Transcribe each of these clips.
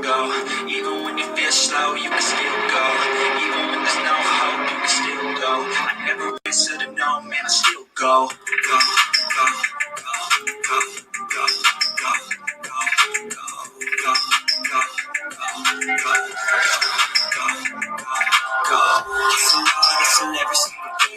go. Even when you feel slow, you can still go. Even when there's no hope, you can still go. I never answer to no, man, I still go. Go, go, go, go, go, go, go, go, go, go, go, go. Hustle hard, hustle every single day.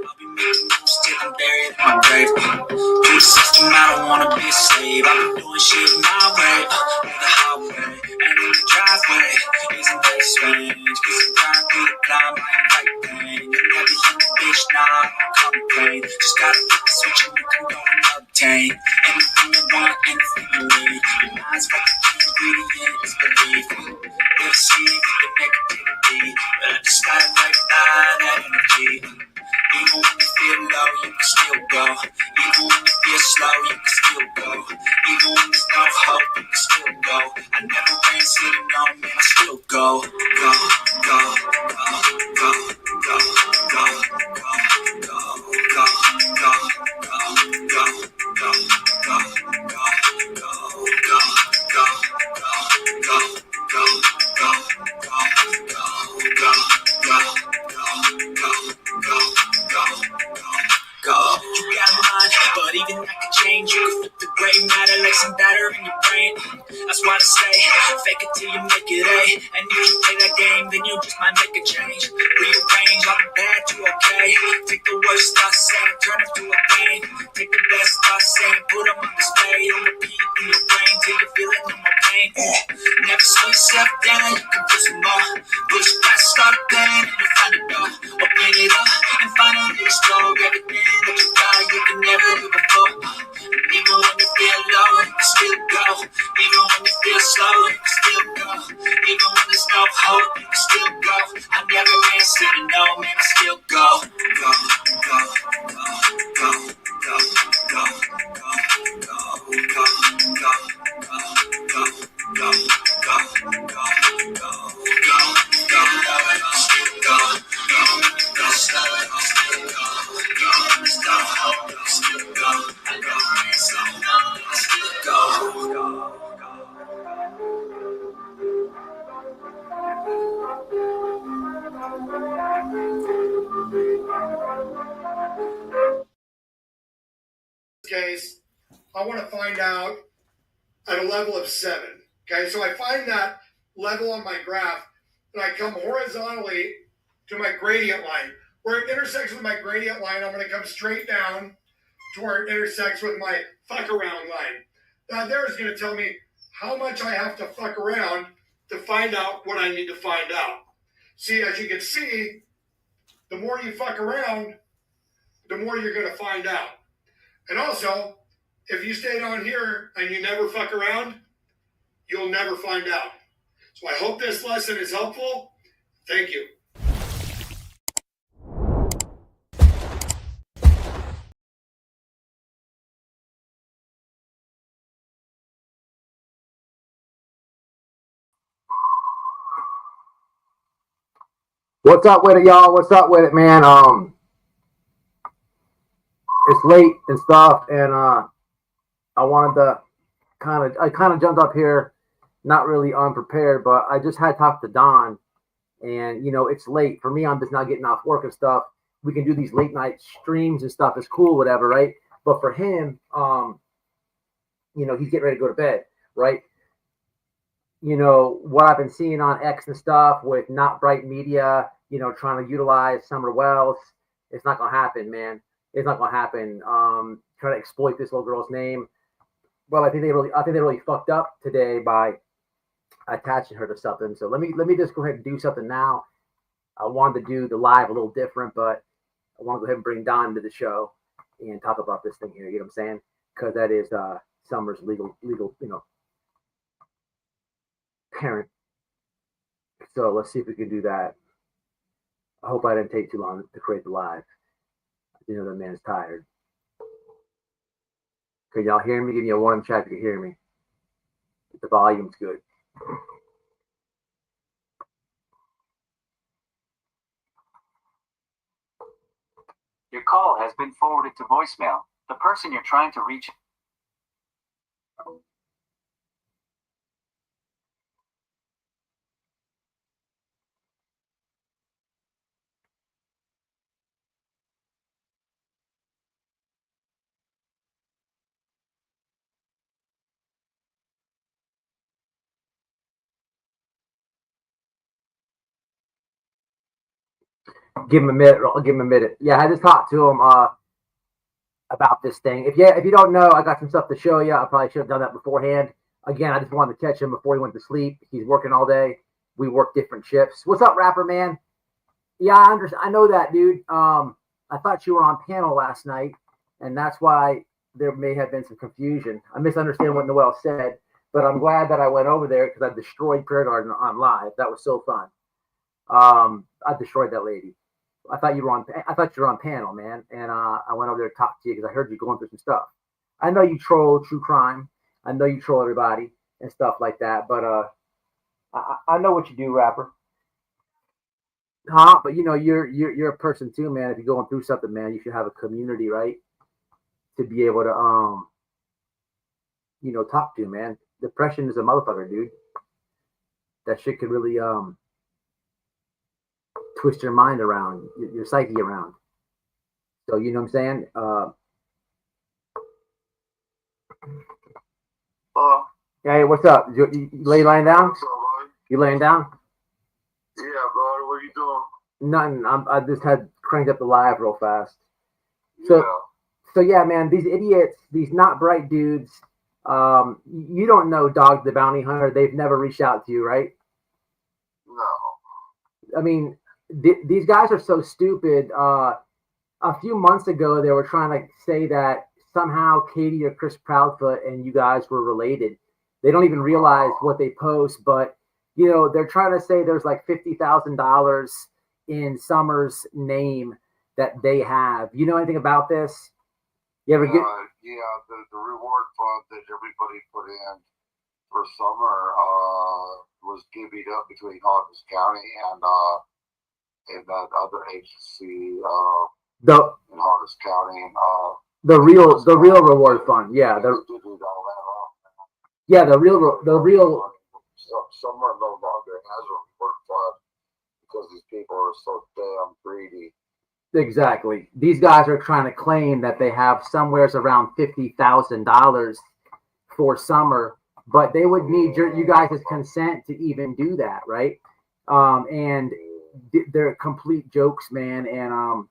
I'll be making moves till I'm buried in my grave. Through the system, I don't wanna be a slave. I've been doing shit my way, on the highway, and in the driveway. Isn't that strange? Cause I'm trying through the climb, I ain't right pain. You'll never hear me, bitch, nah, I don't complain. Just gotta flip the switch and you can go and obtain anything you want, anything you need. Your mind's fucking key ingredient is belief. We'll see the negativity, but I just gotta right by that energy. Even when you feel low, you can still go. Even when you feel slow, you can still go. Even when there's no hope, you can still go. I never answer to no, man, I still go. Go, go, go, go, go, go, go, go, go, go, go, go, go, go, go, go, go, go. You got mine, but even I can change. You can flip the gray matter like some batter in your brain. That's why I say, fake it till you make it A. And if you play that game, then you just might make a change. Rearrange all the bad to okay. Take the worst I say, turn it to a pain. Take the best I say, put them on display. On repeat in your brain till you're feeling no more pain. Never slow yourself down, you can do some more. Push past all the pain and you find a door. Open it up and finally explore everything that you thought you could never do before. Even when you feel low, you can still go. Even when you feel slow, you can still go. Even when there's no hope, you can still go. I never answer to no, man, I still go. Go, go, go, go, go, go, go, go, go, go, go, go, go, go, go, go, go, slow it, still go, go, there's no hope, still go, I never answer to no, I still go. Case, I want to find out at a level of 7. Okay, so I find that level on my graph, and I come horizontally to my gradient line. Where it intersects with my gradient line, I'm going to come straight down to where it intersects with my fuck around line. Now there is going to tell me how much I have to fuck around to find out what I need to find out. See, as you can see, the more you fuck around, the more you're going to find out. And also, if you stay down here and you never fuck around, you'll never find out. So I hope this lesson is helpful. Thank you. What's up with it, y'all? What's up with it, man? It's late and stuff, and I wanted to kind of jumped up here, not really unprepared, but I just had talked to Don, and it's late for me. I'm just not getting off work and stuff. We can do these late night streams and stuff. It's cool, whatever, right? But for him, he's getting ready to go to bed, right? What I've been seeing on X and stuff with Not Bright Media, trying to utilize Summer Wells. It's not going to happen, man. It's not going to happen. Trying to exploit this little girl's name. Well, I think they really fucked up today by attaching her to something. So let me just go ahead and do something now. I wanted to do the live a little different, but I want to go ahead and bring Don into the show and talk about this thing here. You know what I'm saying? Because that is Summer's legal, parent. So let's see if we can do that. I hope I didn't take too long to create the live. The man's tired. Can y'all hear me? Give me a one chat if you can hear me. The volume's good. Your call has been forwarded to voicemail. The person you're trying to reach. Give him a minute. I'll give him a minute. Yeah, I just talked to him about this thing. If you don't know, I got some stuff to show you. I probably should have done that beforehand. Again, I just wanted to catch him before he went to sleep. He's working all day. We work different shifts. What's up, rapper man? Yeah, I know that, dude. I thought you were on panel last night, and that's why there may have been some confusion. I misunderstand what Noel said, but I'm glad that I went over there because I destroyed Prayer Garden on live. That was so fun. I destroyed that lady. I thought you were on panel, man, and I went over there to talk to you because I heard you going through some stuff. I know you troll true crime. I know you troll everybody and stuff like that, but I know what you do, rapper. Huh? But you're a person too, man. If you're going through something, man, you should have a community, right? To be able to talk to, man. Depression is a motherfucker, dude. That shit could really twist your mind around, your psyche around. So you know what I'm saying? Hey, what's up? You laying down? You laying down? Yeah, bro. What are you doing? Nothing. I just had cranked up the live real fast. So yeah, man. These idiots, these not bright dudes. You don't know Dog the Bounty Hunter. They've never reached out to you, right? No. I mean, these guys are so stupid. A few months ago, they were trying to say that somehow Katie or Chris Proudfoot and you guys were related. They don't even realize what they post, but they're trying to say there's like $50,000 in Summer's name that they have. You know anything about this? You ever get? Yeah, the reward fund that everybody put in for Summer was divvied up between Hawkins County and that other agency in Hawkins County and the real reward fund. Yeah, the real. Summer no longer has a reward fund because these people are so damn greedy. Exactly. These guys are trying to claim that they have somewheres around $50,000 for Summer, but they would need you guys' consent to even do that, right? And they're complete jokes, man. And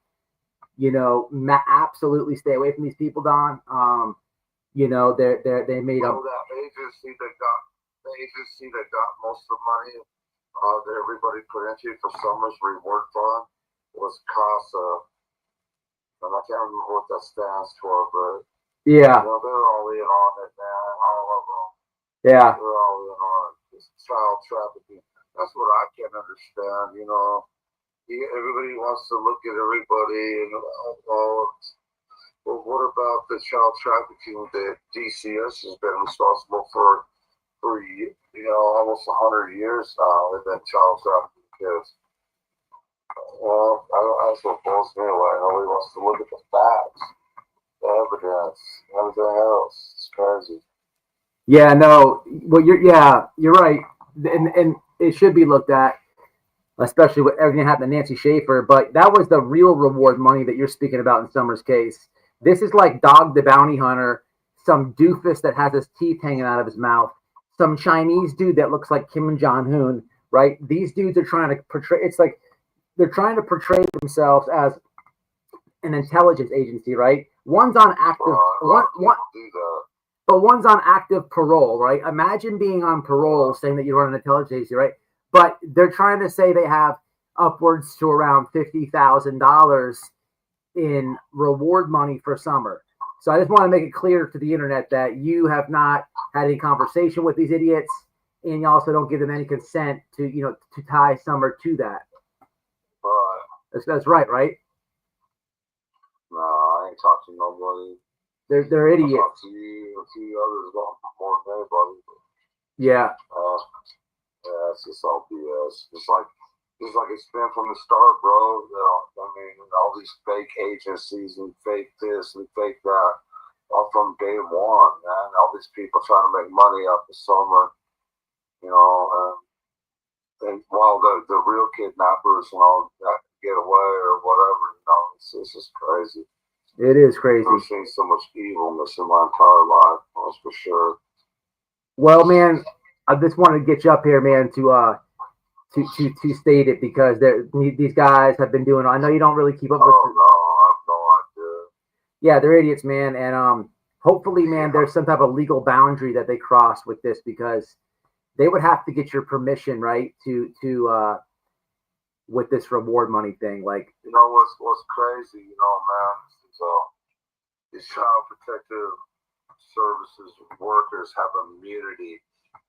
absolutely stay away from these people, Don. They made up. The agency that got most of the money that everybody put into for Summer's reward fund was CASA, and I can't remember what that stands for, but yeah, they're all in on it, man. All of them. Yeah, they're all in on it. It's child trafficking. That's what I can't understand. Everybody wants to look at everybody and well, what about the child trafficking that DCS has been responsible for almost 100 years now? They've been child trafficking kids. Well, that's what blows me away. Nobody wants to look at the facts, the evidence, everything else. It's crazy. Yeah, no. Well, you're right, and it should be looked at, especially with everything that happened to Nancy Schaefer. But that was the real reward money that you're speaking about in Summer's case. This is like Dog the Bounty Hunter, some doofus that has his teeth hanging out of his mouth, some Chinese dude that looks like Kim Jong-un, right? These dudes are trying to portray. It's like they're trying to portray themselves as an intelligence agency, right? One's on active, but one's on active parole, right? Imagine being on parole, saying that you run an intelligence agency, right? But they're trying to say they have upwards to around $50,000 in reward money for Summer. So I just want to make it clear to the internet that you have not had any conversation with these idiots, and you also don't give them any consent to tie Summer to that. That's right, right? No, I ain't talking to nobody. They're idiots. I talked to you, a few others, more than anybody. Yeah. Yeah, it's just all BS. Just like it's been from the start, bro. I mean, all these fake agencies and fake this and fake that, all from day one, man. All these people trying to make money off the Summer, and while the real kidnappers and all that get away or whatever, it's just crazy. It is crazy. I've seen so much evilness in my entire life, that's for sure. Well, man, I just wanted to get you up here, man, to to state it because these guys have been doing. I know you don't really keep up with. Oh no, I have no idea. Yeah, they're idiots, man, and hopefully, man, there's some type of legal boundary that they cross with this because they would have to get your permission, right, to with this reward money thing. Like, you know what's crazy, man, is these child protective services workers have immunity.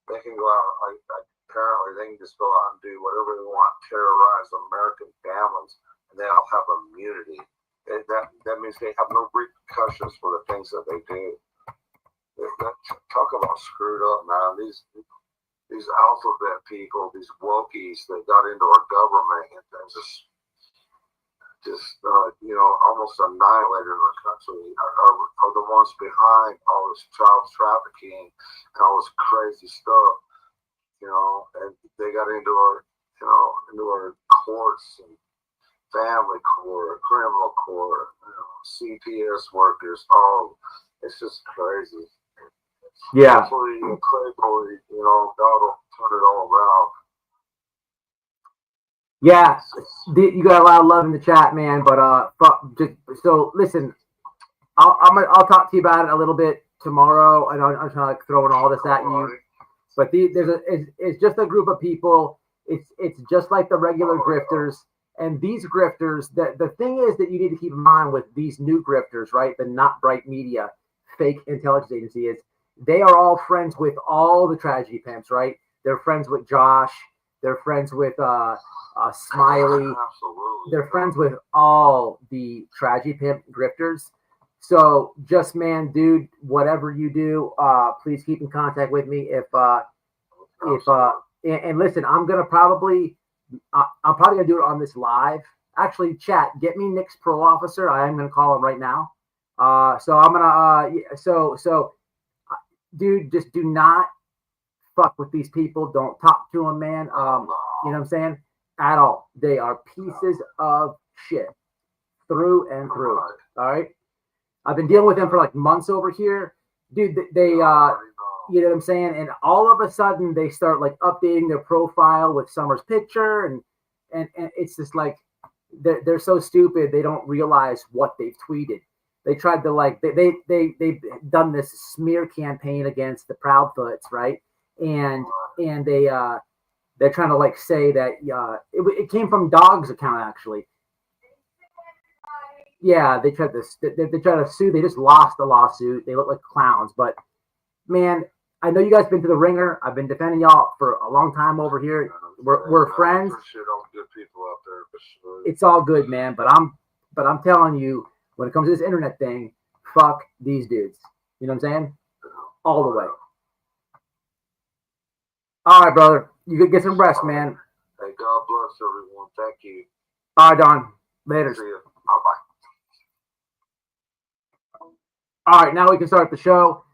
They can go out, apparently they can just go out and do whatever they want, terrorize American families, and they all have immunity. That means they have no repercussions for the things that they do. Talk about screwed up, man. These alphabet people, these wokies that got into our government and just almost annihilated our country are the ones behind all this child trafficking and all this crazy stuff, and they got into our courts and family court, criminal court, CPS workers. Oh, it's just crazy. yeah, Hopefully, God will turn it all around. yeah. You got a lot of love in the chat, man. But so listen, I'll talk to you about it a little bit tomorrow. And I'm trying to throwing all this at you. But it's just a group of people. It's just like the regular grifters. And these grifters, the thing is that you need to keep in mind with these new grifters, right? The Not Bright Media fake intelligence agency is they are all friends with all the tragedy pimps, right? They're friends with Josh. They're friends with Smiley. Absolutely. They're friends with all the tragedy pimp grifters. So just, man, dude, whatever you do, please keep in contact with me. And listen, I'm probably gonna do it on this live. Actually, chat, get me Nick's parole officer. I am gonna call him right now. So I'm gonna dude, just do not fuck with these people. Don't talk to them, man. You know what I'm saying? At all. They are pieces of shit through and through. All right. I've been dealing with them for like months over here, dude. They you know what I'm saying? And all of a sudden they start like updating their profile with Summer's picture, and it's just like they're so stupid they don't realize what they've tweeted. They tried to they've done this smear campaign against the Proudfoots, right? And they're trying to say that it came from Dog's account actually. Yeah, they tried to sue. They just lost the lawsuit. They look like clowns, but man, I know you guys been to the ringer. I've been defending y'all for a long time over here. We're friends. Good people out there for sure. It's all good, man. But I'm telling you, when it comes to this internet thing, fuck these dudes. You know what I'm saying? All the way. All right, brother. You could get some rest, man. Hey, God bless everyone. Thank you. All right, Don. Later. See you. Bye-bye. All right, now we can start the show.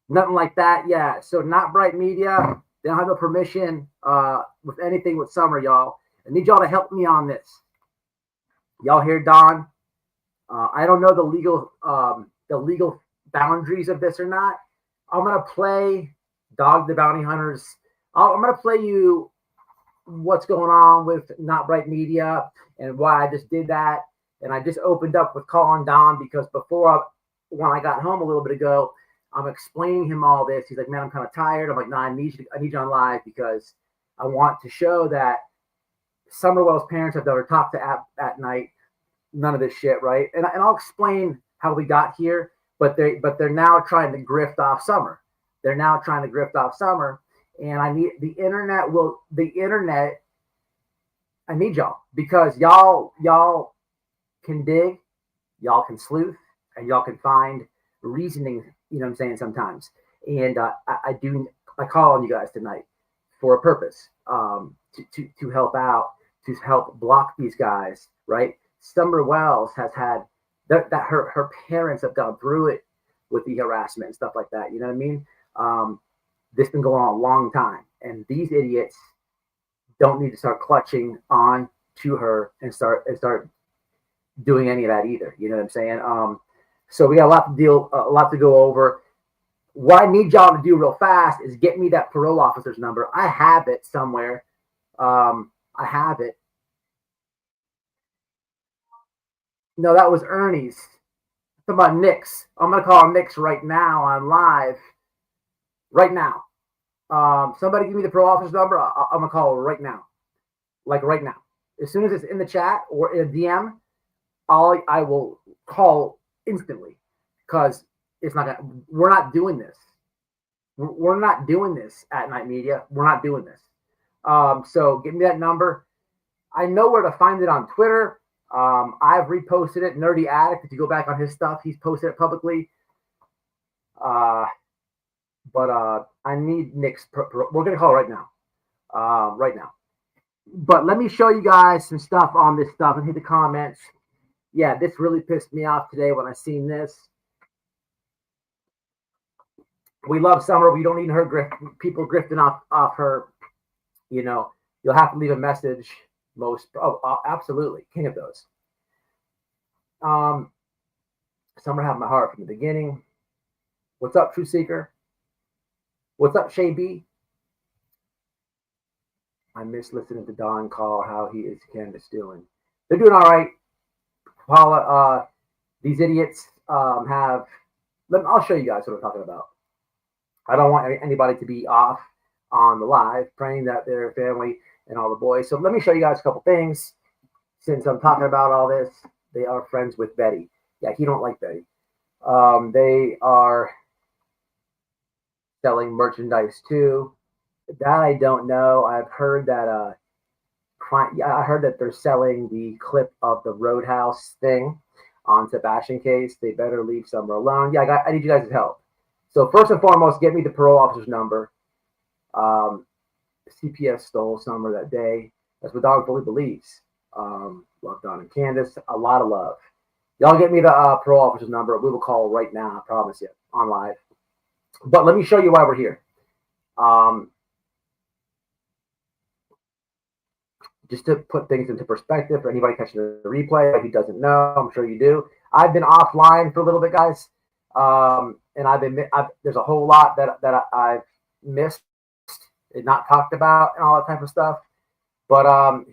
Nothing like that. Yeah. So Not Bright Media, they don't have no permission with anything with Summer, y'all. I need y'all to help me on this. Y'all hear Don? I don't know the legal boundaries of this or not. I'm gonna play Dog the Bounty Hunters. I'm gonna play you what's going on with Not Bright Media and why I just did that. And I just opened up with calling Don because when I got home a little bit ago, I'm explaining him all this. He's like, man, I'm kind of tired. I'm like, nah, I need you on live because I want to show that Summerwell's parents have never talked to at night. None of this shit, right? And I'll explain how we got here, but they're now trying to grift off Summer. They're now trying to grift off Summer, and I need the internet. I need y'all because y'all can dig, y'all can sleuth, and y'all can find reasoning. You know what I'm saying? Sometimes, and I call on you guys tonight for a purpose, to help out, to help block these guys, right? Summer Wells has had that her parents have gone through it with the harassment and stuff like that. You know what I mean? This has been going on a long time, and these idiots don't need to start clutching on to her and start doing any of that either. You know what I'm saying? So we got a lot to go over. What I need y'all to do real fast is get me that parole officer's number. I have it somewhere. I have it. No, that was Ernie's. Talking about Nick's. I'm gonna call Nick's right now on live. Right now. Somebody give me the pro office number. I'm gonna call right now. Like right now. As soon as it's in the chat or in a DM, I will call instantly because it's not gonna. We're not doing this. We're not doing this at Night Media. We're not doing this. So give me that number. I know where to find it on Twitter. I've reposted it. Nerdy Addict, if you go back on his stuff, he's posted it publicly. But I need Nick's. We're going to call right now. Right now. But let me show you guys some stuff on this stuff and hit the comments. Yeah, this really pissed me off today when I seen this. We love Summer. We don't need her people grifting off her. You know, you'll have to leave a message. Absolutely. King of those. Summer had my heart from the beginning. What's up, True Seeker? What's up, Shay B? I miss listening to Don call how he is Candace doing. They're doing all right. Paula, these idiots have. I'll show you guys what I'm talking about. I don't want anybody to be off on the live, praying that their family and all the boys. So let me show you guys a couple things. Since I'm talking about all this, they are friends with Betty. Yeah, he don't like Betty. They are selling merchandise too. That I don't know. I've heard that. I heard that they're selling the clip of the Roadhouse thing on Sebastian case. They better leave Summer alone. Yeah, I need you guys' help. So first and foremost, get me the parole officer's number. CPS stole Summer that day. That's what Don fully believes. Love Don and Candace. A lot of love. Y'all get me the parole officer's number. We will call right now. I promise you. On live. But let me show you why we're here. Just to put things into perspective for anybody catching the replay who doesn't know, I'm sure you do. I've been offline for a little bit, guys. And there's a whole lot that I've missed and not talked about and all that type of stuff. But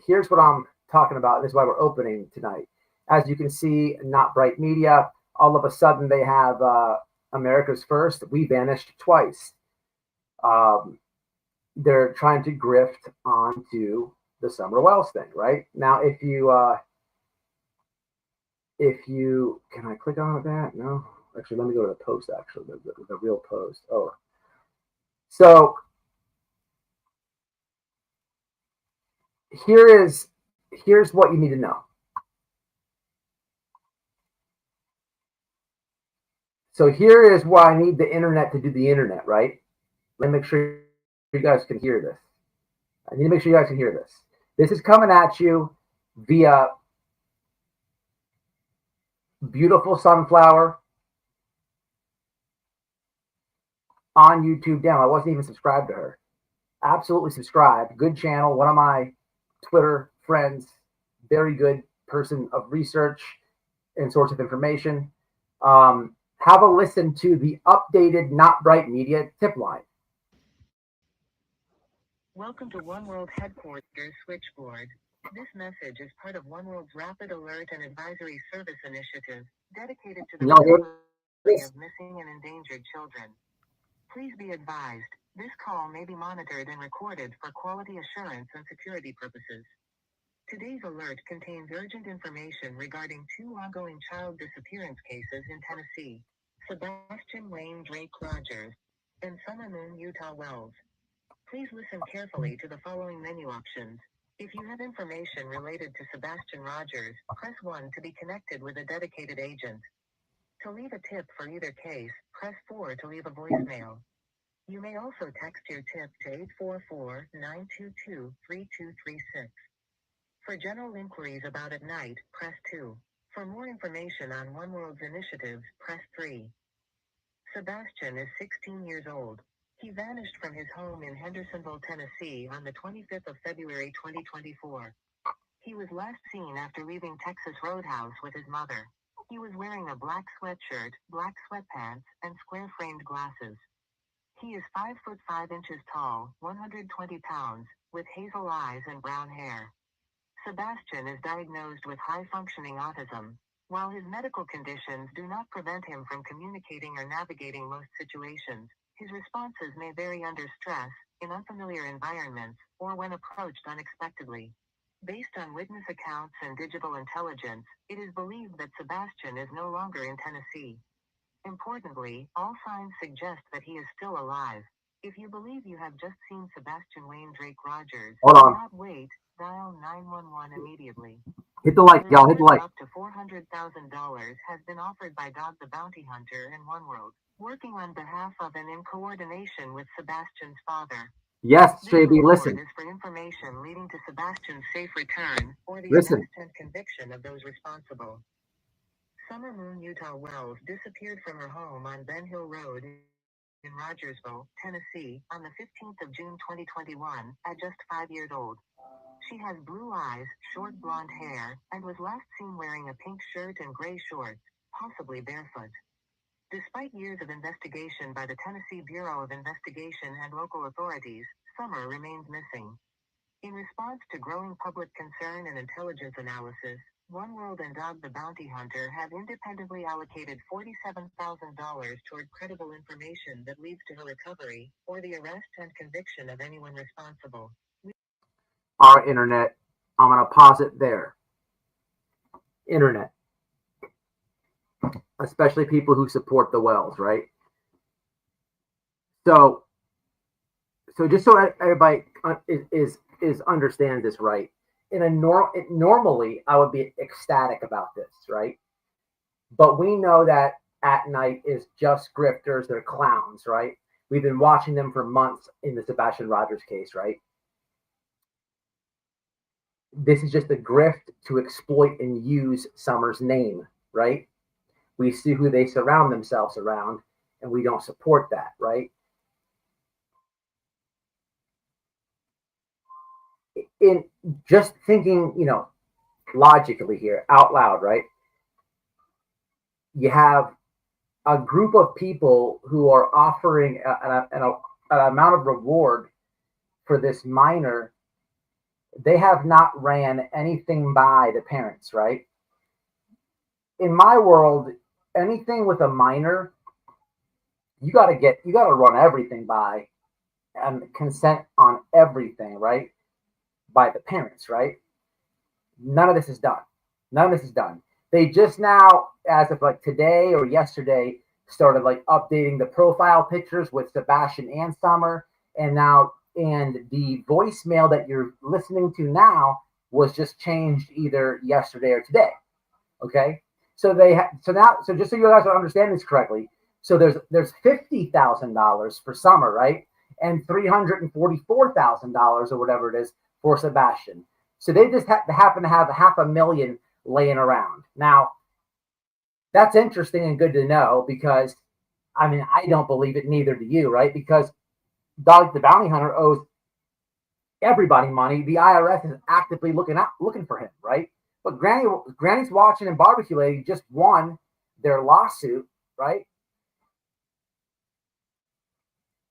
here's what I'm talking about. This is why we're opening tonight. As you can see, Not Bright Media, all of a sudden they have America's First. We vanished twice. They're trying to grift onto the Summer Wells thing, right? Now, if you can I click on that? No, actually, let me go to the post. Actually, the real post. Oh, so here's what you need to know. So here is why I need the internet to do the internet, right? Let me make sure you guys can hear this. I need to make sure you guys can hear this. This is coming at you via Beautiful Sunflower on YouTube. Damn, I wasn't even subscribed to her. Absolutely subscribed. Good channel. One of my Twitter friends. Very good person of research and source of information. Have a listen to the updated Not Bright Media tip line. Welcome to One World Headquarters Switchboard. This message is part of One World's Rapid Alert and Advisory Service initiative, dedicated to the recovery of missing and endangered children. Please be advised, this call may be monitored and recorded for quality assurance and security purposes. Today's alert contains urgent information regarding two ongoing child disappearance cases in Tennessee: Sebastian Wayne Drake Rogers and Summer Moon Utah Wells. Please listen carefully to the following menu options. If you have information related to Sebastian Rogers, press 1 to be connected with a dedicated agent. To leave a tip for either case, press 4 to leave a voicemail. You may also text your tip to 844-922-3236. For general inquiries about at night, press 2. For more information on One World's initiatives, press 3. Sebastian is 16 years old. He vanished from his home in Hendersonville, Tennessee on the 25th of February 2024. He was last seen after leaving Texas Roadhouse with his mother. He was wearing a black sweatshirt, black sweatpants, and square-framed glasses. He is 5'5" tall, 120 pounds, with hazel eyes and brown hair. Sebastian is diagnosed with high-functioning autism. While his medical conditions do not prevent him from communicating or navigating most situations, his responses may vary under stress, in unfamiliar environments, or when approached unexpectedly. Based on witness accounts and digital intelligence, it is believed that Sebastian is no longer in Tennessee. Importantly, all signs suggest that he is still alive. If you believe you have just seen Sebastian Wayne Drake Rogers, Hold do on. not wait, dial 911 immediately. Hit the like, y'all. Hit the like. Up to $400,000 has been offered by Dog the Bounty Hunter and One World, working on behalf of and in coordination with Sebastian's father. Yes, This JB, reward listen. is for information leading to Sebastian's safe return, or the Listen. arrest and conviction of those responsible. Summer Moon Utah Wells disappeared from her home on Ben Hill Road in Rogersville, Tennessee, on the 15th of June 2021, at just 5 years old. She has blue eyes, short blonde hair, and was last seen wearing a pink shirt and gray shorts, possibly barefoot. Despite years of investigation by the Tennessee Bureau of Investigation and local authorities, Summer remains missing. In response to growing public concern and intelligence analysis, One World and Dog the Bounty Hunter have independently allocated $47,000 toward credible information that leads to her recovery, or the arrest and conviction of anyone responsible. Our internet, I'm going to pause it there. Internet. Especially people who support the Wells, right? So just so everybody is understands this right, normally I would be ecstatic about this, right? But we know that At Night is just grifters, they're clowns, right? We've been watching them for months in the Sebastian Rogers case, right? This is just a grift to exploit and use Summer's name, right? We see who they surround themselves around, and we don't support that, right? In just thinking, logically here, out loud, right? You have a group of people who are offering an amount of reward for this minor. They have not ran anything by the parents, right? In my world, anything with a minor, you got to run everything by and consent on everything, right? By the parents, right? None of this is done. None of this is done. They just now, as of like today or yesterday, started like updating the profile pictures with Sebastian and Summer, and the voicemail that you're listening to now was just changed either yesterday or today. Okay, so so just so you guys understand this correctly, so there's $50,000 for Summer, right, and $344,000 or whatever it is for Sebastian. So they just happen to have $500,000 laying around. Now, that's interesting and good to know because, I mean, I don't believe it, neither do you, right? Because Dog the Bounty Hunter owes everybody money. The IRS is actively looking for him, right? But Granny's Watching and Barbecue Lady just won their lawsuit, right?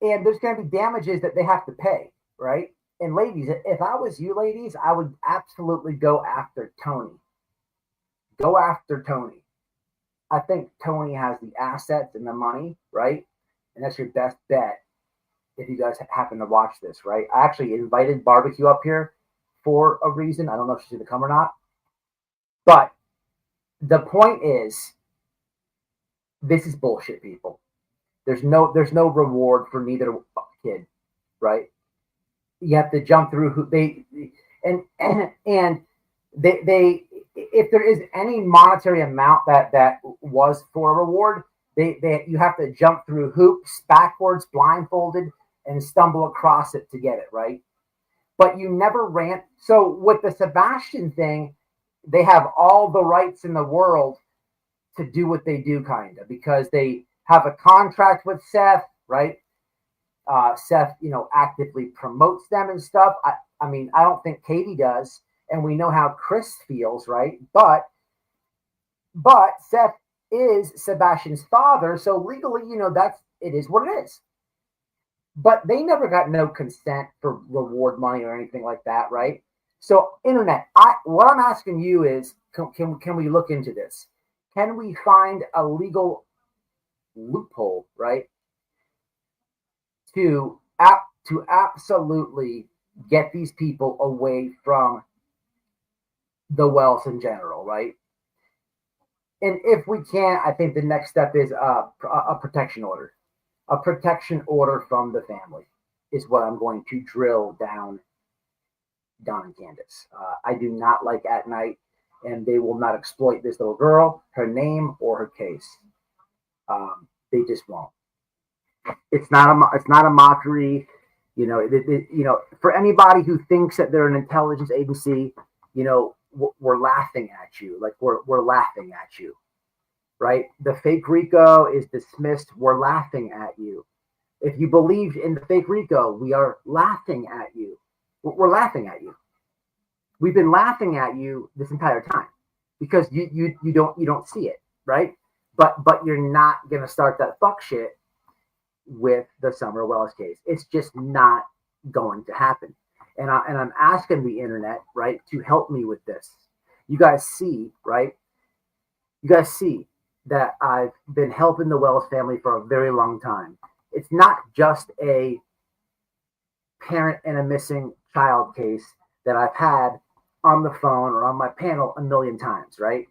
And there's going to be damages that they have to pay, right? And ladies, if I was you ladies, I would absolutely go after Tony. Go after Tony. I think Tony has the assets and the money, right? And that's your best bet if you guys happen to watch this, right? I actually invited Barbecue up here for a reason. I don't know if she's going to come or not. But the point is, this is bullshit, people. There's no reward for neither kid, right? You have to jump through who they if there is any monetary amount that was for a reward, you have to jump through hoops backwards, blindfolded, and stumble across it to get it, right? But you never ran. So with the Sebastian thing, they have all the rights in the world to do what they do, kind of, because they have a contract with Seth, right? Seth, actively promotes them and stuff. I mean, I don't think Katie does, and we know how Chris feels, right? But Seth is Sebastian's father, so legally, it is what it is. but they never got no consent for reward money or anything like that, right? So, internet, what I'm asking you is, can we look into this? Can we find a legal loophole, right, to to absolutely get these people away from the wells in general, right? And if we can't, I think the next step is a protection order. A protection order from the family is what I'm going to drill down Don and Candace. I do not like at night, and they will not exploit this little girl, her name, or her case. They just won't. It's not a mockery. For anybody who thinks that they're an intelligence agency, we're laughing at you. Like we're laughing at you, right? The fake RICO is dismissed. We're laughing at you. If you believe in the fake RICO, we are laughing at you. We're laughing at you. We've been laughing at you this entire time because you don't see it, right? But you're not gonna start that fuck shit with the Summer Wells case. It's just not going to happen. And I'm asking the internet, right, to help me with this. You guys see, right? You guys see that I've been helping the Wells family for a very long time. It's not just a parent and a missing child case that I've had on the phone or on my panel a million times, right?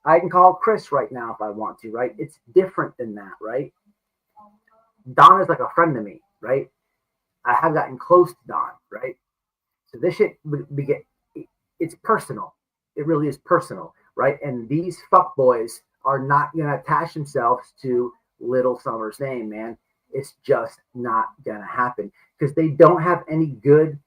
I can call Chris right now if I want to, right? It's different than that, right? Don is like a friend to me, right? I have gotten close to Don, right? So this shit it's personal. It really is personal, right? And these fuckboys are not gonna attach themselves to Little Summer's name, man. It's just not gonna happen because they don't have any good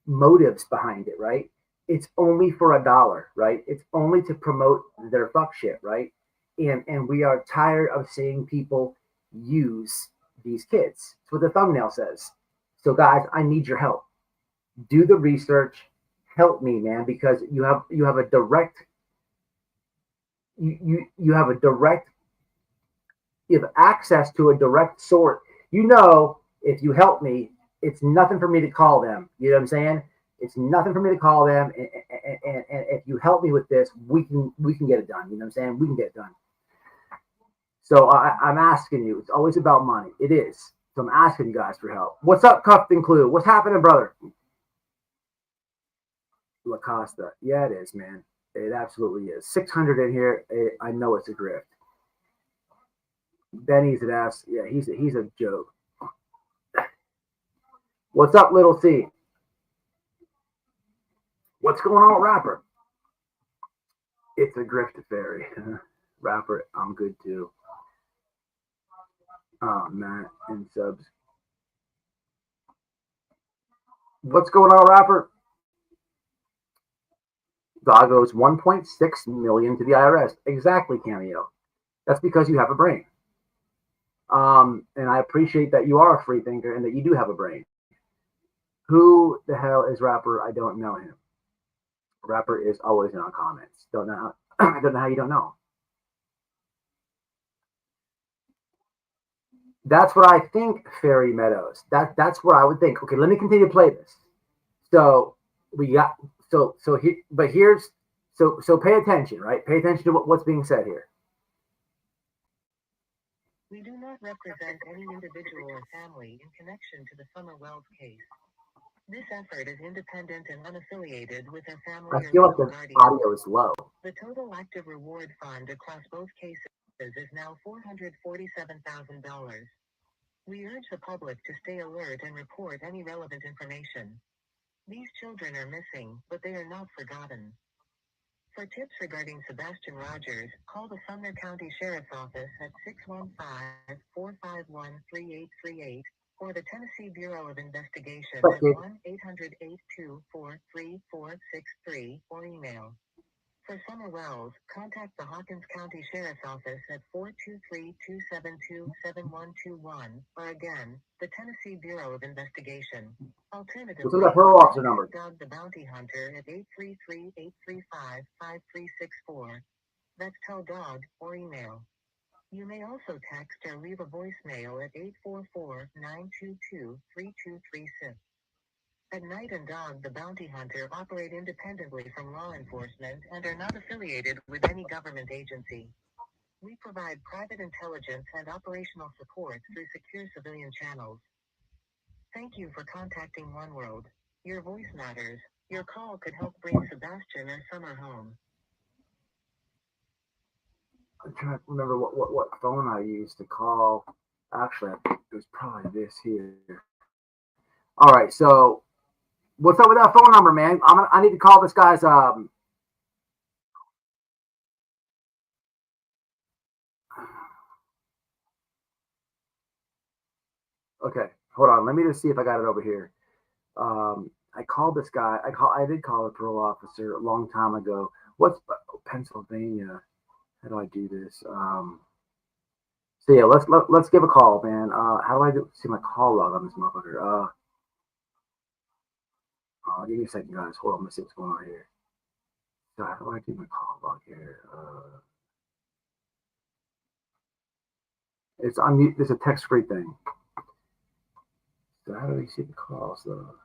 motives behind it, right? It's only for $1, right? It's only to promote their fuck shit, right? And we are tired of seeing people use these kids. That's what the thumbnail says. So guys, I need your help. Do the research. Help me, man, because you have a direct you have a direct you have access to a direct source. If you help me, it's nothing for me to call them. You know what I'm saying? It's nothing for me to call them. And if you help me with this, we can get it done. You know what I'm saying? We can get it done. So I'm asking you. It's always about money. It is. So I'm asking you guys for help. What's up, Cuffed and Clue? What's happening, brother? La Costa. Yeah, it is, man. It absolutely is. 600 in here. I know it's a grift. Benny's an ass. Yeah, he's a joke. What's up, Little C? What's going on, Rapper? It's a grift fairy. Rapper, I'm good too. Oh, Matt and subs. What's going on, Rapper? Doggo's 1.6 million to the IRS. Exactly, Cameo. That's because you have a brain. And I appreciate that you are a free thinker and that you do have a brain. Who the hell is Rapper? I don't know him. Rapper is always in our comments. Don't know. I don't know how you don't know. That's what I think, Fairy Meadows. That's what I would think. Okay, let me continue to play this. So we got so here, but here's so pay attention, right? Pay attention to what's being said here. We do not represent any individual or family in connection to the Summer Wells case. This effort is independent and unaffiliated with our family I feel like the audio is low. The total active reward fund across both cases is now $447,000. We urge the public to stay alert and report any relevant information. These children are missing, but they are not forgotten. For tips regarding Sebastian Rogers, call the Sumner County Sheriff's Office at 615-451-3838 or the Tennessee Bureau of Investigation at 1-800-824-3463 or email. For Summer Wells, contact the Hawkins County Sheriff's Office at 423-272-7121 or again, the Tennessee Bureau of Investigation. Alternatively, Dog the Bounty Hunter at 833-835-5364. That's Tell Dog or email. You may also text or leave a voicemail at 844-922-3236. At Night and Dog, the Bounty Hunter operate independently from law enforcement and are not affiliated with any government agency. We provide private intelligence and operational support through secure civilian channels. Thank you for contacting One World. Your voice matters. Your call could help bring Sebastian or Summer home. I'm trying to remember what phone I used to call. Actually, it was probably this here. All right, so what's up with that phone number, man? I need to call this guy's Okay, hold on. Let me just see if I got it over here. I called this guy. I did call a parole officer a long time ago. What's Pennsylvania? How do I do this? So yeah, let's give a call, man. How do I see my call log on this motherfucker? Give me a second, guys. Hold on, let's see what's going on here. So how do I do my call log here? It's on. It's a text-free thing. So how do we see the calls though?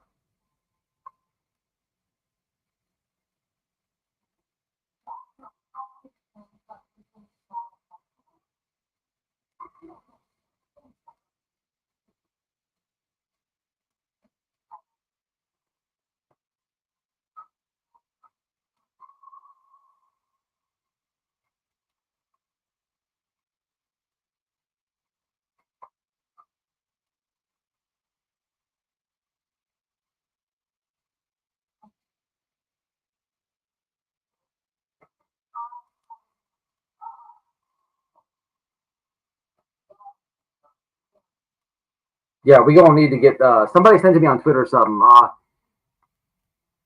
Yeah, we gonna need to get somebody sent to me on Twitter or something.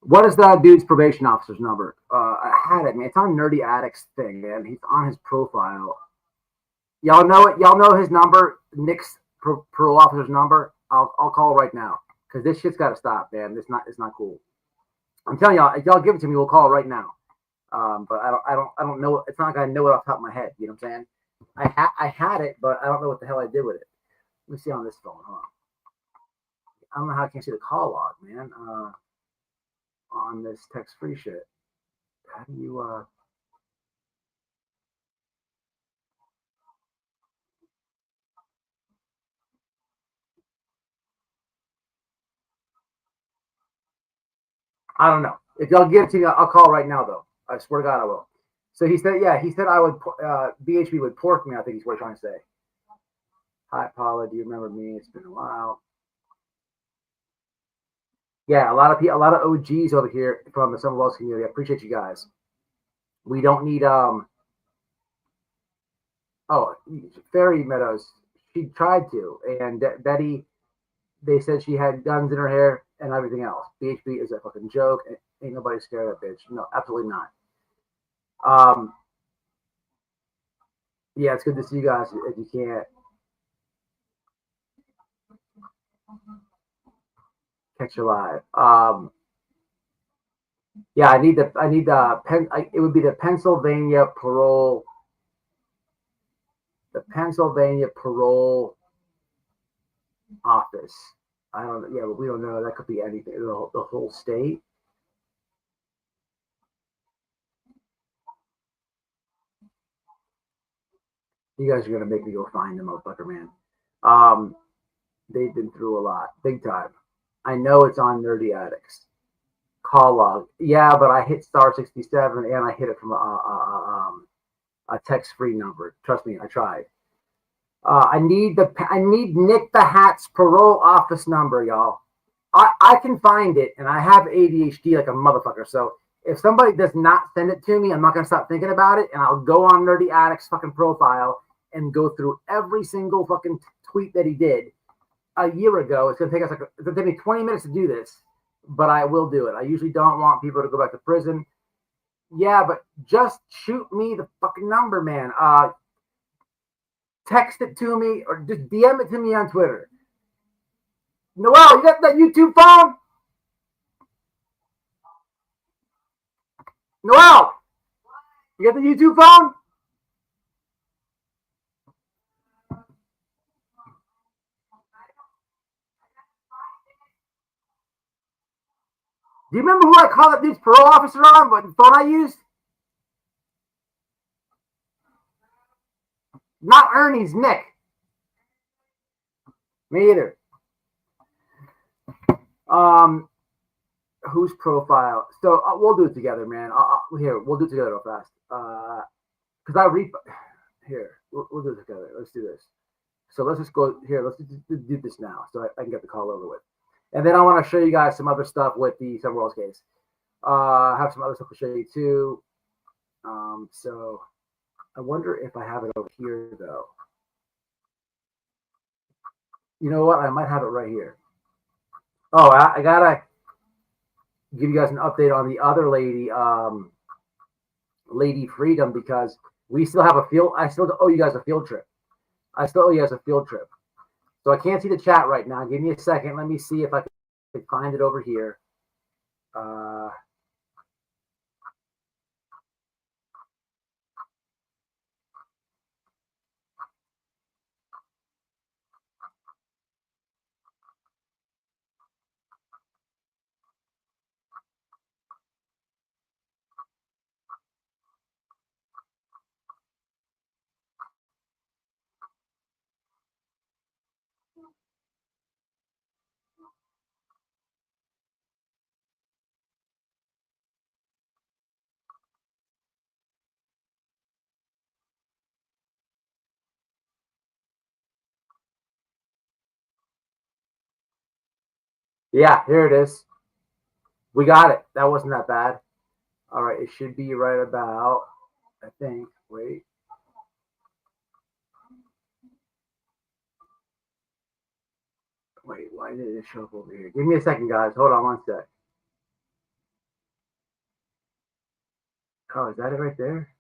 What is that dude's probation officer's number? I had it, man. It's on Nerdy Addict's thing, man. He's on his profile. Y'all know it. Y'all know his number, Nick's parole officer's number. I'll call right now because this shit's got to stop, man. It's not cool. I'm telling y'all, if y'all give it to me, we'll call right now. But I don't know. It's not like I know it off the top of my head. You know what I'm saying? I had it, but I don't know what the hell I did with it. Let me see on this phone. Hold on. I don't know how I can't see the call log, man. On this text-free shit. How do you I don't know. If y'all give it to me, I'll call right now, though. I swear to God, I will. So he said, yeah, he said I would, BHB would pork me, I think he's what he's trying to say. Hi, Paula, do you remember me? It's been a while. Yeah, a lot of OGs over here from the Summer Wells community. I appreciate you guys. We don't need, Fairy Meadows. She tried to, and Betty, they said she had guns in her hair and everything else. BHB is a fucking joke. Ain't nobody scared of that bitch. No, absolutely not. Yeah, it's good to see you guys if you can't catch you live. Yeah, it would be the Pennsylvania parole office. I don't know. Yeah, but we don't know. That could be anything. The whole state. You guys are gonna make me go find the motherfucker, man. They've been through a lot, big time. I know it's on Nerdy Addicts. Call log. Yeah, but I hit *67 and I hit it from a text-free number. Trust me, I tried. I need Nick the Hat's parole office number, y'all. I can find it, and I have ADHD like a motherfucker. So if somebody does not send it to me, I'm not gonna stop thinking about it, and I'll go on Nerdy Addict's fucking profile and go through every single fucking tweet that he did a year ago. It's gonna take me 20 minutes to do this, but I will do it. I usually don't want people to go back to prison. Yeah, but just shoot me the fucking number, man. Text it to me or just DM it to me on Twitter. Noel, you got that YouTube phone? Noel, you got the YouTube phone? Do you remember who I called that dude's parole officer on? What phone I used? Not Ernie's, Nick. Me either. Whose profile? So we'll do it together, man. Here, we'll do it together real fast. Because here, we'll do it together. Let's do this. So let's just go here. Let's do this now, so I can get the call over with. And then I want to show you guys some other stuff with the Seven Worlds case. I have some other stuff to show you too. So I wonder if I have it over here though. You know what? I might have it right here. Oh, I gotta give you guys an update on the other lady, Lady Freedom, because we still have I still owe you guys a field trip. So I can't see the chat right now. Give me a second. Let me see if I can find it over here. Yeah, here it is. We got it. That wasn't that bad. All right, it should be right about, I think. Wait. Wait, why did it show up over here? Give me a second, guys. Hold on one sec. Oh, is that it right there?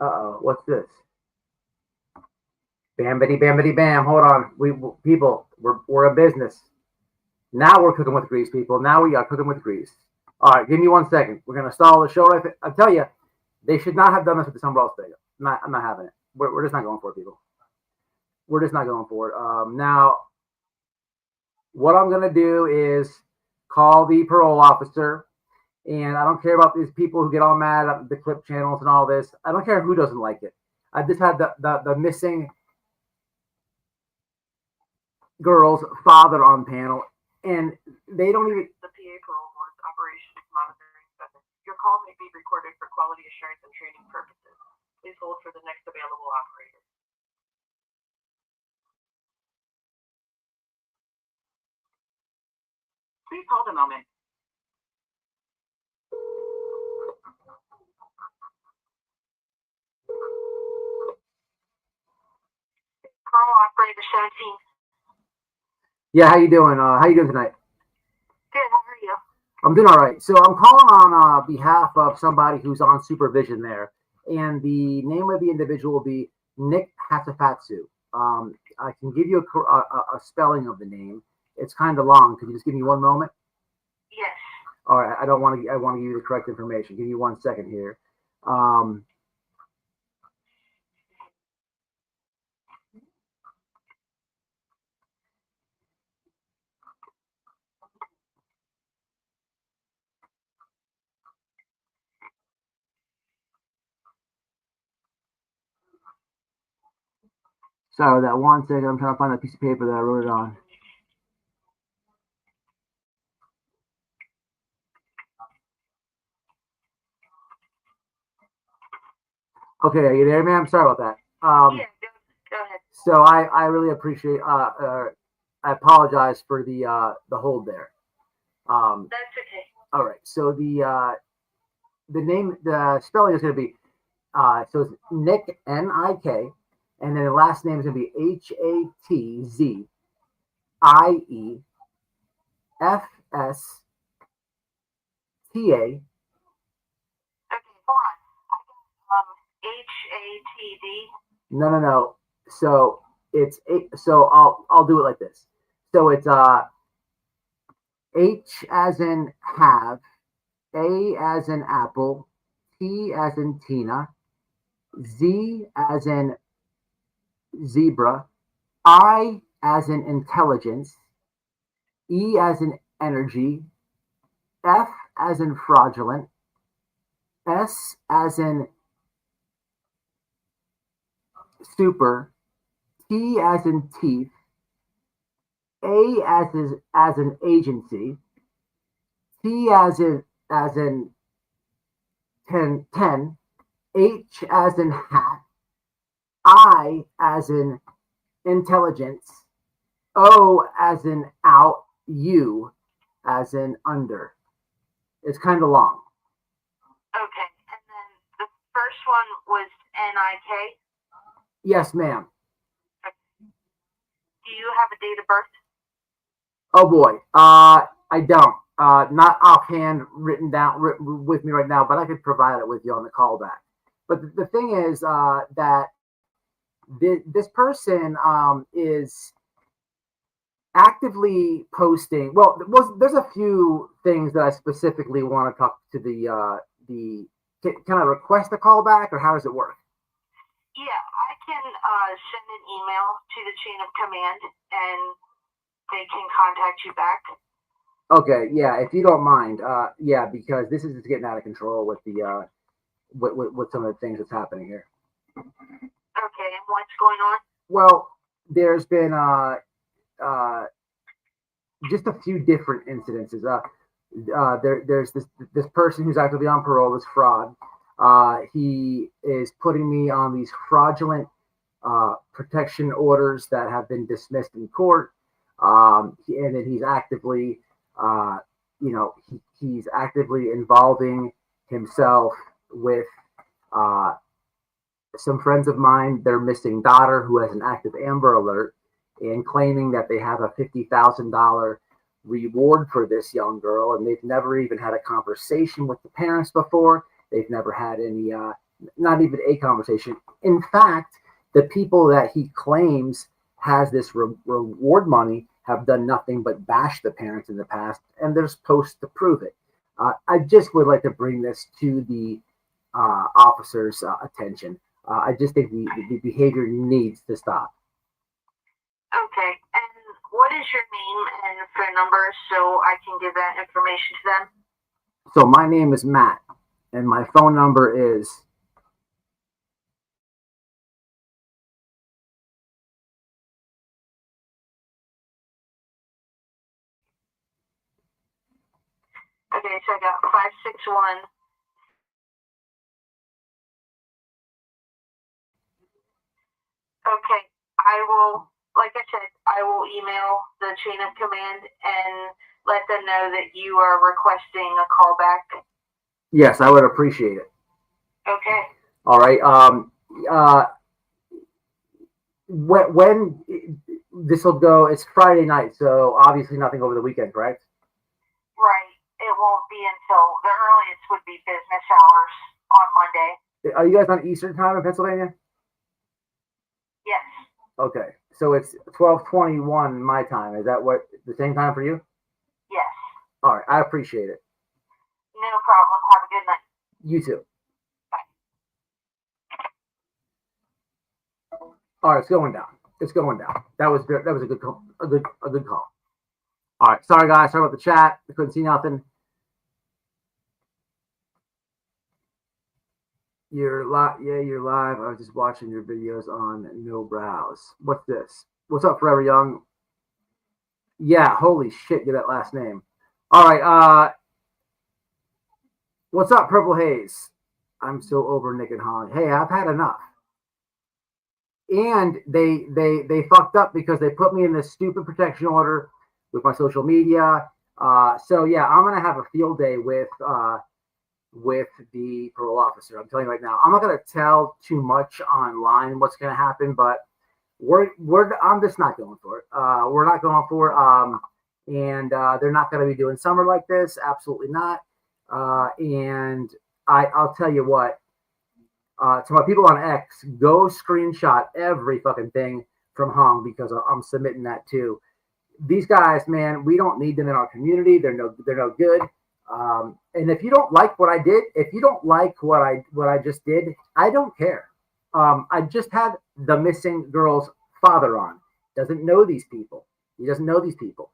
Uh-oh, what's this? Bambity, bambity, bam. Hold on. We're a business. Now we're cooking with grease, people. Now we are cooking with grease. All right, give me 1 second. We're going to stall the show right there. I tell you, they should not have done this with the umbrella thing. I'm not having it. We're just not going for it, people. We're just not going for it. Now, what I'm going to do is call the parole officer. And I don't care about these people who get all mad at the clip channels and all this. I don't care who doesn't like it. I just had the missing girl's father on panel, and they don't even. The PA Parole Board's Operations Monitoring Center. Your call may be recorded for quality assurance and training purposes. Please hold for the next available operator. Please hold a moment. Parole operator 17. Yeah, how you doing? How you doing tonight? Good, how are you? I'm doing all right. So I'm calling on behalf of somebody who's on supervision there, and the name of the individual will be Nick Hatafatsu. I can give you a spelling of the name. It's kind of long. Could you just give me 1 moment? Yes. All right. I want to give you the correct information. Give me 1 second here. Sorry, that 1 second. I'm trying to find that piece of paper that I wrote it on. Okay, are you there, ma'am? Sorry about that. Yeah, go ahead. So I really appreciate. I apologize for the hold there. That's okay. All right. So the name, the spelling is going to be so it's Nick, N-I-K, and then the last name is going to be H-A-T-Z-I-E-F-S-T-A. Okay, hold on. I got H-A-T-D. No. So it's so I'll do it like this. So it's H as in have, A as in apple, T as in Tina, Z as in zebra, I as in intelligence, E as in energy, F as in fraudulent, S as in super, T as in teeth, A as an agency, T as in 10, H as in hat, I as in intelligence, O as in out, U as in under. It's kind of long. Okay, and then the first one was NIK. Yes, ma'am. Do you have a date of birth? Oh boy, I don't. Not offhand written with me right now, but I could provide it with you on the callback. But the thing is that this person is actively posting. Well, there's a few things that I specifically want to talk to the. Can I request a callback, or how does it work? Yeah, I can send an email to the chain of command, and they can contact you back. Okay, yeah, if you don't mind, yeah, because this is just getting out of control with the with some of the things that's happening here. Okay, and what's going on? Well, there's been just a few different incidences. There's this person who's actively on parole, this fraud. He is putting me on these fraudulent protection orders that have been dismissed in court, and then he's actively, he's actively involving himself with some friends of mine, their missing daughter, who has an active Amber Alert, and claiming that they have a $50,000 reward for this young girl, and they've never even had a conversation with the parents before. They've never had any, not even a conversation. In fact, the people that he claims has this reward money have done nothing but bash the parents in the past, and there's posts to prove it. I just would like to bring this to the officers' attention. I just think the behavior needs to stop. Okay, and what is your name and phone number so I can give that information to them? So my name is Matt, and my phone number is 561. Okay, so I got 561. Okay, I will, like I said, I will email the chain of command and let them know that you are requesting a callback. Yes, I would appreciate it. Okay. All right. When this will go, it's Friday night, so obviously nothing over the weekend, correct? Right. It won't be until the earliest would be business hours on Monday. Are you guys on Eastern time in Pennsylvania? Yes. Okay, so it's 12:21 my time. Is that what the same time for you? Yes. All right, I appreciate it. No problem. Have a good night. You too. Bye. All right, it's going down. It's going down. That was a good call. A good call. All right, sorry guys. Sorry about the chat. I couldn't see nothing. You're live. Yeah, you're live. I was just watching your videos on No Browse. What's this? What's up, Forever Young? Yeah, holy shit, get that last name. All right, what's up, Purple Haze? I'm so over Nick and Holly. Hey, I've had enough. And they fucked up because they put me in this stupid protection order with my social media. So yeah, I'm gonna have a field day with the parole officer. I'm telling you right now, I'm not going to tell too much online what's going to happen, but I'm just not going for it. We're not going for it. And they're not going to be doing summer like this. Absolutely not. And I'll tell you what, to my people on X, go screenshot every fucking thing from Hong, because I'm submitting that too. These guys, man, we don't need them in our community. They're no good. And if you don't like what I did, if you don't like what I just did, I don't care. I just had the missing girl's father on. Doesn't know these people. He doesn't know these people.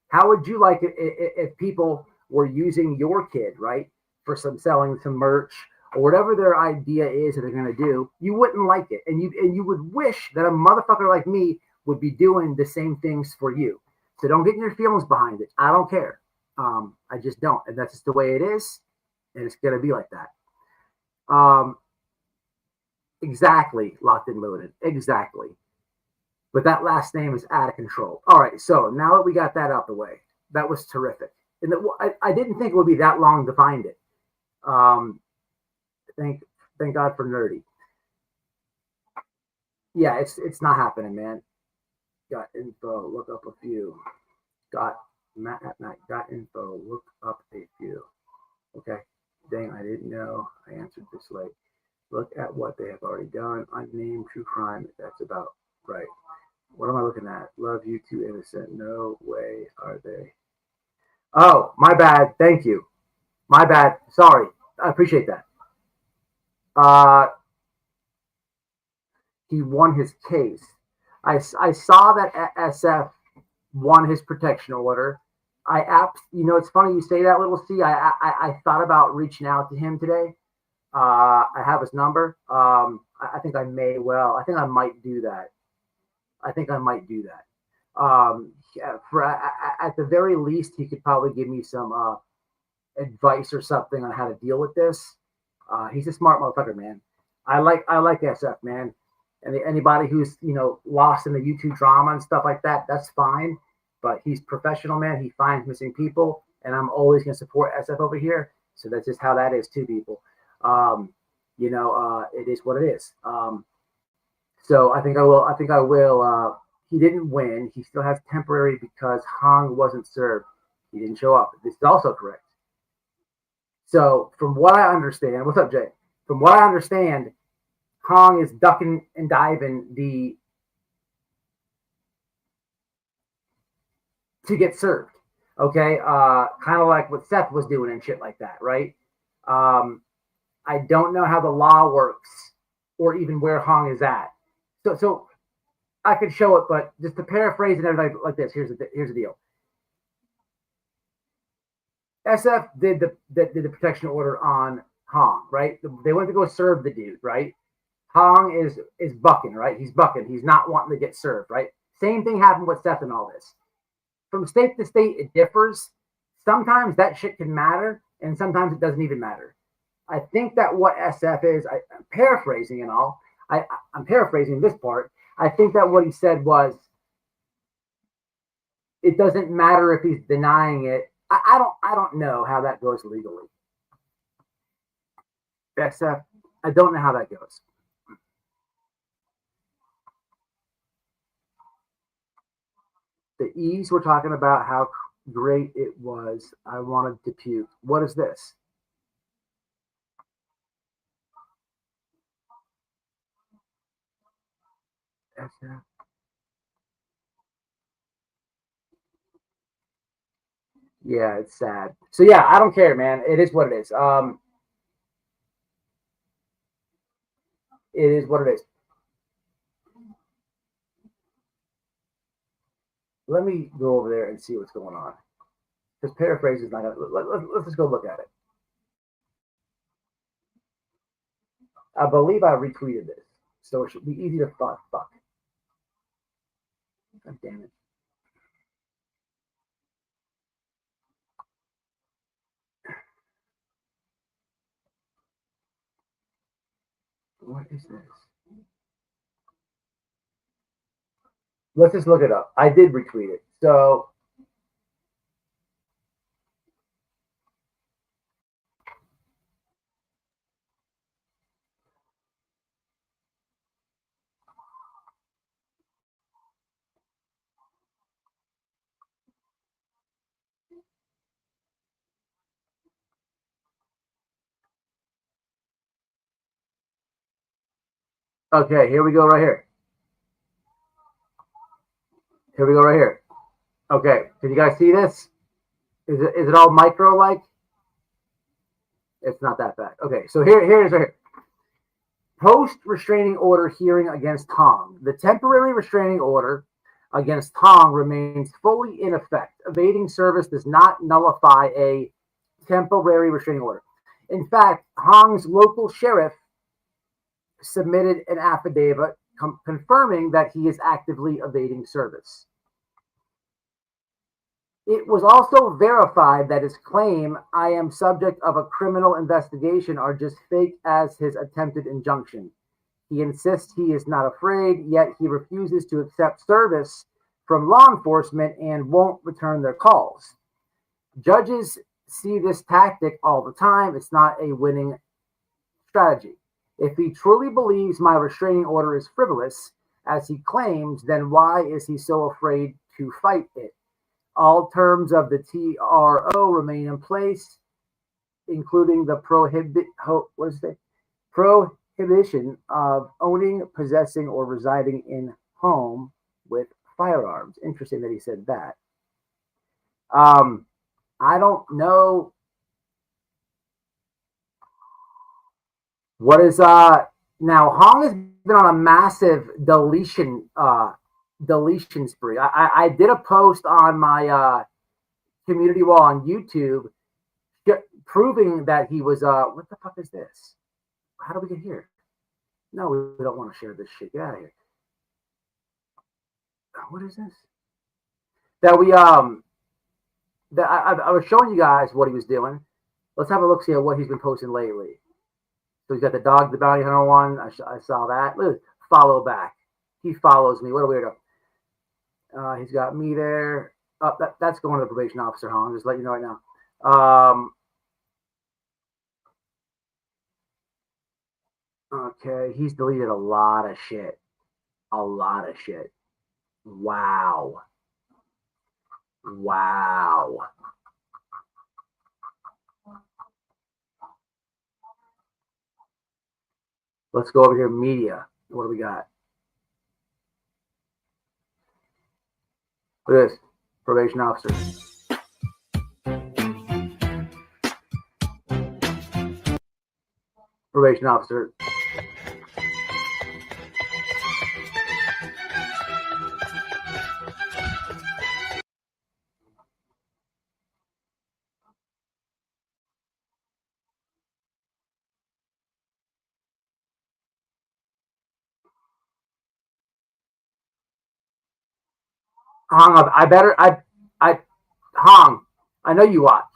How would you like it if people were using your kid, right, for selling some merch or whatever their idea is that they're going to do? You wouldn't like it, and you would wish that a motherfucker like me would be doing the same things for you. So don't get your feelings behind it. I don't care. I just don't, and that's just the way it is, and it's going to be like that. Exactly, locked and loaded. Exactly. But that last name is out of control. All right, so now that we got that out the way, that was terrific. And I didn't think it would be that long to find it. Thank God for nerdy. Yeah, it's not happening, man. Got info. Look up a few. Got info. Look up a few. Okay. Dang, I didn't know. I answered this late. Look at what they have already done. Unnamed true crime. That's about right. What am I looking at? Love you too, innocent. No way are they. Oh, my bad. Thank you. My bad. Sorry. I appreciate that. He won his case. I saw that SF won his protection order. It's funny you say that, little C. I thought about reaching out to him today. I have his number. I think I might do that. At the very least, he could probably give me some advice or something on how to deal with this. He's a smart motherfucker, man. I like SF, man. And anybody who's lost in the YouTube drama and stuff like that, that's fine. But he's professional, man. He finds missing people, and I'm always gonna support SF over here. So that's just how that is, too, people. It is what it is. So I think I will. He didn't win. He still has temporary because Hong wasn't served. He didn't show up. This is also correct. So from what I understand, what's up, Jay? From what I understand, Hong is ducking and diving to get served. Okay, kind of like what Seth was doing and shit like that, right? I don't know how the law works or even where Hong is at. So I could show it, but just to paraphrase and everything like this, here's the deal. SF did the protection order on Hong, right? They went to go serve the dude, right? Hong is bucking, right? He's bucking. He's not wanting to get served, right? Same thing happened with Seth and all this. From state to state, it differs. Sometimes that shit can matter, and sometimes it doesn't even matter. I think that what SF is, I'm paraphrasing and all. I'm paraphrasing this part. I think that what he said was, it doesn't matter if he's denying it. I don't know how that goes legally. SF, I don't know how that goes. The ease we're talking about, how great it was. I wanted to puke. What is this? SF. Yeah, it's sad. So yeah, I don't care, man. It is what it is. It is what it is. Let me go over there and see what's going on. Because paraphrase is not gonna. Let's just go look at it. I believe I retweeted this, so it should be easy to fuck. God damn it. What is this? Let's just look it up. I did retweet it. So okay, here we go right here. Here we go right here. Okay, can you guys see this? Is it all micro like? It's not that bad. Okay, so here it is right here. Post restraining order hearing against Hong. The temporary restraining order against Hong remains fully in effect. Evading service does not nullify a temporary restraining order. In fact, Hong's local sheriff submitted an affidavit confirming that he is actively evading service. It was also verified that his claim, "I am subject of a criminal investigation," are just fake as his attempted injunction. He insists he is not afraid, yet he refuses to accept service from law enforcement and won't return their calls. Judges see this tactic all the time. It's not a winning strategy. If he truly believes my restraining order is frivolous, as he claims, then why is he so afraid to fight it? All terms of the TRO remain in place, including the prohibition of owning, possessing, or residing in home with firearms. Interesting that he said that. I don't know what is now. Hong has been on a massive deletion spree. I did a post on my community wall on YouTube proving that he was what the fuck is this? How do we get here? No, we don't want to share this shit. Get out of here. What is this? That we that I was showing you guys what he was doing. Let's have a look, see at what he's been posting lately. So he's got the dog, the bounty hunter one. I saw that. Look, follow back. He follows me. What a weirdo. He's got me there. Oh, that's going to the probation officer, Hong. Just let you know right now. Okay, he's deleted a lot of shit. A lot of shit. Wow. Wow. Let's go over here, media. What do we got? Look at this. Probation officer. Probation officer. Hong, Hong, I know you watch.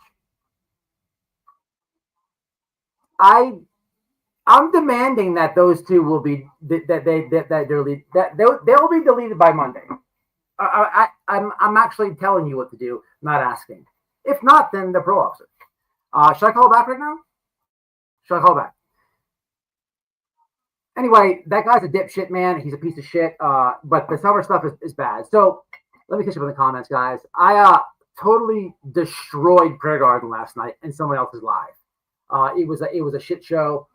I'm demanding that those two will be they'll be deleted by Monday. I'm actually telling you what to do, not asking. If not, then the pro officer. Should I call back right now? Should I call back? Anyway, that guy's a dipshit, man. He's a piece of shit. But the summer stuff is bad. So let me catch up in the comments, guys. I totally destroyed Prayer Garden last night in someone else's live. It was a shit show.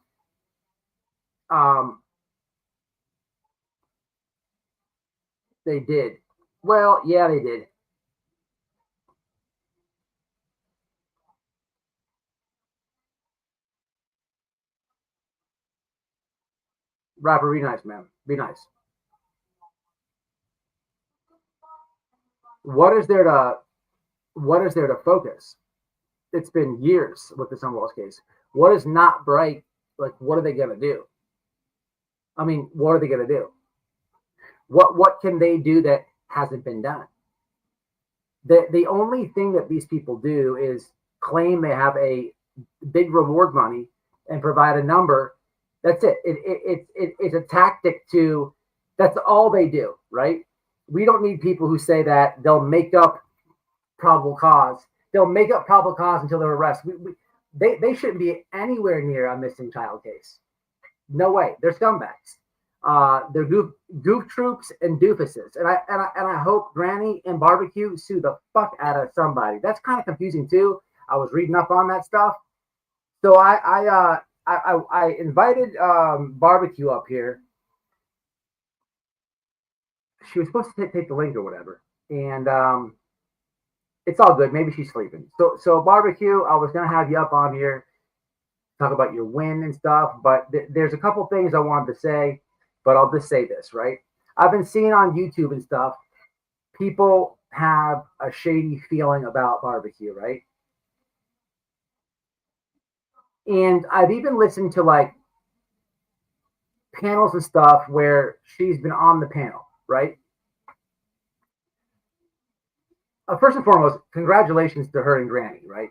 They did. Well, yeah, they did. Rapper, be nice, man. Be nice. What is there to focus? It's been years with the Sunwalls case. What is not bright? Like, what are they gonna do? I mean, what are they gonna do? What can they do that hasn't been done? The only thing that these people do is claim they have a big reward money and provide a number. That's it. It's a tactic to. That's all they do, right? We don't need people who say that they'll make up probable cause. They'll make up probable cause until they're arrested. They shouldn't be anywhere near a missing child case. No way. They're scumbags. They're goof troops and doofuses. And I hope Granny and Barbecue sue the fuck out of somebody. That's kind of confusing too. I was reading up on that stuff. So I invited Barbecue up here. She was supposed to take the link or whatever, and it's all good. Maybe she's sleeping. So Barbecue, I was gonna have you up on here, talk about your win and stuff, but there's a couple things I wanted to say, but I'll just say this, right? I've been seeing on YouTube and stuff people have a shady feeling about barbecue, right? And I've even listened to like panels and stuff where she's been on the panel, right? First and foremost, congratulations to her and Granny, right?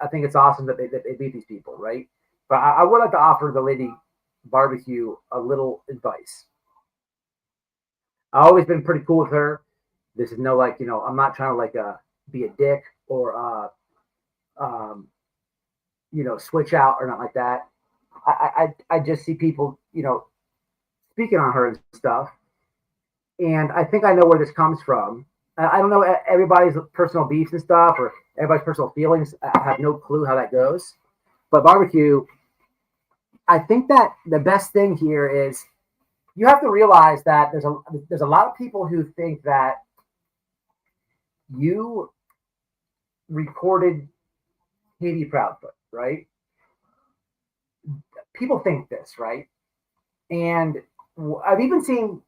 I think it's awesome that they beat these people, right? But I would like to offer the lady barbecue a little advice. I've always been pretty cool with her. This is no like, I'm not trying to like be a dick or switch out or not like that. I just see people, speaking on her and stuff. And I think I know where this comes from. I don't know everybody's personal beefs and stuff or everybody's personal feelings. I have no clue how that goes. But barbecue, I think that the best thing here is you have to realize that there's a lot of people who think that you recorded Haiti Proudfoot, right? People think this, right? And I've even seen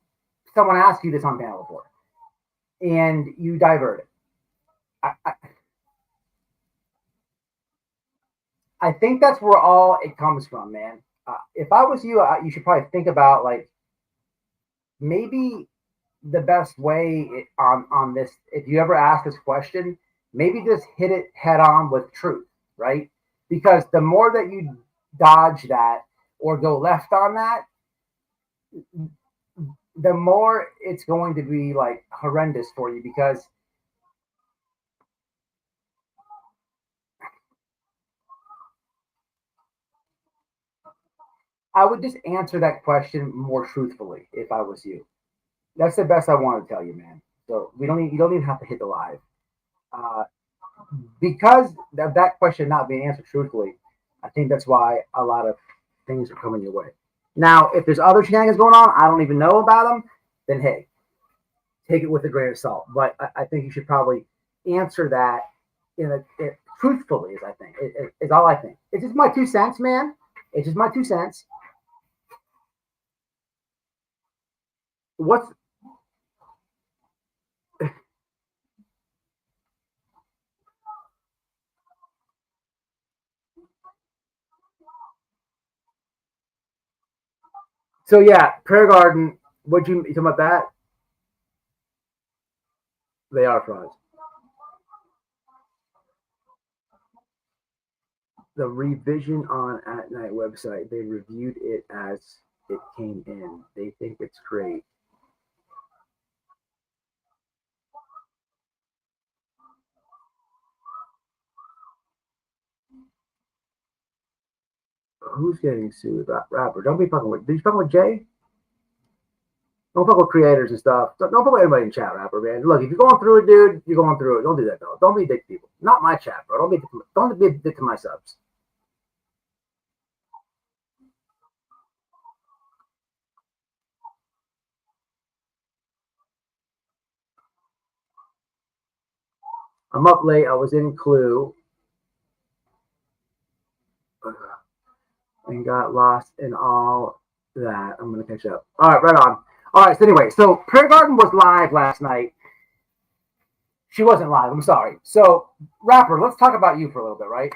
someone ask you this on panel before, and you divert it. I think that's where all it comes from, man. If I was you, you should probably think about like maybe the best way on this. If you ever ask this question, maybe just hit it head on with truth, right? Because the more that you dodge that or go left on that, the more it's going to be like horrendous for you because I would just answer that question more truthfully if I was you. That's the best I want to tell you, man. So you don't even have to hit the live. Uh, because of that question not being answered truthfully, I think that's why a lot of things are coming your way. Now, if there's other shenanigans going on, I don't even know about them, then hey, take it with a grain of salt. But I think you should probably answer that truthfully, as I think. It's all I think. It's just my 2 cents, man. It's just my 2 cents. What's so yeah, Prayer Garden, what you talking about that? They are frauds. The revision on At Night website, they reviewed it as it came in. They think it's great. Who's getting sued? Rapper. Don't be fucking with. Did you fucking with Jay? Don't fuck with creators and stuff. Don't fuck with anybody in chat, rapper, man. Look, if you're going through it, dude, you're going through it. Don't do that, though. Don't be a dick to people. Not my chat, bro. Don't be a dick to my subs. I'm up late. I was in Clue and got lost in all that. I'm going to catch up. All right, right on. All right, so anyway, so Prayer Garden was live last night. She wasn't live. I'm sorry. So, rapper, let's talk about you for a little bit, right?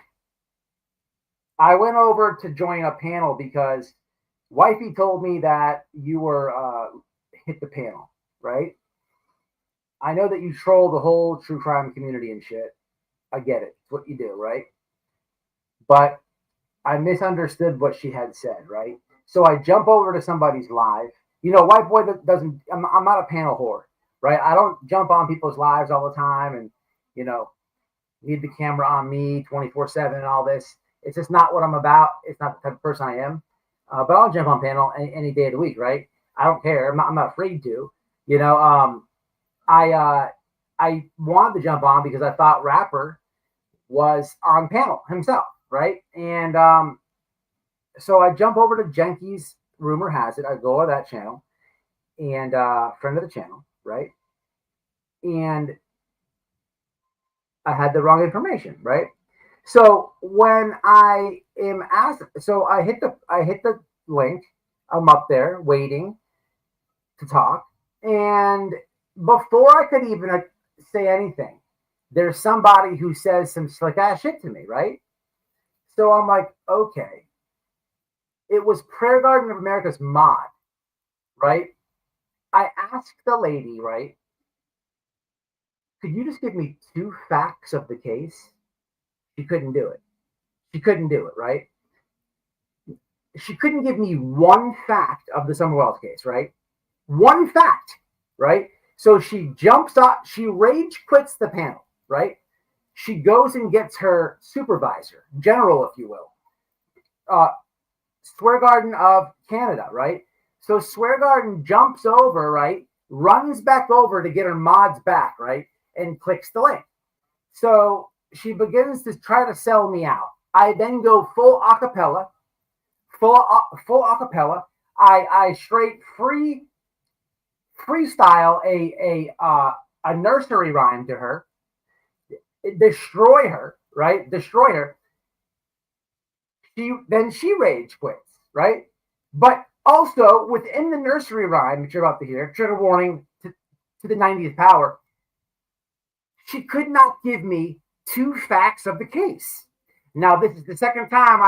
I went over to join a panel because Wifey told me that you were hit the panel, right? I know that you troll the whole true crime community and shit. I get it. It's what you do, right? But I misunderstood what she had said, right? So I jump over to somebody's live. White boy doesn't. I'm not a panel whore, right? I don't jump on people's lives all the time and need the camera on me 24/7 and all this. It's just not what I'm about. It's not the type of person I am. But I'll jump on panel any day of the week, right? I don't care. I'm not afraid to. I wanted to jump on because I thought Rapper was on panel himself, right? And so I jump over to Jenky's Rumor Has It. I go to that channel and friend of the channel, right? And I had the wrong information, right? So when I am asked, so I hit the link. I'm up there waiting to talk, and before I could even say anything, there's somebody who says some slick ass shit to me, right? So I'm like, okay. It was Prayer Garden of America's mod, right? I asked the lady, right? Could you just give me 2 facts of the case? She couldn't do it. She couldn't do it, right? She couldn't give me 1 fact of the Summer Wells case, right? 1 fact, right? So she jumps up, she rage quits the panel, right? She goes and gets her supervisor, general, if you will, Swear Garden of Canada, right? So Swear Garden jumps over, right? Runs back over to get her mods back, right? And clicks the link. So she begins to try to sell me out. I then go full acapella, full acapella. I straight freestyle a nursery rhyme to her, destroy her, right? Destroy her. She rage quits, right? But also within the nursery rhyme that you're about to hear, trigger warning to the 90th power, she could not give me 2 facts of the case. Now, this is the second time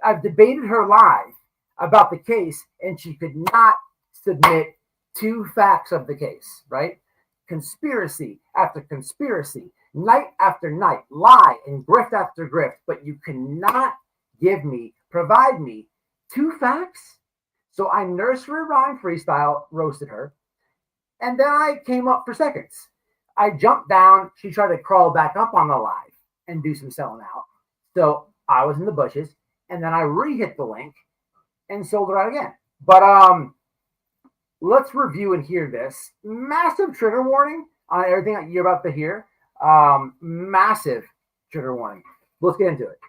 I've debated her live about the case, and she could not submit 2 facts of the case, right? Conspiracy after conspiracy, night after night, lie and grift after grift, but you cannot provide me 2 facts. So I nursery rhyme freestyle roasted her, and then I came up for seconds. I jumped down. She tried to crawl back up on the live and do some selling out. So I was in the bushes, and then I re-hit the link and sold it out again. But let's review and hear this. Massive trigger warning on everything that you're about to hear. Massive trigger warning. Let's get into it.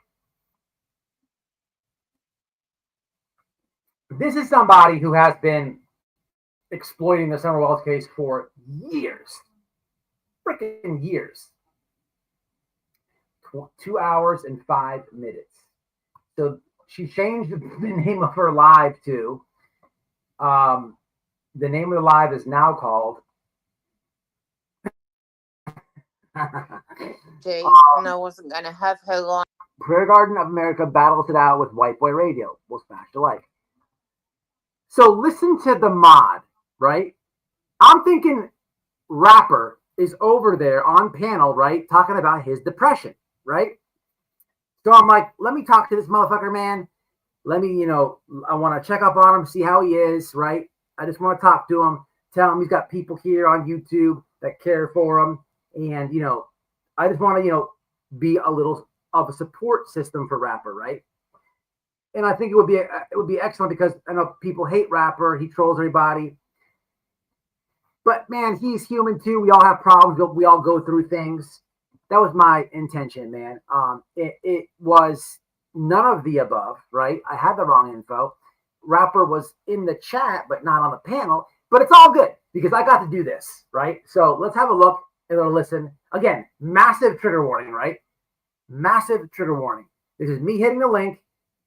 This is somebody who has been exploiting the Summer Wells case for years. Freaking years. 2 hours and 5 minutes. So she changed the name of her live to, the name of the live is now called Jason, I wasn't going to have her line. Prayer Garden of America battles it out with White Boy Radio. We'll smash the like. So listen to the mod, right? I'm thinking rapper is over there on panel, right? Talking about his depression, right? So I'm like, let me talk to this motherfucker, man. Let me, I want to check up on him, see how he is, right? I just want to talk to him, tell him he's got people here on YouTube that care for him. And, I just want to, be a little of a support system for rapper, right? And I think it would be excellent because I know people hate rapper. He trolls everybody. But man, he's human too. We all have problems. We all go through things. That was my intention, man. It was none of the above, right? I had the wrong info. Rapper was in the chat, but not on the panel. But it's all good because I got to do this, right? So let's have a look and a listen. Again, massive trigger warning, right? Massive trigger warning. This is me hitting the link,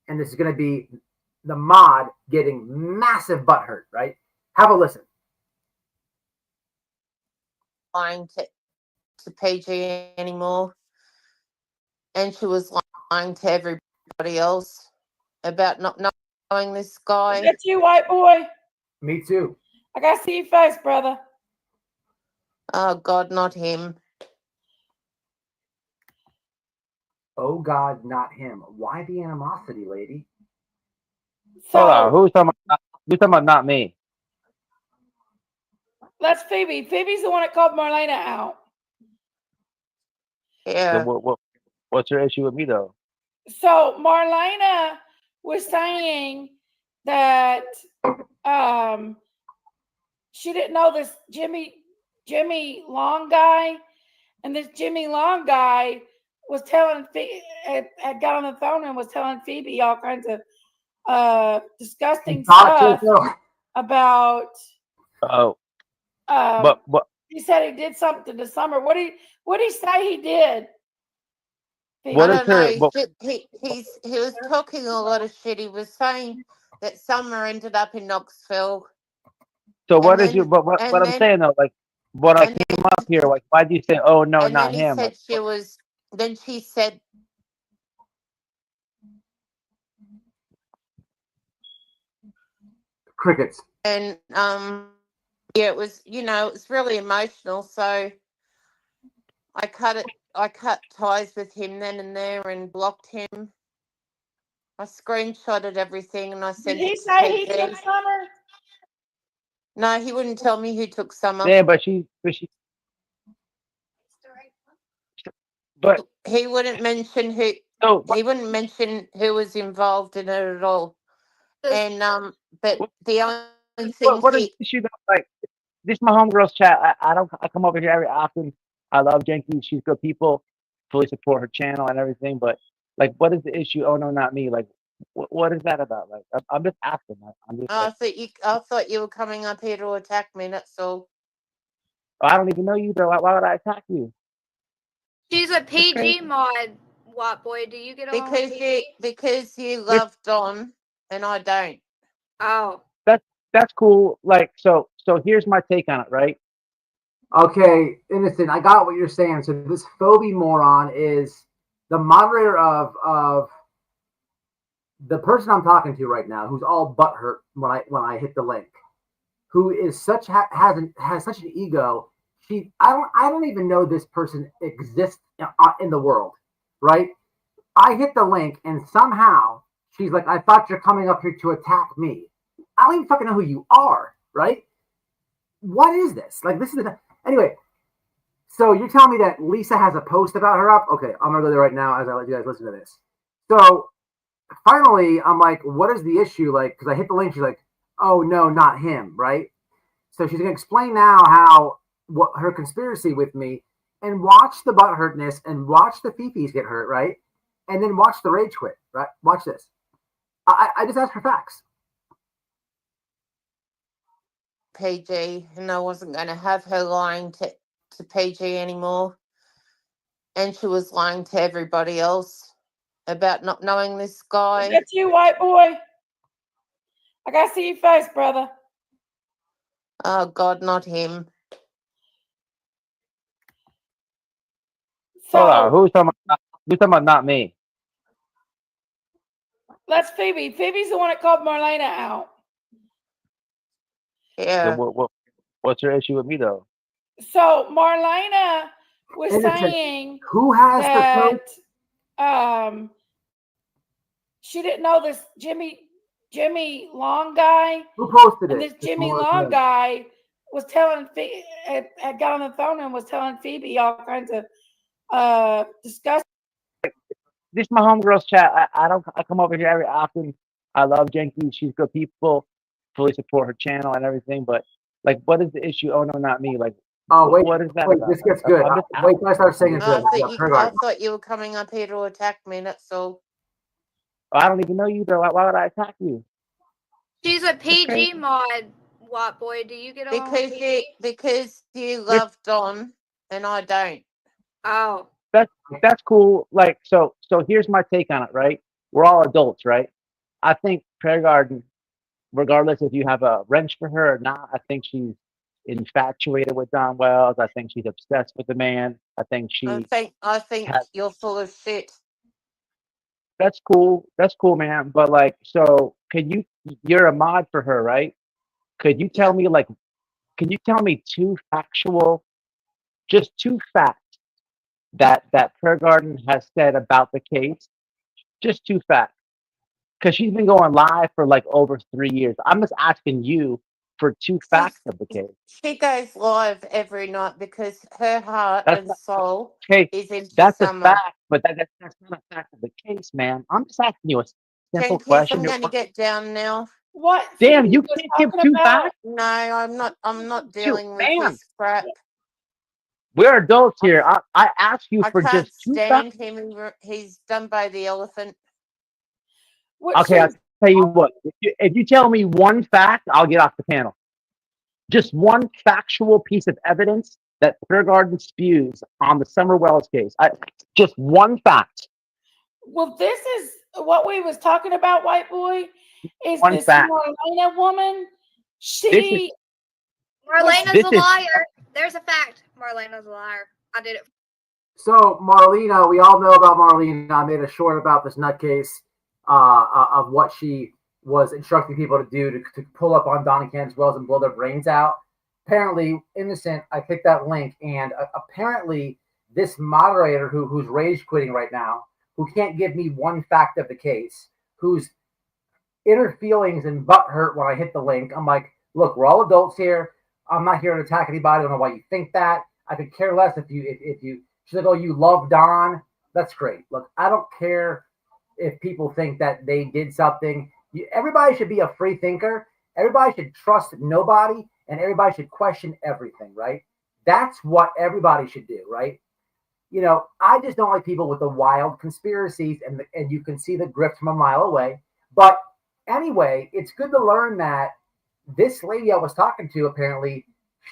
and this is going to be the mod getting massive butt hurt, right? Have a listen. Lying to PG anymore. And she was lying to everybody else about not knowing this guy. That's you, white boy. Me too. I got to see your face, brother. Oh, God, not him. Oh, God, not him. Why the animosity, lady? So, hold on, who's talking about not me? that's Phoebe. Phoebe's the one that called Marlena out. Yeah. So what's your issue with me though? So Marlena was saying that she didn't know this Jimmy Long guy, and this Jimmy Long guy was telling had got on the phone and was telling Phoebe all kinds of disgusting stuff about. Oh, but he said he did something to Summer. What did he say he did? What I is don't know. her? He was talking a lot of shit. He was saying that Summer ended up in Knoxville. So what And is your? then, What and I'm then, saying though, like when I and came then, up here, like why do you say, oh no, and then not he him? Like said she was. Then she said, Crickets. and yeah, it was. It was really emotional. So I cut it. I cut ties with him then and there and blocked him. I screenshotted everything and I Did sent he it to say he took PG. summer? No, he wouldn't tell me who took Summer. yeah, but He wouldn't mention who. so He wouldn't mention who was involved in it at all. And but what, the only thing what is the issue though? Like this is my homegirl's chat. I don't I come over here every often. I love Jenky. She's good people. Fully support her channel and everything. But like, what is the issue? Oh no, not me. Like, what is that about? Like, I'm just asking. I'm just like, I thought you were coming up here to attack me. That's all. oh, I don't even know you though. Why would I attack you? She's a It's crazy. PG mod, What boy? Do you get along with Because PG? you This love Don and I don't. Oh. that's that's cool. Like, so here's my take on it. Right? Okay, innocent. I got what you're saying. So this Phoebe moron is the moderator of the person I'm talking to right now, who's all butthurt when I hit the link, who is has such an ego. I don't even know this person exists in the world, right? I hit the link and somehow she's like, I thought you're coming up here to attack me. I don't even fucking know who you are, right? What is this? Like, this is anyway. So you're telling me that Lisa has a post about her up? Okay, I'm gonna go there right now as I let you guys listen to this. So finally, I'm like, what is the issue? Like, because I hit the link, she's like, oh no, not him, right? So she's gonna explain now how what her conspiracy with me, and watch the butt hurtness and watch the fifis get hurt, right? And then watch the rage quit, right? Watch this. I just asked for facts. PG, and I wasn't going to have her lying to PG anymore. And she was lying to everybody else about not knowing this guy. That's you, white boy. I gotta see your face, brother. Oh God, not him. Hold on. So Who's talking about? Who's talking about? Not me. that's Phoebe. Phoebe's the one that called Marlena out. So Yeah. what's your issue with me though? So Marlena was Innocent. saying Who has that the she didn't know this Jimmy Long guy. Who posted and it? this Jimmy Long guy was telling had got on the phone and was telling Phoebe all kinds of disgusting. This is my homegirl's chat. I don't I come over here every often. I love Jenky. She's good people. Fully support her channel and everything. But like, what is the issue? Oh no, not me. Like, Oh wait, what is that wait, about? this gets Like, good. I'm just Wait till I start asking. saying it good. I thought you were coming up here to attack me. That's all. I don't even know you though. Why would I attack you? She's a PG mod, What boy? Do you get along with PG? Because you love Don and I don't. Oh. That's cool. Like, so here's my take on it. Right? We're all adults, right? I think Prayer Garden, regardless if you have a wrench for her or not, I think she's infatuated with Don Wells. I think she's obsessed with the man. I think she I think has. you're full of shit. That's cool. That's cool, man. But like, so can you? You're a mod for her, right? Could you tell me like? Can you tell me just two facts that Prayer Garden has said about the case? Just two facts, because she's been going live for like over 3 years. I'm just asking you for two facts of the case. She goes live every night because her heart That's and not soul okay. is into That's a Summer. fact, but that's not a fact of the case, man. I'm just asking you a simple question. I'm going to get down now. What? Damn, Phoebe you was can't give talking two about? facts. No, I'm not. I'm not dealing with Man, his crap. we're adults here. I asked you I for can't just two facts. stand him. He's done by the elephant. Okay, I'll tell you what. If you tell me one fact, I'll get off the panel. Just one factual piece of evidence that Prayer Garden spews on the Summer Wells case. Just one fact. Well, this is what we was talking about, white boy. Is One this fact. Marlena woman? This is Marlena's This a is liar. There's a fact. Marlena's a liar. I did it. So Marlena, we all know about Marlena. I made a short about this nutcase of what she was instructing people to do to pull up on Donnie Camp's wells and blow their brains out. Apparently innocent. I clicked that link, and apparently this moderator who's rage quitting right now, who can't give me one fact of the case, whose inner feelings and butt hurt when I hit the link. I'm like, look, we're all adults here. I'm not here to attack anybody. I don't know why you think that. I could care less if you. She's like, oh, you love Don. That's great. Look, I don't care if people think that they did something. Everybody should be a free thinker. Everybody should trust nobody, and everybody should question everything, right? That's what everybody should do, right? You know, I just don't like people with the wild conspiracies, and you can see the grift from a mile away. But anyway, it's good to learn that this lady I was talking to apparently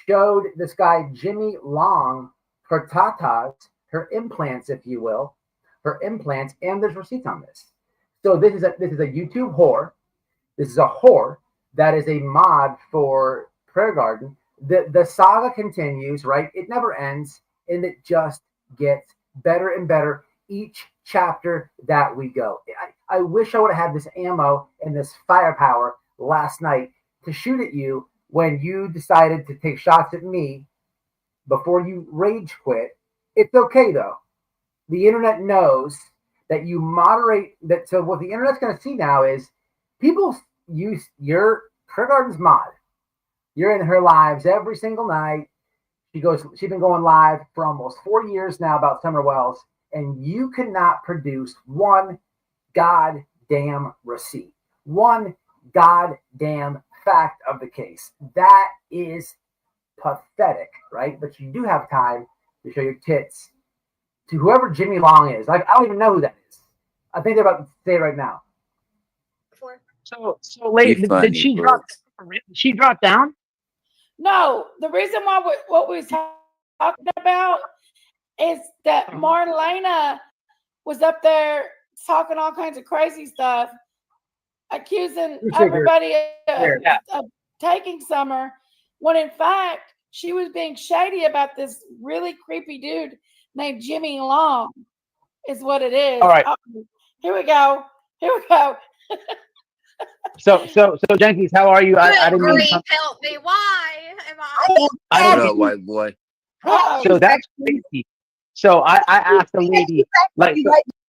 showed this guy Jimmy Long her tatas, her implants, if you will, her implants, and there's receipts on this. So this is a YouTube whore. This is a whore that is a mod for Prayer Garden. The saga continues, right? It never ends, and it just gets better and better each chapter that we go. I wish I would have had this ammo and this firepower last night to shoot at you when you decided to take shots at me before you rage quit. It's okay though. The internet knows that you moderate that. So what the internet's going to see now is people use your Prayer Garden's mod. You're in her lives every single night. She's been going live for almost 4 years now about Summer Wells, and you cannot produce one goddamn receipt, one goddamn fact of the case. That is pathetic, right? But you do have time to show your tits to whoever Jimmy Long is. Like, I don't even know who that is. I think they're about to say it right now. so late. funny, Did she bro. drop? Did she drop down? No, the reason why what we was talking about is that Marlena was up there talking all kinds of crazy stuff, accusing everybody of taking Summer, when in fact she was being shady about this really creepy dude named Jimmy Long, is what it is. All right. Here we go. So Jenkins, how are you? I didn't mean Grief, to help me. Why am I? I What don't up, white boy? So that's crazy. So I asked the lady, like,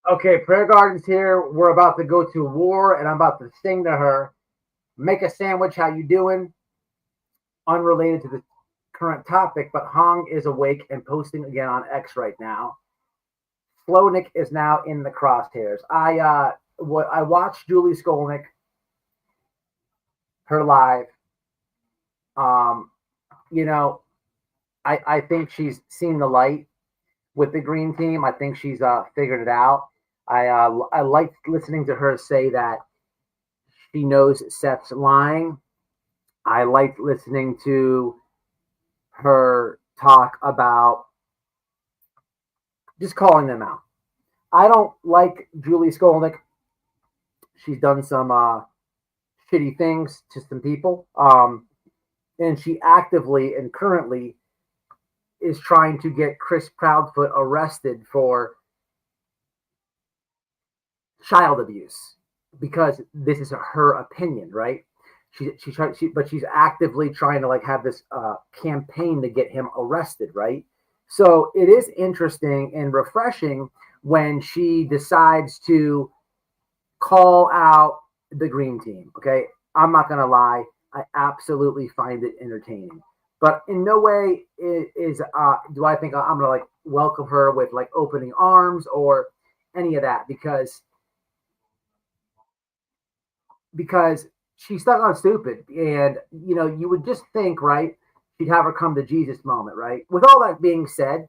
Okay, Prayer Garden's here. We're about to go to war, and I'm about to sing to her. Make a sandwich. How you doing? Unrelated to the current topic, but Hong is awake and posting again on X right now. Slownick is now in the crosshairs. I watched Julie Skolnick, her live. You know, I think she's seen the light with the green team. I think she's figured it out. I liked listening to her say that she knows Seth's lying. I liked listening to her talk about just calling them out. I don't like Julie Skolnick. She's done some shitty things to some people. And she actively and currently is trying to get Chris Proudfoot arrested for child abuse because this is her opinion, right? But she's actively trying to like have this campaign to get him arrested, right? So it is interesting and refreshing when she decides to call out the green team. Okay, I'm not gonna lie, I absolutely find it entertaining, but in no way do I think I'm gonna like welcome her with like opening arms or any of that because she's stuck on stupid. And you know, you would just think, right, she'd have her come to Jesus moment, right? With all that being said,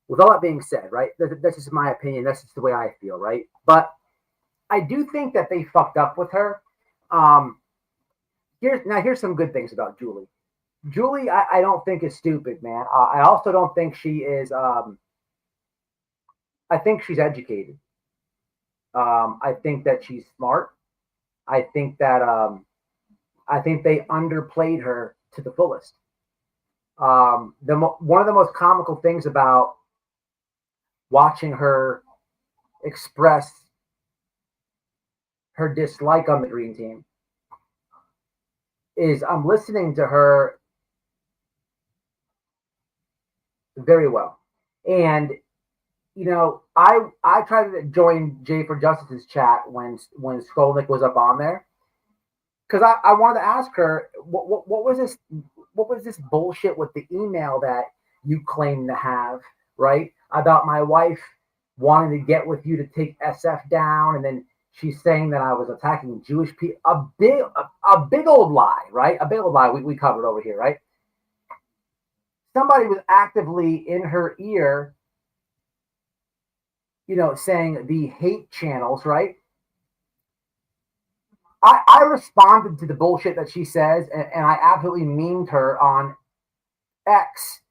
right, that's just my opinion, that's just the way I feel, right? But I do think that they fucked up with her. Here's some good things about Julie. Julie, I don't think is stupid, man. I also don't think she is. I think she's educated. I think that she's smart. I think that I think they underplayed her to the fullest. One of the most comical things about watching her express her dislike on the green team is I'm listening to her very well. And I tried to join Jay for Justice's chat when Skolnick was up on there, because I wanted to ask her what was this bullshit with the email that you claim to have, right, about my wife wanting to get with you to take SF down, and then she's saying that I was attacking Jewish people. A big old lie, right? A big old lie we covered over here, right? Somebody was actively in her ear, saying the hate channels, right? I responded to the bullshit that she says, and I absolutely memed her on X,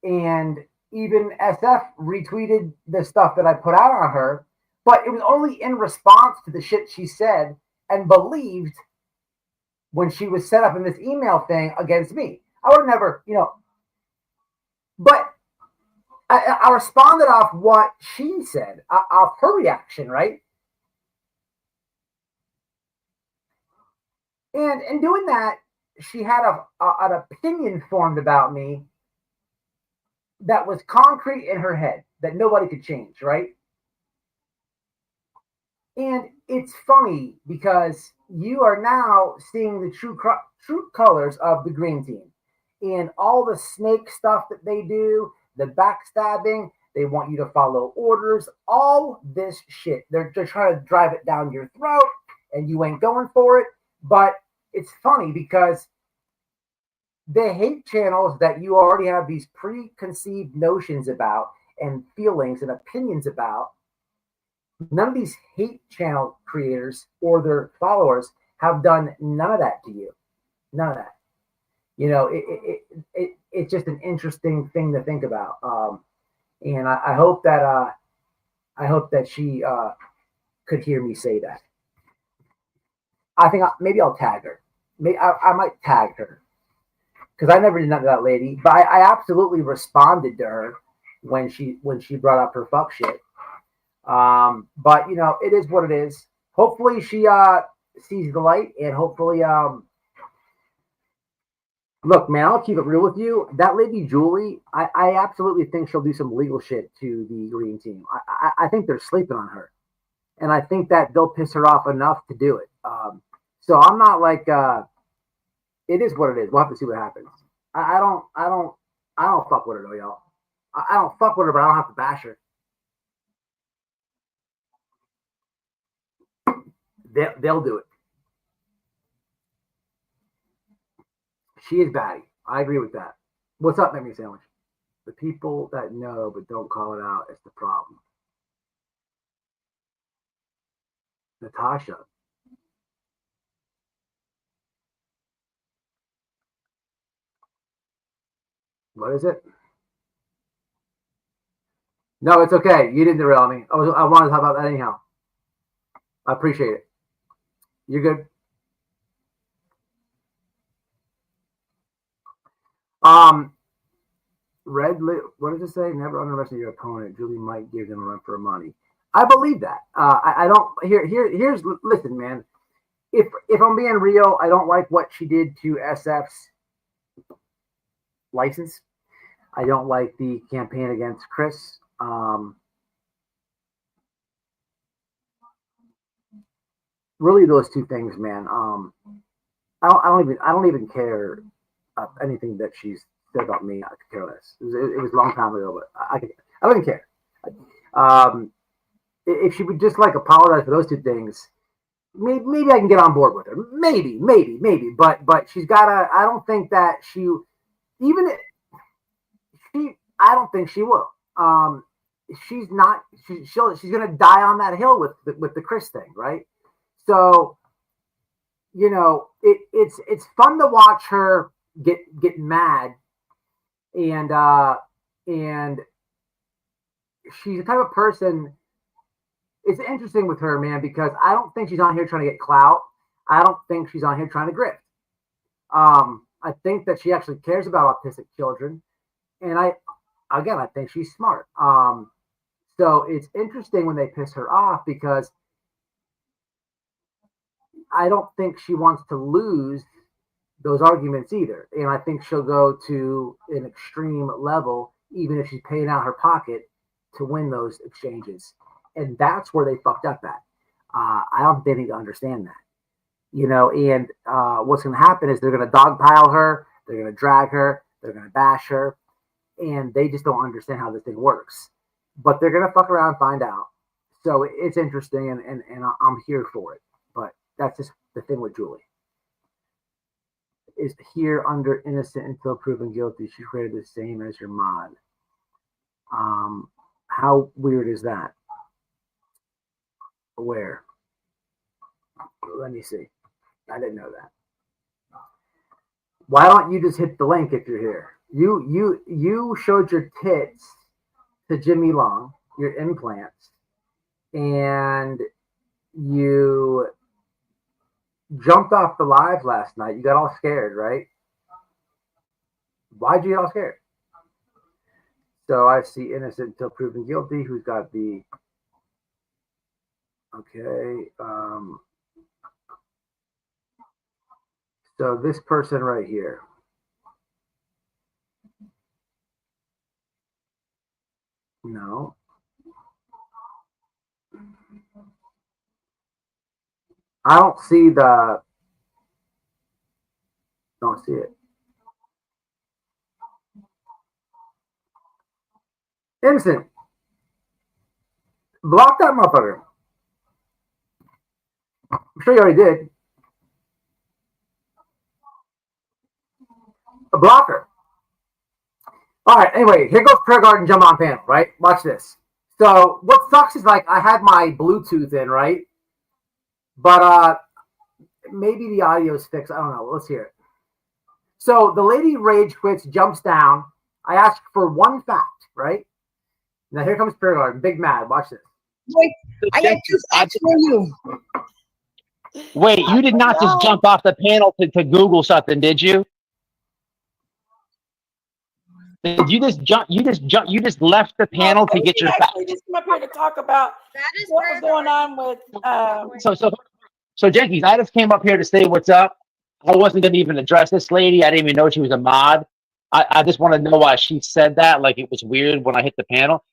and even SF retweeted the stuff that I put out on her, but it was only in response to the shit she said and believed when she was set up in this email thing against me. I would have never, but I responded off what she said, off her reaction, right? And in doing that, she had an opinion formed about me that was concrete in her head that nobody could change, right? And it's funny because you are now seeing the true colors of the green team, and all the snake stuff that they do, the backstabbing, they want you to follow orders, all this shit. They're trying to drive it down your throat, and you ain't going for it. But it's funny because the hate channels that you already have these preconceived notions about and feelings and opinions about, none of these hate channel creators or their followers have done none of that to you. None of that. It's just an interesting thing to think about. And I hope that she could hear me say that. I think maybe I'll tag her. I might tag her, because I never did that to that lady. But I absolutely responded to her when she brought up her fuck shit. But it is what it is. Hopefully she sees the light, and hopefully look, man, I'll keep it real with you. That lady Julie, I absolutely think she'll do some legal shit to the green team. I think they're sleeping on her, and I think that they'll piss her off enough to do it. So I'm not like it is what it is. We'll have to see what happens. I don't fuck with her though, y'all. I don't fuck with her, but I don't have to bash her. They'll do it. She is batty. I agree with that. What's up, Memory Sandwich? The people that know but don't call it out is the problem. Natasha. What is it? No, it's okay. You didn't derail me. I wanted to talk about that anyhow. I appreciate it. You're good. What does it say? Never underestimate your opponent. Julie might give them a run for money. I believe that. I don't. Here's. Listen, man. If I'm being real, I don't like what she did to SF's license. I don't like the campaign against Chris. Really, those two things, man. I don't even care anything that she's said about me. I could care less. It was a long time ago, but I wouldn't care. If she would just like apologize for those two things, maybe I can get on board with her. Maybe. But she's gotta. I don't think that she. Even she. I don't think she will. She's not. She's gonna die on that hill with the Chris thing, right? So, it's fun to watch her get mad, and she's the type of person. It's interesting with her, man, because I don't think she's on here trying to get clout. I don't think she's on here trying to grift. I think that she actually cares about autistic children, and I think she's smart. So it's interesting when they piss her off because I don't think she wants to lose those arguments either. And I think she'll go to an extreme level, even if she's paying out her pocket to win those exchanges. And that's where they fucked up at. I don't think they need to understand that. And what's going to happen is they're going to dogpile her, they're going to drag her, they're going to bash her, and they just don't understand how this thing works. But they're going to fuck around and find out. So it's interesting, and I'm here for it. But that's just the thing with Julie. Is here under innocent until proven guilty. She created the same as your mod. How weird is that? Where? Let me see. I didn't know that. Why don't you just hit the link if you're here? You showed your tits to Jimmy Long, your implants, and you jumped off the live last night. You got all scared, right? Why'd you get all scared? So I see innocent until proven guilty. Who's got the... Okay. So this person right here. No. I don't see the... Don't see it. Innocent. Block that motherfucker. I'm sure you already did. A blocker. All right, anyway, here goes Prayer Garden jump on panel, right? Watch this. So what sucks is like I had my Bluetooth in, right? But maybe the audio is fixed. I don't know. Let's hear it. So the lady rage quits, jumps down. I asked for one fact, right? Now here comes Prayer Garden, big mad. Watch this. Wait, I got 2 facts for you. Wait, you did not just jump off the panel to Google something, did you? Did you just jump? You just left the panel to get your facts. We just came up here to talk about what was going on with. So Jenkins, I just came up here to say what's up. I wasn't going to even address this lady. I didn't even know she was a mod. I just want to know why she said that. Like it was weird when I hit the panel.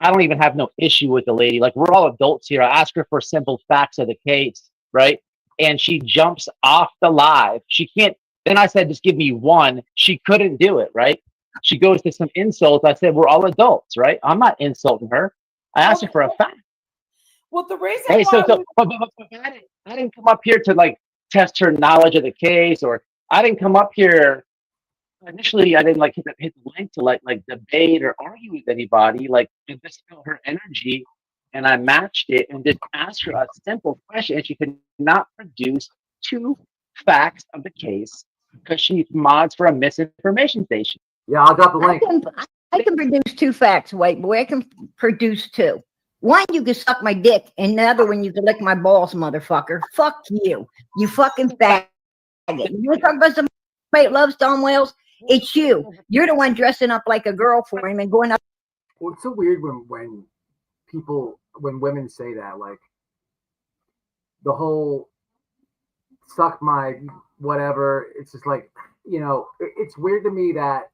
I don't even have no issue with the lady. Like we're all adults here. I asked her for simple facts of the case, right? And she jumps off the live. She can't. Then I said, just give me one. She couldn't do it, right? She goes to some insults. I said, we're all adults, right? I'm not insulting her. I asked her for a fact. Well, the reason hey, why but I didn't come up here to like test her knowledge of the case, or I didn't come up here. Initially, I didn't like hit the link to like debate or argue with anybody. Like just feel her energy, and I matched it and just asked her a simple question, and she could not produce 2 facts of the case because she mods for a misinformation station. Yeah, I'll drop the link. I can produce 2 facts, white boy. I can produce 2. One, you can suck my dick, and the other one, you can lick my balls, motherfucker. Fuck you. You fucking faggot. You talk about somebody that loves Tom Wales? It's you. You're the one dressing up like a girl for him and going up. Well, it's so weird when women say that, like the whole suck my whatever. It's just like, it's weird to me that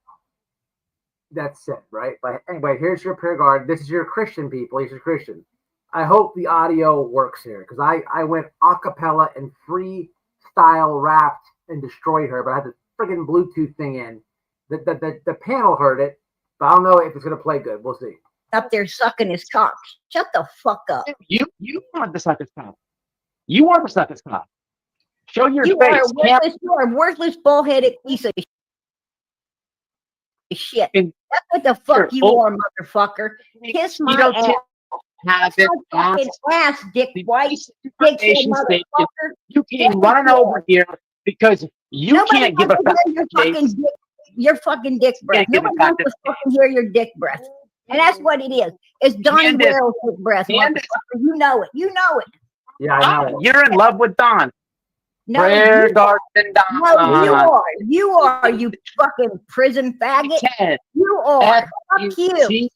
that's said, right? But anyway, here's your prayer guard. This is your Christian people. He's a Christian. I hope the audio works here because I went a cappella and freestyle rapped and destroyed her, but I had the friggin' Bluetooth thing in. The panel heard it, but I don't know if it's gonna play good. We'll see. Up there sucking his cock. Shut the fuck up. You want to suck his cock. You want to suck his cock. Show your you face. You are a worthless, bullheaded piece of shit. That's what the fuck you are, motherfucker. Kiss my ass. Fucking ass, dick white. Motherfucker. You came running over here because you can't give a fuck. Your fucking dick breath. Nobody wants to fucking hear your dick breath. And that's what it is. It's Donnie Wales' dick breath, motherfucker. You know it. You know it. Yeah, I know. You're in love with Don. No, Prayer you Garden no, you Don. are. You are, you fucking prison faggot. You are. Fuck you. Fucking.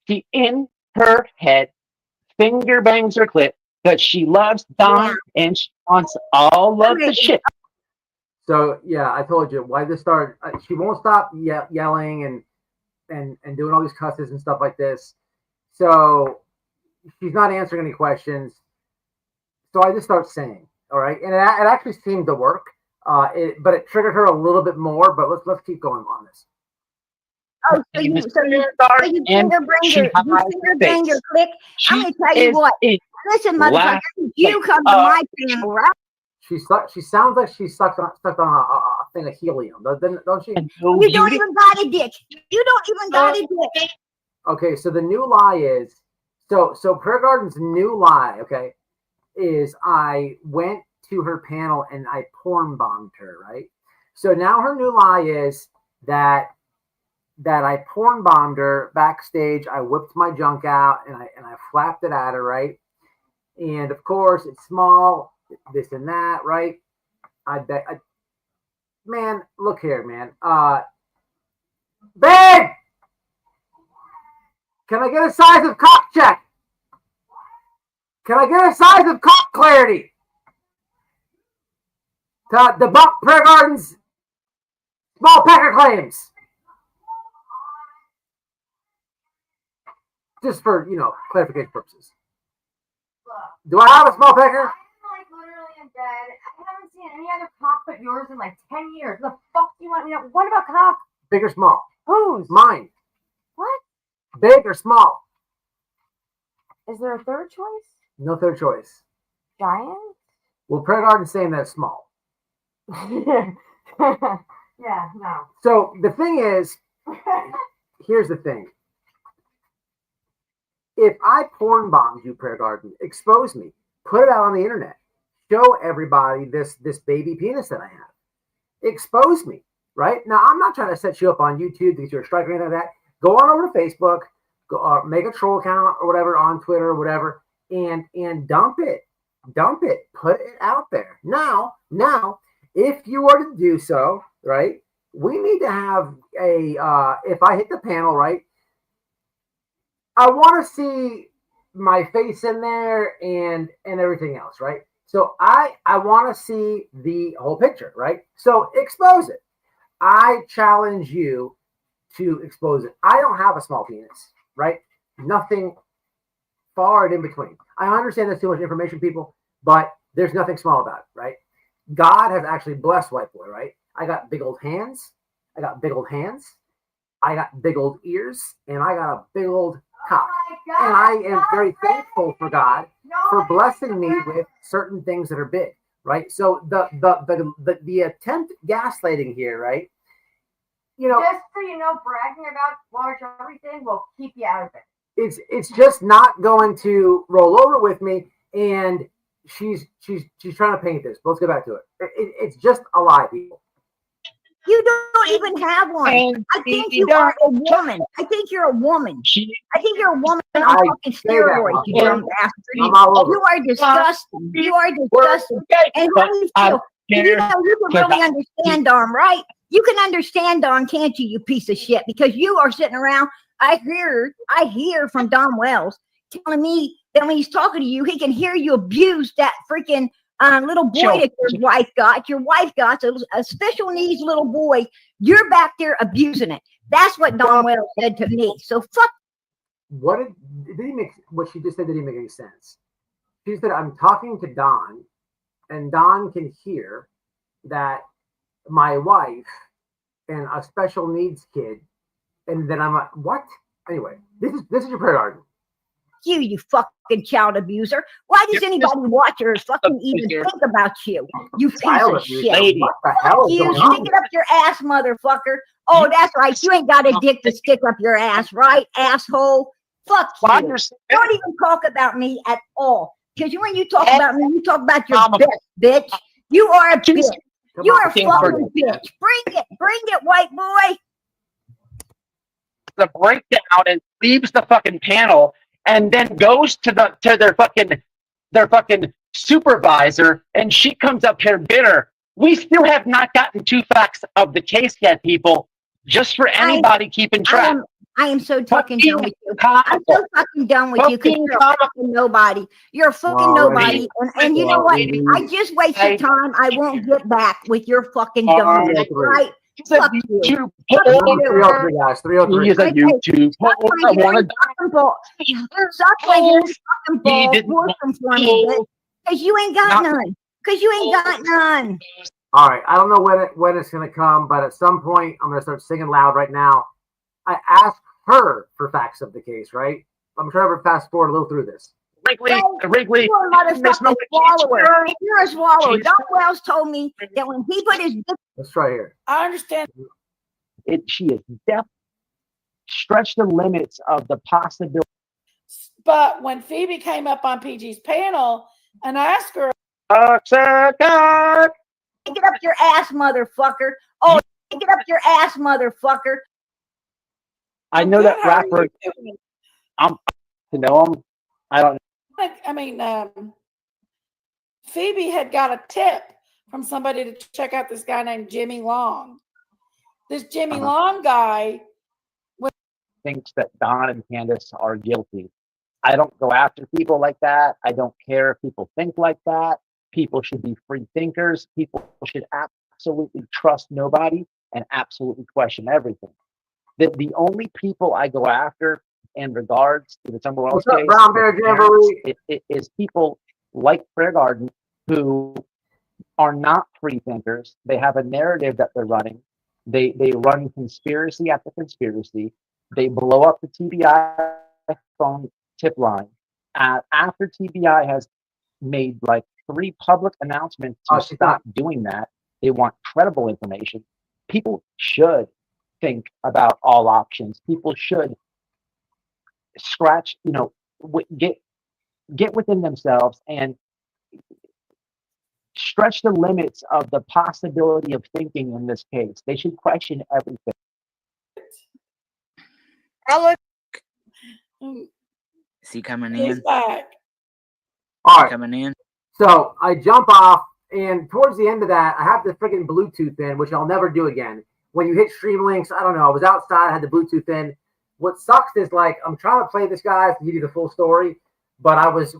She in her head finger bangs her clit because she loves Don and she wants all of the shit. So yeah, I told you why this started. She won't stop yelling and doing all these cusses and stuff like this. So she's not answering any questions. So I just start saying, all right, and it actually seemed to work. But it triggered her a little bit more. But let's keep going on this. Oh, so you finger bang your click. I'm gonna tell you what. Listen, motherfucker, you come to my panel, right? She sounds like she's stuck on a thing of helium, don't she? You don't even got a dick. You don't even got a dick. Okay, so the new lie is so Prayer Garden's new lie, okay, is I went to her panel and I porn bombed her, right? So now her new lie is that I porn bombed her backstage. I whipped my junk out and I flapped it at her, right? And of course, it's small, this and that, right? Man, look here, man. Babe, can I get a size of cock check? Can I get a size of cock clarity to debunk Prayer Garden's small pecker claims? Just for, clarification purposes. Do I have a small pecker? I'm literally in bed. I haven't seen any other cock but yours in 10 years. The fuck do you want me to know? What about cock? Big or small? Whose? Mine. What? Big or small? Is there a third choice? No third choice. Giant? Well, Prayer Garden's saying that it's small. Yeah, no. So the thing is, here's the thing. If I porn bombed you, Prayer Garden, expose me, put it out on the internet, show everybody this baby penis that I have, expose me, right? Now, I'm not trying to set you up on YouTube because you're a strike or anything like that. Go on over to Facebook, make a troll account or whatever on Twitter or whatever, and dump it, put it out there. Now, if you were to do so, right, we need to have if I hit the panel, right, I want to see my face in there and everything else, right? So I want to see the whole picture, right? So expose it. I challenge you to expose it. I don't have a small penis, right? Nothing far and in between. I understand there's too much information, people, but there's nothing small about it, right? God has actually blessed White Boy, right? I got big old hands. I got big old ears, and I got a big old cock. And I am very thankful for God for blessing me with certain things that are big, right? So the attempt at gaslighting here, right? Just so you know, bragging about large everything will keep you out of it. It's just not going to roll over with me, and she's trying to paint this. But let's go back to it. It's just a lie, people. You don't even have one. I think you are a woman. I think you're a woman. I think you're a woman on fucking steroids, you dumb bastard. You are disgusting. You are disgusting. And how do you feel? You can really understand Don, right? You can understand Don, can't you, you piece of shit? Because you are sitting around. I hear from Don Wells telling me that when he's talking to you, he can hear you abuse that freaking little boy that your wife got. Your wife got a special needs little boy. You're back there abusing it. That's what Don Wells said to me. So fuck. What she just said didn't make any sense. She said, I'm talking to Don, and Don can hear that my wife and a special needs kid. And then I'm like, what? Anyway, this is your Prayer Garden. You fucking child abuser. Why does anybody watch or fucking even think about you? You piece of shit. What the hell is you going on? stick it up your ass, motherfucker. Oh, that's right. You ain't got a dick to stick up your ass, right, asshole? Fuck you. Don't even talk about me at all. Because when you talk about me, you talk about your bitch. You are a bitch. You are a fucking bitch. Bring it, white boy. The breakdown and leaves the fucking panel and then goes to their fucking supervisor, and she comes up here bitter. We still have not gotten 2 facts of the case yet, people. Just for anybody keeping track. I am so fucking done with you. I'm so fucking done with you because you're a fucking nobody. You're a fucking nobody. And you know what? I just wasted time. I won't get back with your fucking dumb. Right? Fuck you. Fuck you. Guys, 303. He's a YouTube. I want to suck my hairy fucking balls. Work them for me, bitch. Because you ain't got none. Because you ain't got none. All right, I don't know when it's going to come, but at some point, I'm going to start singing loud right now. I asked her for facts of the case, right? I'm trying to fast forward a little through this. Wrigley. You're a motherfucking swallower. You're a swallower. Doc Wells told me that when he put his... Let's try here. I understand. She is definitely stretched the limits of the possibility. But when Phoebe came up on PG's panel and asked her... Get up your ass, motherfucker. Oh, get up your ass, motherfucker. I know that rapper. I'm to know him. I don't know. I mean, Phoebe had got a tip from somebody to check out this guy named Jimmy Long. This Jimmy Long guy thinks that Don and Candace are guilty. I don't go after people like that. I don't care if people think like that. People should be free thinkers. People should absolutely trust nobody and absolutely question everything. The only people I go after in regards to the Summer Wells case Brown Bear Jamboree? is people like Prayer Garden who are not free thinkers. They have a narrative that they're running. They run conspiracy after conspiracy. They blow up the TBI phone tip line. After TBI has made like 3 public announcements to stop doing that, they want credible information. People should think about all options. People should scratch, get within themselves and stretch the limits of the possibility of thinking in this case. They should question everything. Is he coming in? All right. Coming in. So I jump off, and towards the end of that, I have the freaking Bluetooth in, which I'll never do again. When you hit stream links, I don't know. I was outside, I had the Bluetooth in. What sucks is like I'm trying to play this guy to give you the full story, but I was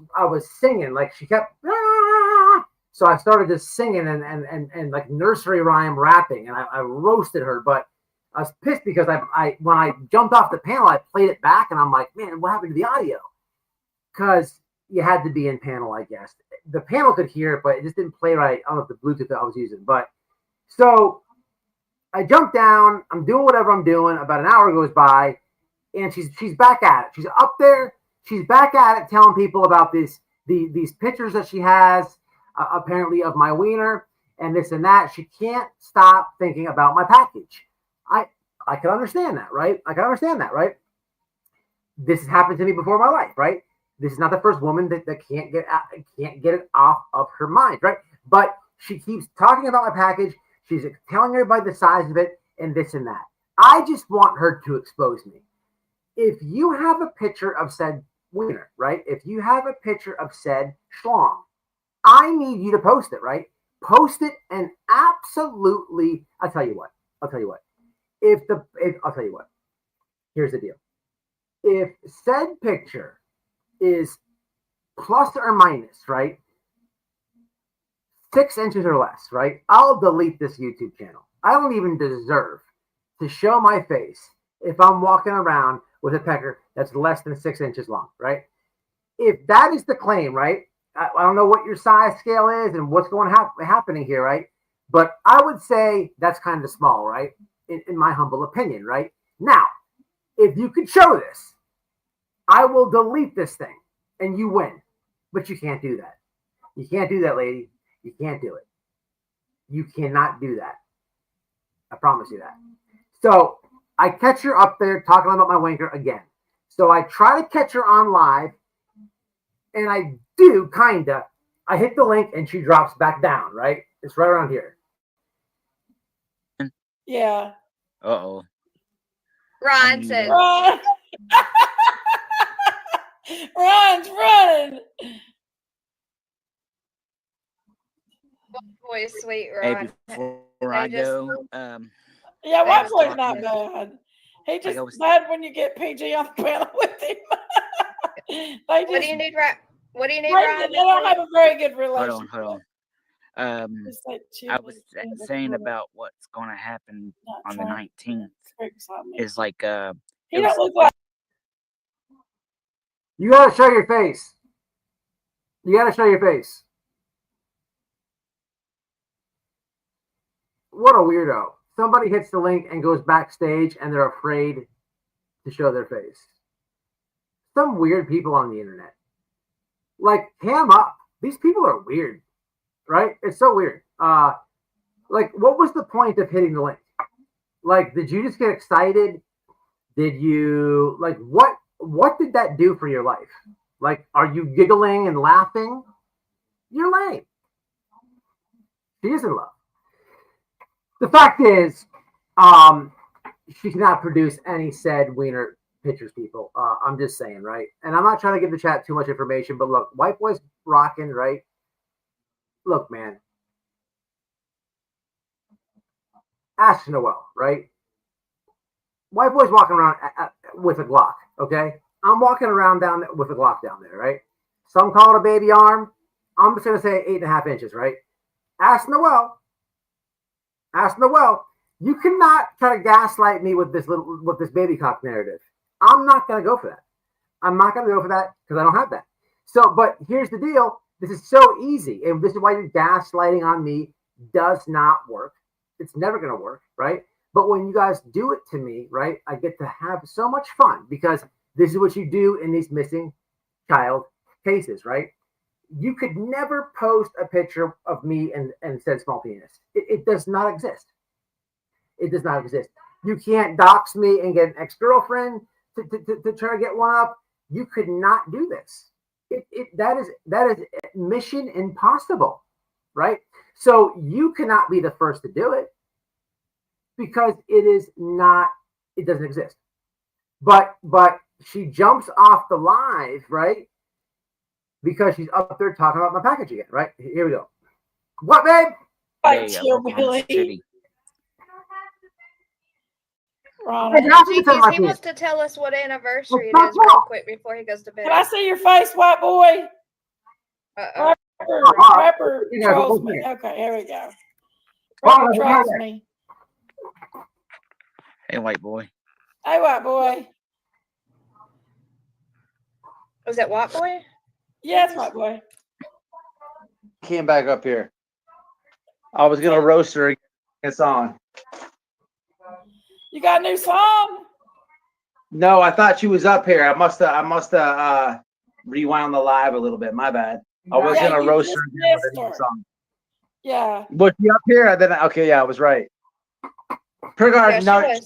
singing like she kept. So I started just singing and like nursery rhyme rapping, and I roasted her. But I was pissed because I when I jumped off the panel, I played it back, and I'm like, man, what happened to the audio? Because you had to be in panel, I guess. The panel could hear it, but it just didn't play right. I don't know if the Bluetooth that I was using, but so I jump down. I'm doing whatever I'm doing. About an hour goes by, and she's back at it. She's up there. She's back at it, telling people about these pictures that she has, apparently of my wiener and this and that. She can't stop thinking about my package. I can understand that, right? This has happened to me before in my life, right? This is not the first woman that can't get it off of her mind, right? But she keeps talking about my package. She's telling everybody the size of it and this and that. I just want her to expose me. If you have a picture of said wiener, right? If you have a picture of said schlong, I need you to post it, right? Post it and absolutely, I'll tell you what. I'll tell you what. Here's the deal. If said picture is plus or minus, right? 6 inches or less, right? I'll delete this YouTube channel. I don't even deserve to show my face if I'm walking around with a pecker that's less than 6 inches long, right? If that is the claim, right? I don't know what your size scale is and what's going happening here, right? But I would say that's kind of small, right? In my humble opinion, right? Now, if you could show this, I will delete this thing and you win. But you can't do that. You can't do that, lady. You can't do it. You cannot do that. I promise you that. So I catch her up there talking about my wanker again. So I try to catch her on live, and I do kinda. I hit the link and she drops back down, right? It's right around here. Yeah. Uh-oh. Ron said. Ron's running. Boy, sweet, Hey, Ron. before I go, Yeah, I White was Boy's not talking. bad. He Like just I was. bad when you get PG on the panel with him. What do you need, What do you need, Ron? They don't have a very good Hold relationship. on. Just like I was saying about what's going to happen on the 19th is like He don't look like. You gotta show your face. You gotta show your face. What a weirdo. Somebody hits the link and goes backstage and they're afraid to show their face. Some weird people on the internet. Like, cam up. These people are weird, right? It's so weird. Like, what was the point of hitting the link? Like, did you just get excited? Did you, like, what did that do for your life? Like, are you giggling and laughing? You're lame. She is in love. The fact is, she cannot produce any said wiener pictures, people. I'm just saying, right? And I'm not trying to give the chat too much information, but look, White Boy's rocking, right? Look, man. Ask Noel, right? White Boy's walking around with a Glock, okay? I'm walking around down there with a Glock down there, right? Some call it a baby arm. I'm just going to say 8.5 inches, right? Ask Noel. You cannot try to gaslight me with this baby cock narrative. I'm not going to go for that. I'm not going to go for that because I don't have that. So, but here's the deal. This is so easy. And this is why your gaslighting on me does not work. It's never going to work, right? But when you guys do it to me, right, I get to have so much fun because this is what you do in these missing child cases, right? You could never post a picture of me and said small penis. It does not exist. It does not exist. You can't dox me and get an ex-girlfriend to try to get one up. You could not do this. That is mission impossible, right? So you cannot be the first to do it because it doesn't exist. But she jumps off the live, right? Because she's up there talking about my package again, right? Here we go. What, babe? Like Billy. He wants to tell us what anniversary it is real quick before he goes to bed. Can I see your face, White Boy? Rapper trolls me. Okay, here we go. Rapper trolls me. Hey, White Boy. Hey, White Boy. Was that White Boy? Yes, White Boy. Came back up here. I was gonna roast her again. It's on. You got a new song? No, I thought she was up here. I must have rewound the live a little bit. My bad. I was gonna roast her again with a new song. Yeah. Was she up here? Then okay, yeah, I was right. Prigard, no,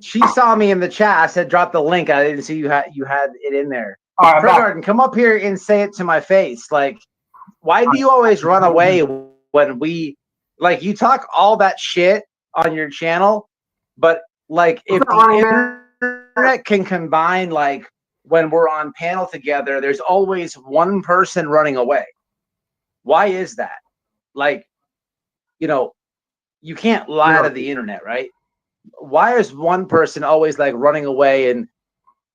she saw me in the chat. I said drop the link. I didn't see you had it in there. Prigard, come up here and say it to my face. Like, why do you always run away when we you talk all that shit on your channel, but like if the internet can combine when we're on panel together, there's always one person running away. Why is that? You can't lie to the internet, right? Why is one person always running away? And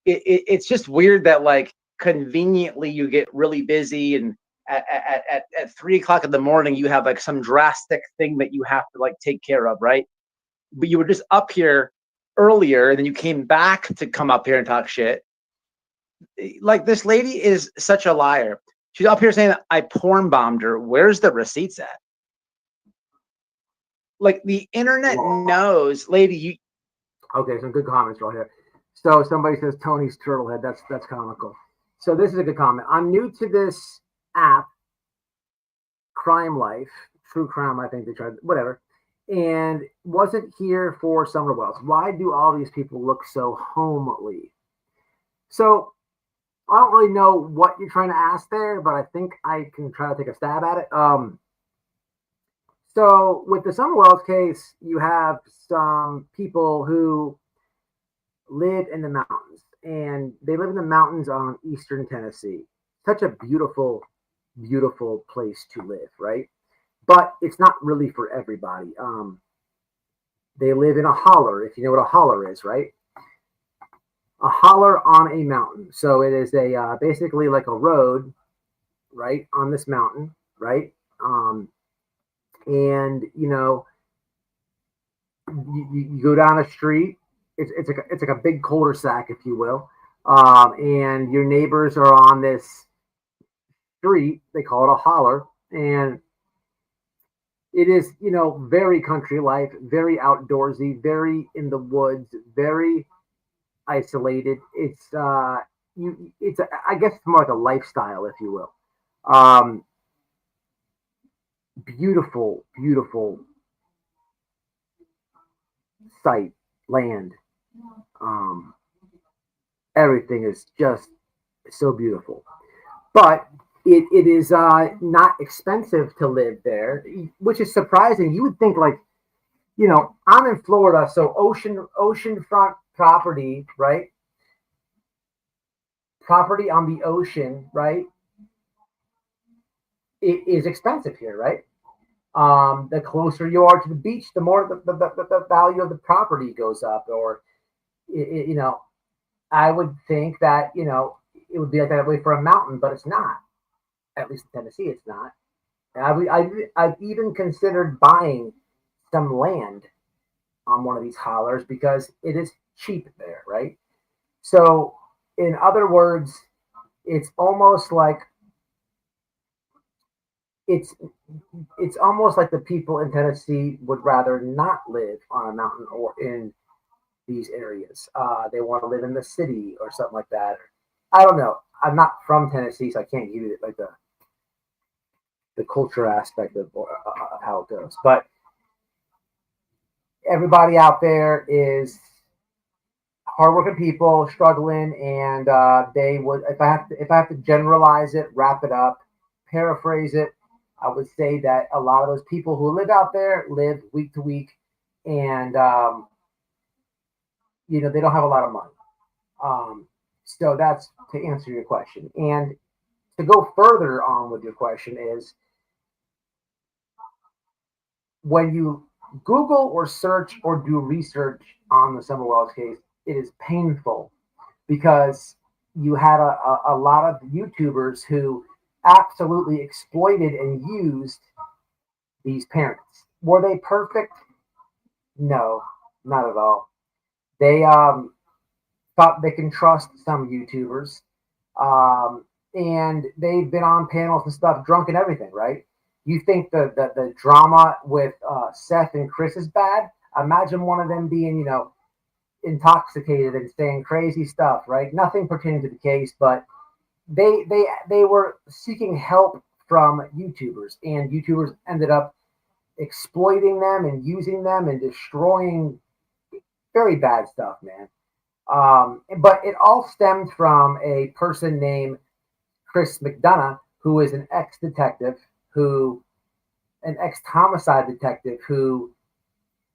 it's just weird that conveniently you get really busy and at 3 o'clock in the morning you have some drastic thing that you have to take care of, right? But you were just up here earlier and then you came back to come up here and talk shit. This lady is such a liar. She's up here saying that I porn bombed her. Where's the receipts at? The internet knows, lady. Okay, some good comments right here. So somebody says Tony's turtlehead. That's comical. So this is a good comment. I'm new to this app, Crime Life, True Crime. I think they tried whatever, and wasn't here for Summer Wells. Why do all these people look so homely? So I don't really know what you're trying to ask there, but I think I can try to take a stab at it. So with the Summer Wells case, you have some people who live in the mountains, and they live in the mountains on eastern Tennessee. Such a beautiful, beautiful place to live, right? but it's not really for everybody. They live in a holler, if you know what a holler is, right? A holler on a mountain. So it is a basically like a road, right, on this mountain, right? And you go down a street. It's like a big cul-de-sac, if you will, and your neighbors are on this street. They call it a holler, and it is very country life, very outdoorsy, very in the woods, very isolated. It's I guess it's more like a lifestyle, if you will. Beautiful, beautiful site, land. Everything is just so beautiful, but it is not expensive to live there, which is surprising. You would think, like, I'm in Florida, so oceanfront property, right? Property on the ocean, right? It is expensive here, right? The closer you are to the beach, the more the value of the property goes up. Or, I would think that, it would be like that way for a mountain, but it's not. At least in Tennessee, it's not. And I've even considered buying some land on one of these hollers because it is cheap there, right? So, in other words, it's almost like it's almost like the people in Tennessee would rather not live on a mountain or in these areas. They want to live in the city or something like that. I don't know. I'm not from Tennessee, so I can't give it like the culture aspect of how it goes. But everybody out there is hardworking people struggling, and they would, if I have to generalize it, wrap it up, paraphrase it, I would say that a lot of those people who live out there live week to week, and they don't have a lot of money. So that's to answer your question. And to go further on with your question is, when you Google or search or do research on the Summer Wells case, it is painful because you had a lot of YouTubers who absolutely exploited and used these parents. Were they perfect? No, not at all. They thought they can trust some YouTubers, and they've been on panels and stuff, drunk and everything, right? You think the drama with Seth and Chris is bad? Imagine one of them being, intoxicated and saying crazy stuff, right? Nothing pertaining to the case, but they were seeking help from YouTubers, and YouTubers ended up exploiting them and using them and destroying very bad stuff, man. But it all stemmed from a person named Chris McDonough, who is an ex-detective, an ex-homicide detective, who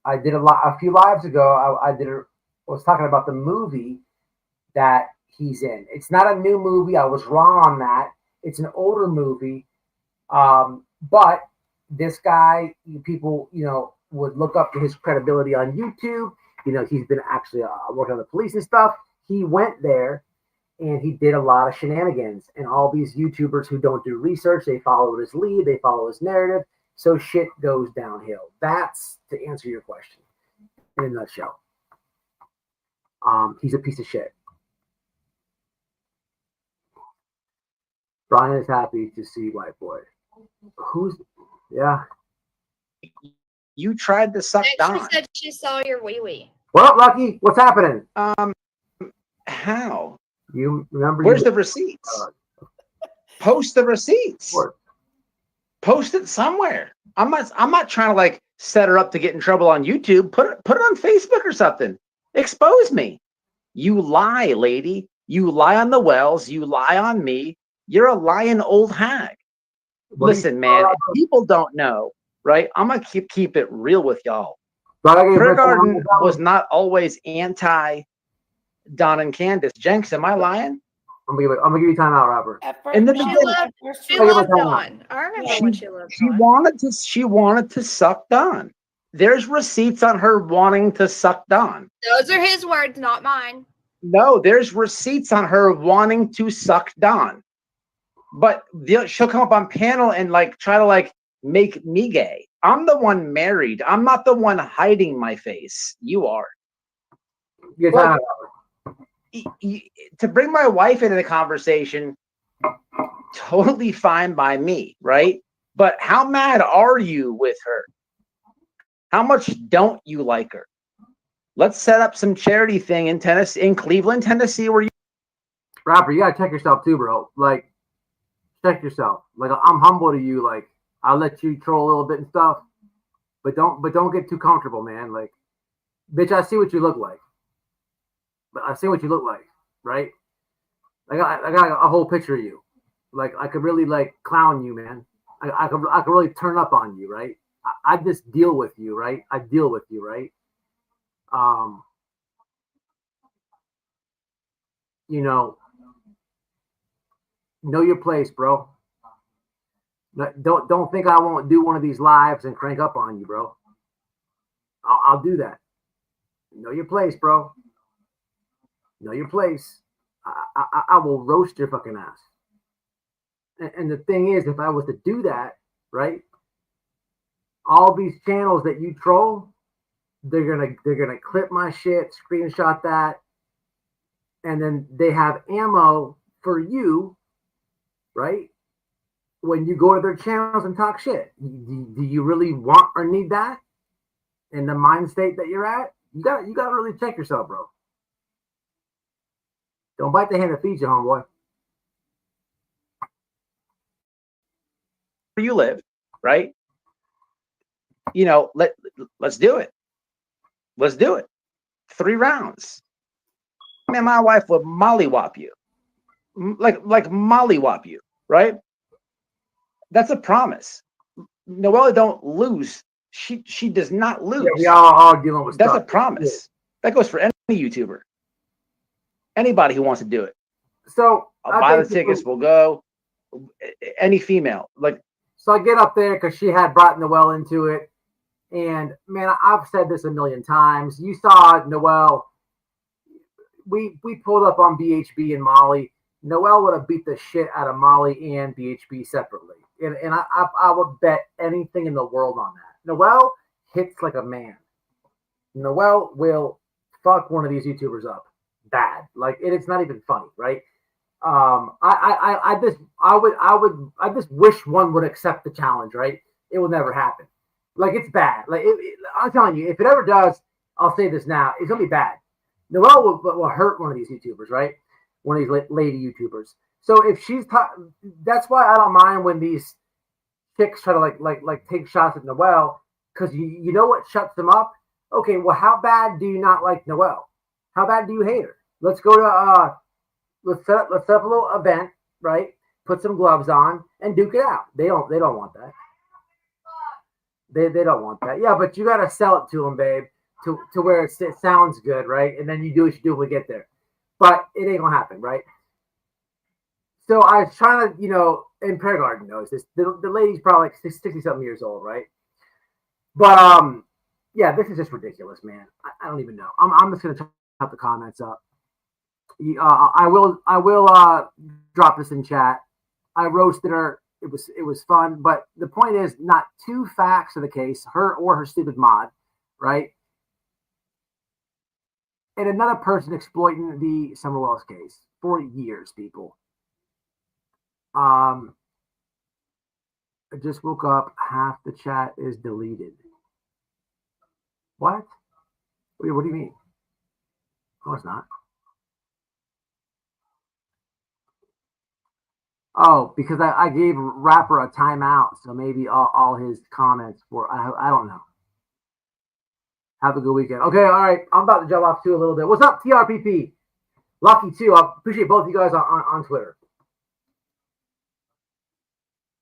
I did a few lives ago. I was talking about the movie that he's in. It's not a new movie. I was wrong on that. It's an older movie. But this guy, people, would look up to his credibility on YouTube. He's been actually working on the police and stuff. He went there and he did a lot of shenanigans. And all these YouTubers who don't do research, they follow his lead, they follow his narrative. So shit goes downhill. That's to answer your question in a nutshell. He's a piece of shit. Brian is happy to see White Boy. Yeah. You tried to suck Don. She said she saw your wee wee. Well, Lucky, what's happening? How? You remember? Where's the receipts? Post the receipts. Sure. Post it somewhere. I'm not trying to like set her up to get in trouble on YouTube. Put it on Facebook or something. Expose me. You lie, lady. You lie on the Wells. You lie on me. You're a lying old hag. Listen, man, if people don't know, right? I'm gonna keep it real with y'all. Prayer Garden was not always anti Don and Candace. Jenks, am I lying? I'm gonna give you time out, Robert. In the She beginning, loved, she I'll give her loved time out. Dawn. I remember when she loved she Dawn. wanted to suck Don. There's receipts on her wanting to suck Don. Those are his words, not mine. No, there's receipts on her wanting to suck Don. But she'll come up on panel and like try to like make me gay. I'm the one married. I'm not the one hiding my face. You are. Your Look, time out. to bring my wife into the conversation, totally fine by me, right? But how mad are you with her? How much don't you like her? Let's set up some charity thing in Tennessee, in Cleveland, Tennessee, where you. Robert, you gotta check yourself too, bro. Like, check yourself. Like, I'm humble to you. Like, I'll let you troll a little bit and stuff, but don't get too comfortable, man. Like, bitch, I see what you look like. But I see what you look like, right? I got a whole picture of you. Like, I could really like clown you, man. I could really turn up on you, right? I just deal with you, right? I deal with you, right? You know your place, bro. Don't think I won't do one of these lives and crank up on you, bro. I'll do that. Know your place, bro. Know your place. I will roast your fucking ass. And the thing is, if I was to do that, right? All these channels that you troll, they're gonna clip my shit, screenshot that, and then they have ammo for you, right? When you go to their channels and talk shit, do you really want or need that? In the mind state that you're at, you got to really check yourself, bro. Don't bite the hand that feeds you, homeboy. Where you live, right? You know, let's do it. Let's do it. 3 rounds. Man, my wife would mollywop you, like mollywop you, right? That's a promise. Noella don't lose. She does not lose. Yeah, we all are dealing with That's stuff. a promise. That goes for any YouTuber, anybody who wants to do it. So I'll buy the tickets. We'll go. Any female, like. So I get up there because she had brought Noelle into it, and man, I've said this a million times. You saw Noelle. We pulled up on BHB and Molly. Noelle would have beat the shit out of Molly and BHB separately. And I would bet anything in the world on that. Noelle hits like a man. Noelle will fuck one of these YouTubers up bad. Like it's not even funny, right? I just wish one would accept the challenge, right? It will never happen. Like it's bad. Like I'm telling you, if it ever does, I'll say this now, it's gonna be bad. Noelle will hurt one of these YouTubers, right? One of these lady YouTubers. So if she's that's why I don't mind when these chicks try to like take shots at Noelle, because you know what shuts them up? Okay, well, how bad do you not like Noelle? How bad do you hate her? Let's go to let's set up a little event, right? Put some gloves on and duke it out. They don't want that. They don't want that. Yeah, but you gotta sell it to them, babe, to where it sounds good, right? And then you do what you do when we get there. But it ain't gonna happen, right? So I was trying to, and Prayer Garden knows this. The lady's probably like 60-something years old, right? But yeah, this is just ridiculous, man. I don't even know. I'm just gonna type the comments up. I will drop this in chat. I roasted her. It was fun, but the point is not 2 facts of the case, her or her stupid mod, right? And another person exploiting the Summer Wells case for years, people. I just woke up. Half the chat is deleted. What? Wait, what do you mean? No, it's not. Oh, because I gave Rapper a timeout, so maybe all his comments were. I don't know. Have a good weekend. Okay, all right. I'm about to jump off too a little bit. What's up, TRPP? Lucky too. I appreciate both of you guys on Twitter.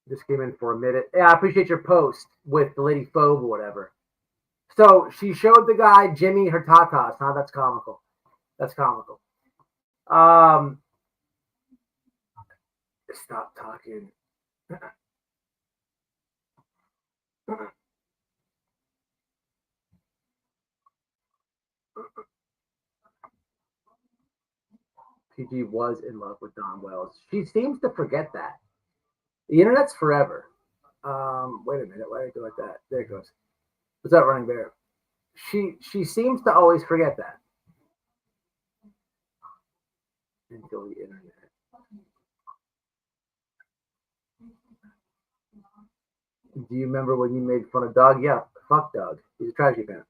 Just came in for a minute. Yeah, I appreciate your post with the lady phobe or whatever. So she showed the guy Jimmy her tatas. Huh? That's comical. That's comical. Stop talking. PG was in love with Don Wells. She seems to forget that. The internet's forever. Wait a minute. Why did I go like that? There it goes. What's up, Running Bear? She seems to always forget that. Until the internet. Do you remember when you made fun of Doug? Yeah, fuck Doug. He's a tragedy fan.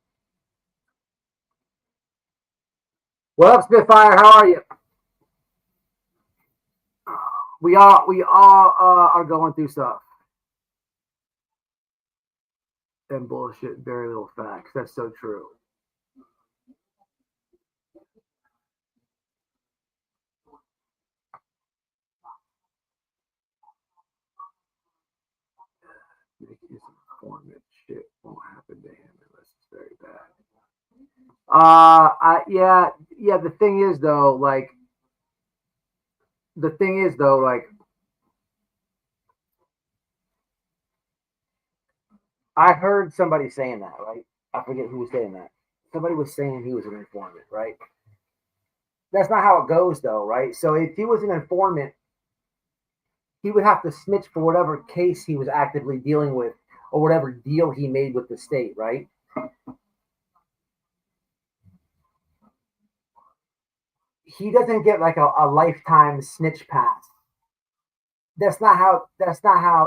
What up, Spitfire? How are you? We all are going through stuff. And bullshit, very little facts. That's so true. His informant shit won't happen to him unless it's very bad. Yeah. The thing is though, like, I heard somebody saying that, right? I forget who was saying that. Somebody was saying he was an informant, right? That's not how it goes, though, right? So if he was an informant, he would have to snitch for whatever case he was actively dealing with or whatever deal he made with the state, right? He doesn't get like a lifetime snitch pass. That's not how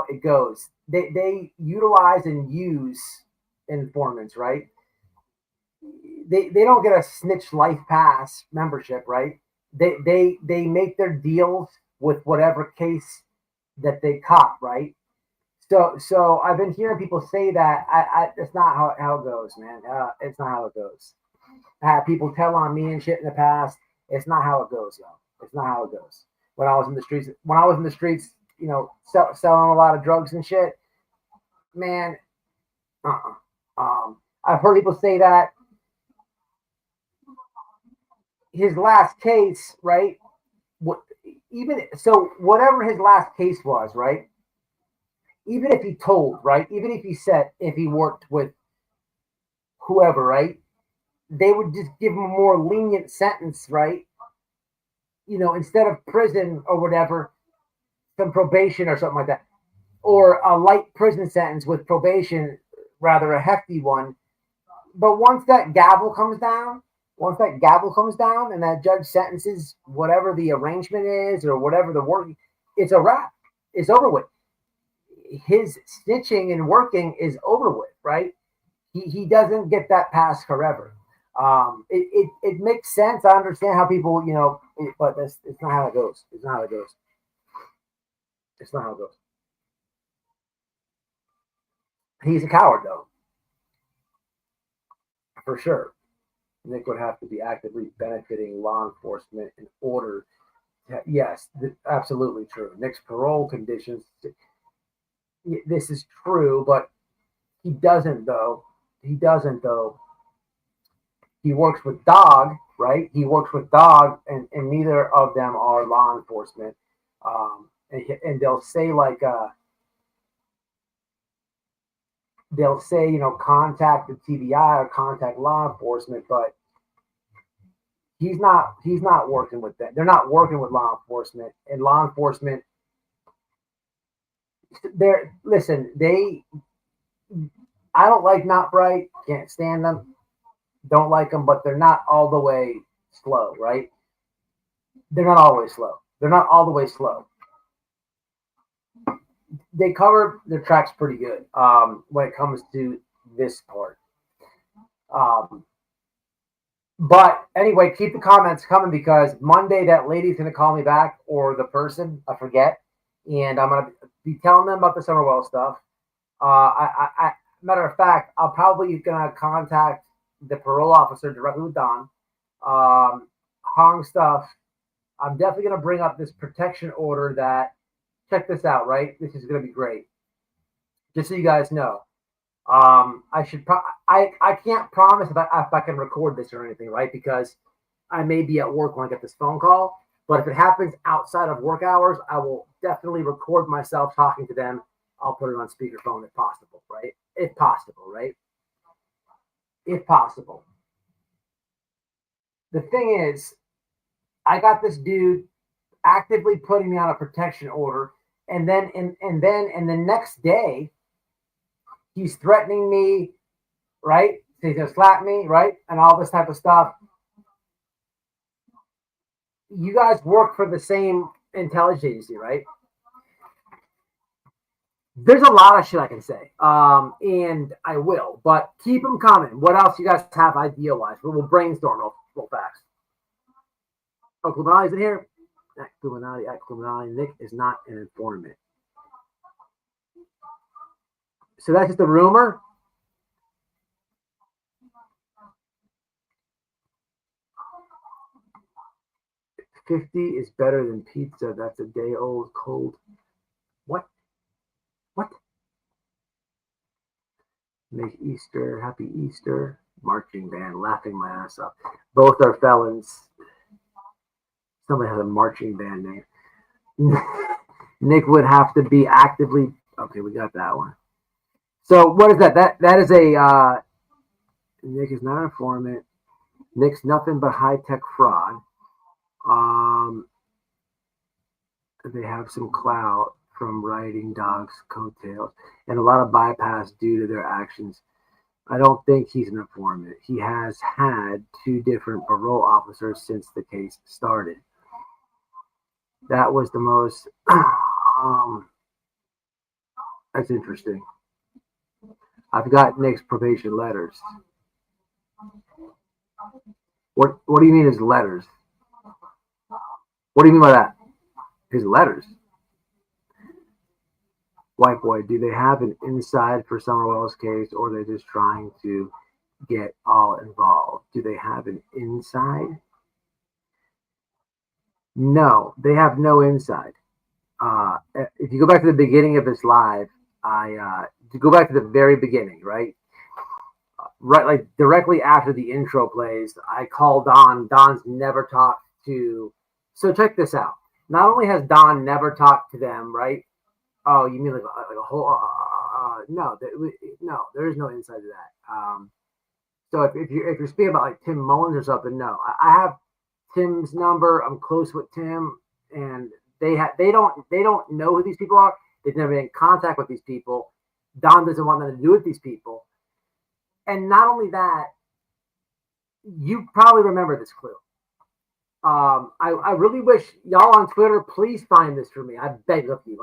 it goes. They utilize and use informants, right? They don't get a snitch life pass membership, right? They make their deals with whatever case that they caught, right? So I've been hearing people say that. It's not how it goes, man. It's not how it goes. I had people tell on me and shit in the past. It's not how it goes, though. It's not how it goes. When I was in the streets, you know, selling a lot of drugs and shit, man. I've heard people say that his last case, right? Whatever his last case was, right? Even if he told, right? Even if he said, if he worked with whoever, right? They would just give him a more lenient sentence, right? You know, instead of prison or whatever, some probation or something like that, or a light prison sentence with probation, rather a hefty one. But once that gavel comes down, and that judge sentences whatever the arrangement is or whatever the work, it's a wrap. It's over with. His snitching and working is over with, right? He doesn't get that pass forever. It makes sense. I understand how people, you know, but it's not how it goes. It's not how it goes. It's not how it goes. He's a coward, though, for sure. Nick would have to be actively benefiting law enforcement in order. Yes, absolutely true. Nick's parole conditions. This is true, but he doesn't, though. He works with Dog, right? He works with Dog, and neither of them are law enforcement. And they'll say like, you know, contact the TBI or contact law enforcement, but he's not working with them. They're not working with law enforcement, and law enforcement. I don't like Not Bright. Can't stand them. Don't like them, but they're not all the way slow, right? They're not always slow. They're not all the way slow. They cover their tracks pretty good when it comes to this part. But anyway, keep the comments coming because Monday that lady's going to call me back, or the person, I forget, and I'm going to be telling them about the Summerwell stuff. Matter of fact, I'll probably going to contact the parole officer directly with Don. Hong stuff. I'm definitely going to bring up this protection order that, check this out, right? This is going to be great. Just so you guys know. I can't promise if I can record this or anything, right? Because I may be at work when I get this phone call. But if it happens outside of work hours, I will definitely record myself talking to them. I'll put it on speakerphone if possible, right? If possible, right? If possible. The thing is, I got this dude actively putting me on a protection order, and then the next day, he's threatening me, right? He's gonna slap me, right? And all this type of stuff. You guys work for the same intelligence agency, right? There's a lot of shit I can say, and I will, but keep them coming. What else you guys have idea-wise? We'll brainstorm real fast. Oh, Illuminati's in here. Illuminati. Nick is not an informant. So that's just a rumor? $50 is better than pizza. That's a day old cold. What? Make Easter, happy Easter. Marching band, laughing my ass off. Both are felons. Somebody has a marching band name. Nick would have to be actively. Okay, we got that one. So what is that? That is a. Nick is not an informant. Nick's nothing but high tech fraud. They have some clout from riding dogs' coattails and a lot of bypass due to their actions. I don't think he's an informant. He has had 2 different parole officers since the case started. That was the most. That's interesting. I've got Nick's probation letters. What do you mean his letters? What do you mean by that? His letters. White boy, do they have an inside for Summerwell's case, or are they just trying to get all involved? Do they have an inside? No, they have no inside. If you go back to the beginning of this live, to go back to the very beginning, right? Right, like directly after the intro plays, I call Don. Don's never talked to. So check this out. Not only has Don never talked to them, right? Oh, you mean like a whole? No, there is no inside to that. So if you're speaking about like Tim Mullins or something, no, I have Tim's number. I'm close with Tim, and they don't know who these people are. They've never been in contact with these people. Don doesn't want nothing to do with these people. And not only that, you probably remember this clue. I really wish y'all on Twitter, please find this for me. I beg of you.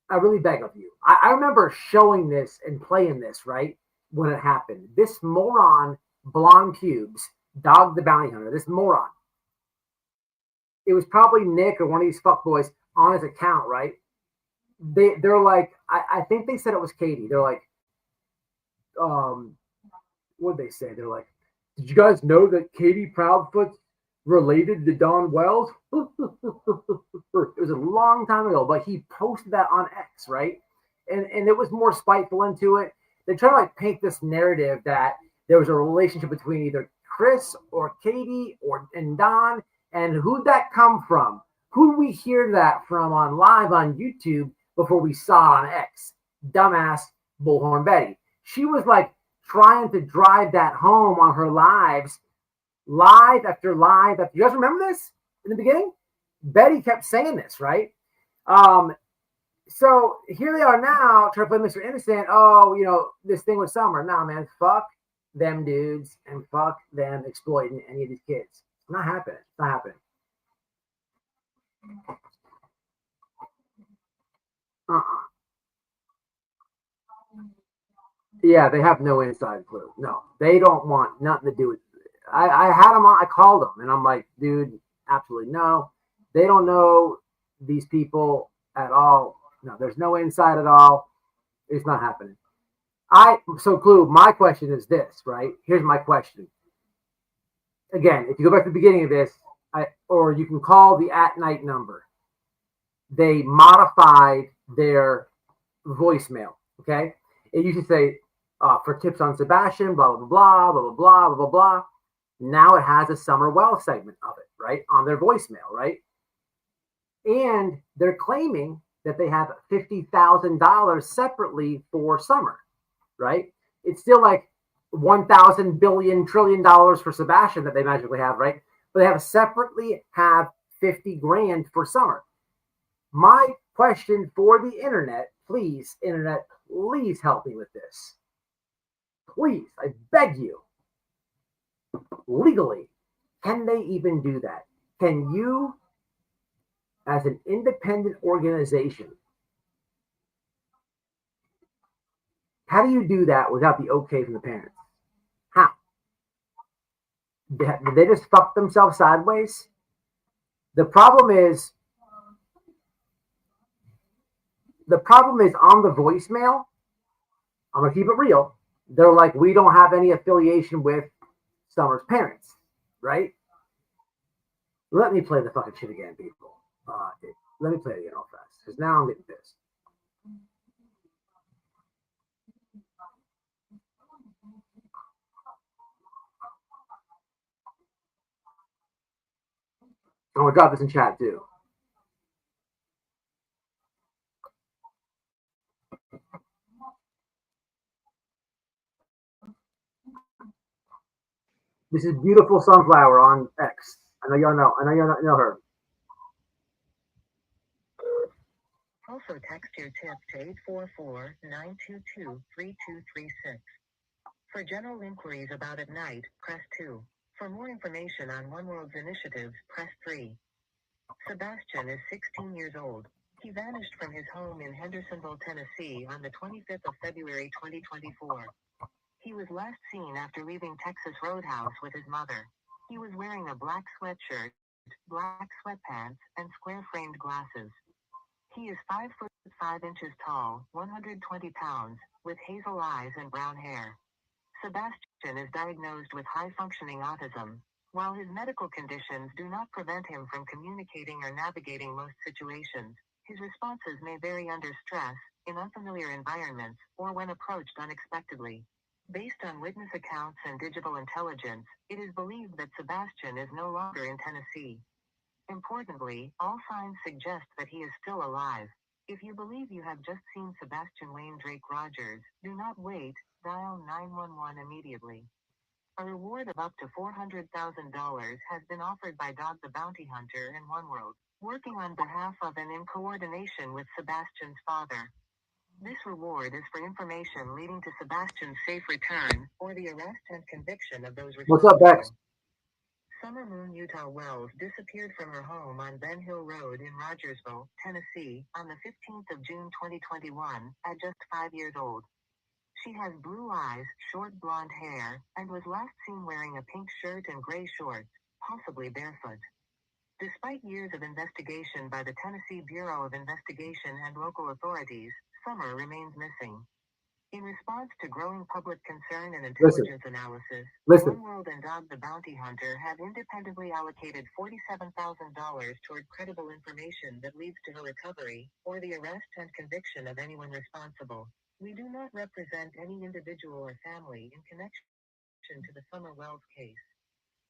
I really beg of you. I remember showing this and playing this, right, when it happened. This moron, blonde pubes, Dog the Bounty Hunter, this moron. It was probably Nick or one of these fuckboys on his account, right? They're like, I think they said it was Katie. They're like, what'd they say? They're like, did you guys know that Katie Proudfoot's related to Don Wells? It was a long time ago, but he posted that on X, right? And it was more spiteful into it. They try to like paint this narrative that there was a relationship between either Chris or Katie and Don, and who'd that come from? Who'd we hear that from on live on YouTube before we saw it on X? Dumbass Bullhorn Betty. She was like trying to drive that home on her lives, live after live. You guys remember this in the beginning? Betty kept saying this, right? So here they are now trying to play Mr. Innocent. Oh, you know, this thing with Summer. Nah, man, fuck them dudes and fuck them exploiting any of these kids. It's not happening. It's not happening. Yeah, they have no inside clue. No, they don't want nothing to do with it. I had them on, I called them, and I'm like, dude, absolutely no. They don't know these people at all. No, there's no inside at all. It's not happening. So Clue, my question is this, right? Here's my question. Again, if you go back to the beginning of this, or you can call the at night number. They modified their voicemail, okay? It used to say, for tips on Sebastian, blah, blah, blah, blah, blah, blah, blah, blah, blah. Now it has a Summer Well segment of it, right, on their voicemail, right? And they're claiming that they have $50,000 separately for Summer, right? It's still like 1,000 billion trillion dollars for Sebastian that they magically have, right? But they have separately have 50 grand for Summer. My question for the internet, please, internet, please help me with this. Please, I beg you. Legally, can they even do that? Can you, as an independent organization, how do you do that without the okay from the parents? How? Did they just fuck themselves sideways? The problem is on the voicemail. I'm gonna keep it real. They're like, we don't have any affiliation with Summer's parents, right? Let me play the fucking shit again, people. Let me play it again real fast, because now I'm getting pissed. I'm gonna drop this in chat too. This is Beautiful Sunflower on X. I know y'all know. I know y'all know her. Also text your tip to 844-922-3236. For general inquiries about at night, press 2. For more information on One World's initiatives, press 3. Sebastian is 16 years old. He vanished from his home in Hendersonville, Tennessee on the 25th of February 2024. He was last seen after leaving Texas Roadhouse with his mother. He was wearing a black sweatshirt, black sweatpants, and square-framed glasses. He is 5 foot 5 inches tall, 120 pounds, with hazel eyes and brown hair. Sebastian is diagnosed with high-functioning autism. While his medical conditions do not prevent him from communicating or navigating most situations, his responses may vary under stress, in unfamiliar environments, or when approached unexpectedly. Based on witness accounts and digital intelligence, it is believed that Sebastian is no longer in Tennessee. Importantly, all signs suggest that he is still alive. If you believe you have just seen Sebastian Wayne Drake Rogers, do not wait, dial 911 immediately. A reward of up to $400,000 has been offered by Dog the Bounty Hunter and One World, working on behalf of and in coordination with Sebastian's father. This reward is for information leading to Sebastian's safe return, or the arrest and conviction of those responsible. What's up, Bex? Summer Moon Utah Wells disappeared from her home on Ben Hill Road in Rogersville, Tennessee, on the 15th of June 2021, at just 5 years old. She has blue eyes, short blonde hair, and was last seen wearing a pink shirt and gray shorts, possibly barefoot. Despite years of investigation by the Tennessee Bureau of Investigation and local authorities, Summer remains missing. In response to growing public concern and intelligence analysis, One World and Dog the Bounty Hunter have independently allocated $47,000 toward credible information that leads to her recovery, or the arrest and conviction of anyone responsible. We do not represent any individual or family in connection to the Summer Wells case.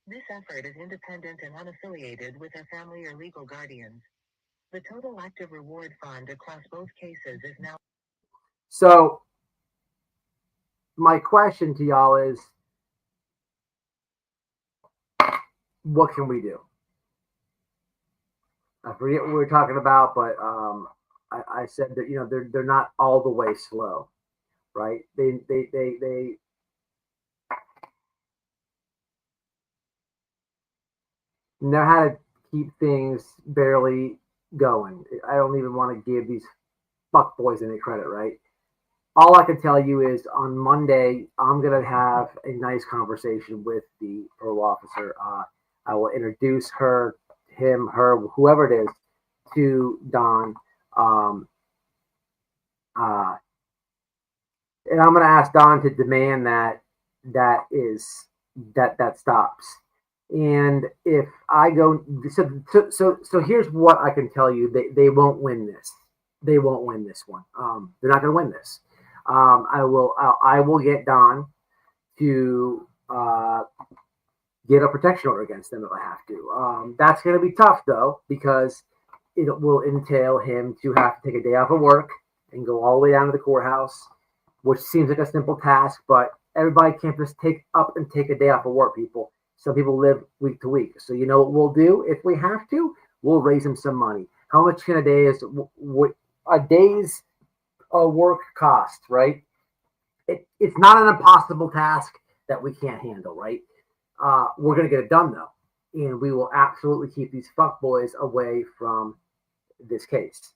This effort is independent and unaffiliated with our family or legal guardians. The total active reward fund across both cases is now. So, my question to y'all is, what can we do? I forget what we were talking about, but I said that they're not all the way slow, right? They know how to keep things barely going. I don't even want to give these fuckboys any credit, right? All I can tell you is on Monday, I'm going to have a nice conversation with the parole officer. I will introduce her, him, her, whoever it is, to Don. And I'm going to ask Don to demand that stops. And if I go, so here's what I can tell you: they won't win this. They won't win this one. They're not going to win this. I will get Don to get a protection order against them if I have to. That's going to be tough though, because it will entail him to have to take a day off of work and go all the way down to the courthouse, which seems like a simple task, but everybody can't just take a day off of work, people. Some people live week to week. So you know what we'll do if we have to? We'll raise him some money. How much can a day is a day's work cost, right? It's not an impossible task that we can't handle, right? We're going to get it done though. And we will absolutely keep these fuckboys away from this case.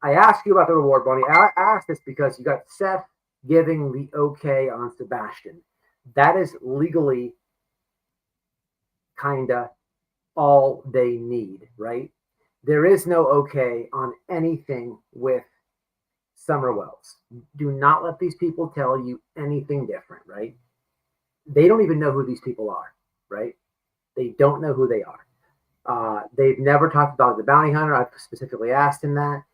I asked you about the reward, Bunny. I asked this because you got Seth giving the okay on Sebastian. That is legally kinda all they need, right? There is no okay on anything with Summer Wells. Do not let these people tell you anything different, right? They don't even know who these people are, right? They don't know who they are. They've never talked about the bounty hunter. I've specifically asked him that.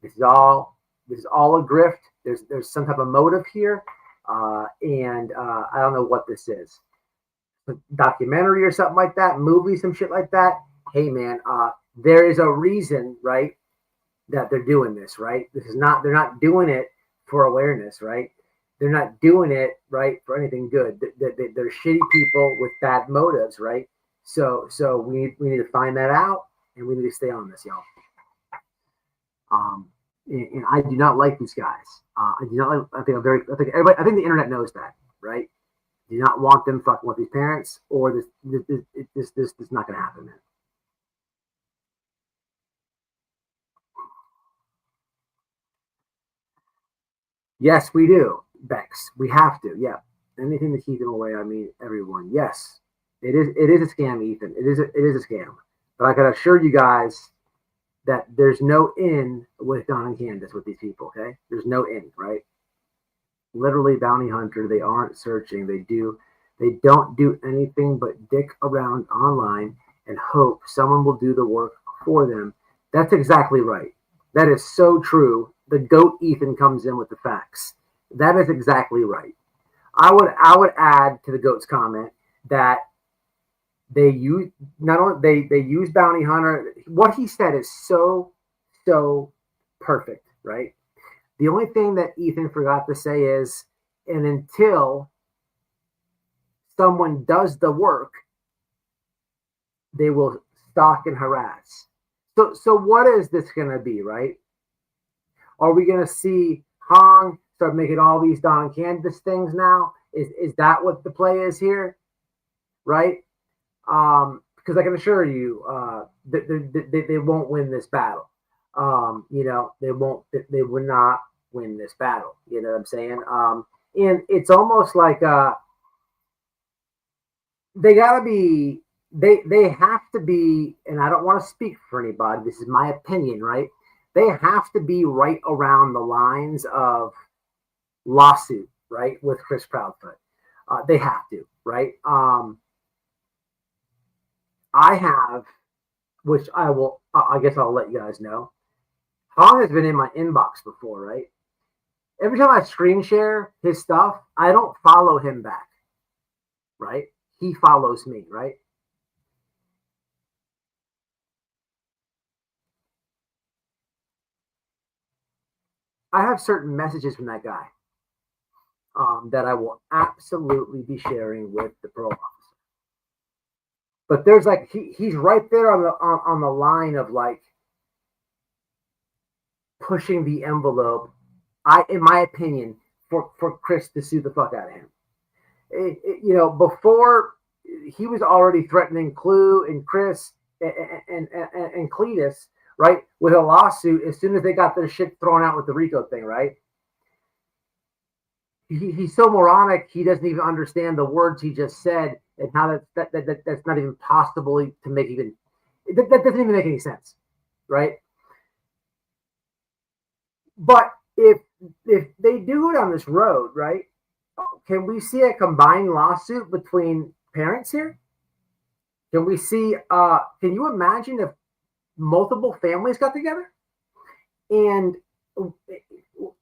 This is all a grift. There's some type of motive here, and I don't know what this is. A documentary or something like that, movie, some shit like that. Hey man, there is a reason, right, that they're doing this, right? They're not doing it for awareness, right? They're not doing it, right, for anything good. They're shitty people with bad motives, right? So we need to find that out, and we need to stay on this, y'all. And I do not like these guys. I do not like. I think the internet knows that, right? Do not want them fucking with these parents, or this is not going to happen, man. Yes, we do, Bex. We have to. Yeah, anything to keep them away. I mean, everyone. Yes, it is a scam, Ethan. It is a scam. But I can assure you guys that there's no in with Don and Candace with these people. Okay, there's no in, right? Literally, bounty hunter. They aren't searching. They don't do anything but dick around online and hope someone will do the work for them. That's exactly right. That is so true. The goat Ethan comes in with the facts. That is exactly right. I would add to the goat's comment that they use they use bounty hunter. What he said is so perfect, right? The only thing that Ethan forgot to say is, and until someone does the work, they will stalk and harass. So what is this going to be, right? Are we going to see Hong start making all these Don Candace things now? Is that what the play is here, right? Because I can assure you they won't win this battle. They would not win this battle. You know what I'm saying? And it's almost like they gotta be. They have to be, and I don't want to speak for anybody. This is my opinion, right? They have to be right around the lines of lawsuit, right, with Chris Proudfoot. They have to, right? I have, which I guess I'll let you guys know. Hong has been in my inbox before, right? Every time I screen share his stuff, I don't follow him back, right? He follows me, right? I have certain messages from that guy that I will absolutely be sharing with the parole officer. But there's like he's right there on the line of like pushing the envelope. In my opinion, for Chris to sue the fuck out of him. Before he was already threatening Clue and Chris and Cletus, right, with a lawsuit as soon as they got their shit thrown out with the RICO thing, right? He's so moronic, he doesn't even understand the words he just said and how that's not even possible to make even. That doesn't even make any sense, right? But if they do it on this road, right, can we see a combined lawsuit between parents here? Can we see, can you imagine if multiple families got together? And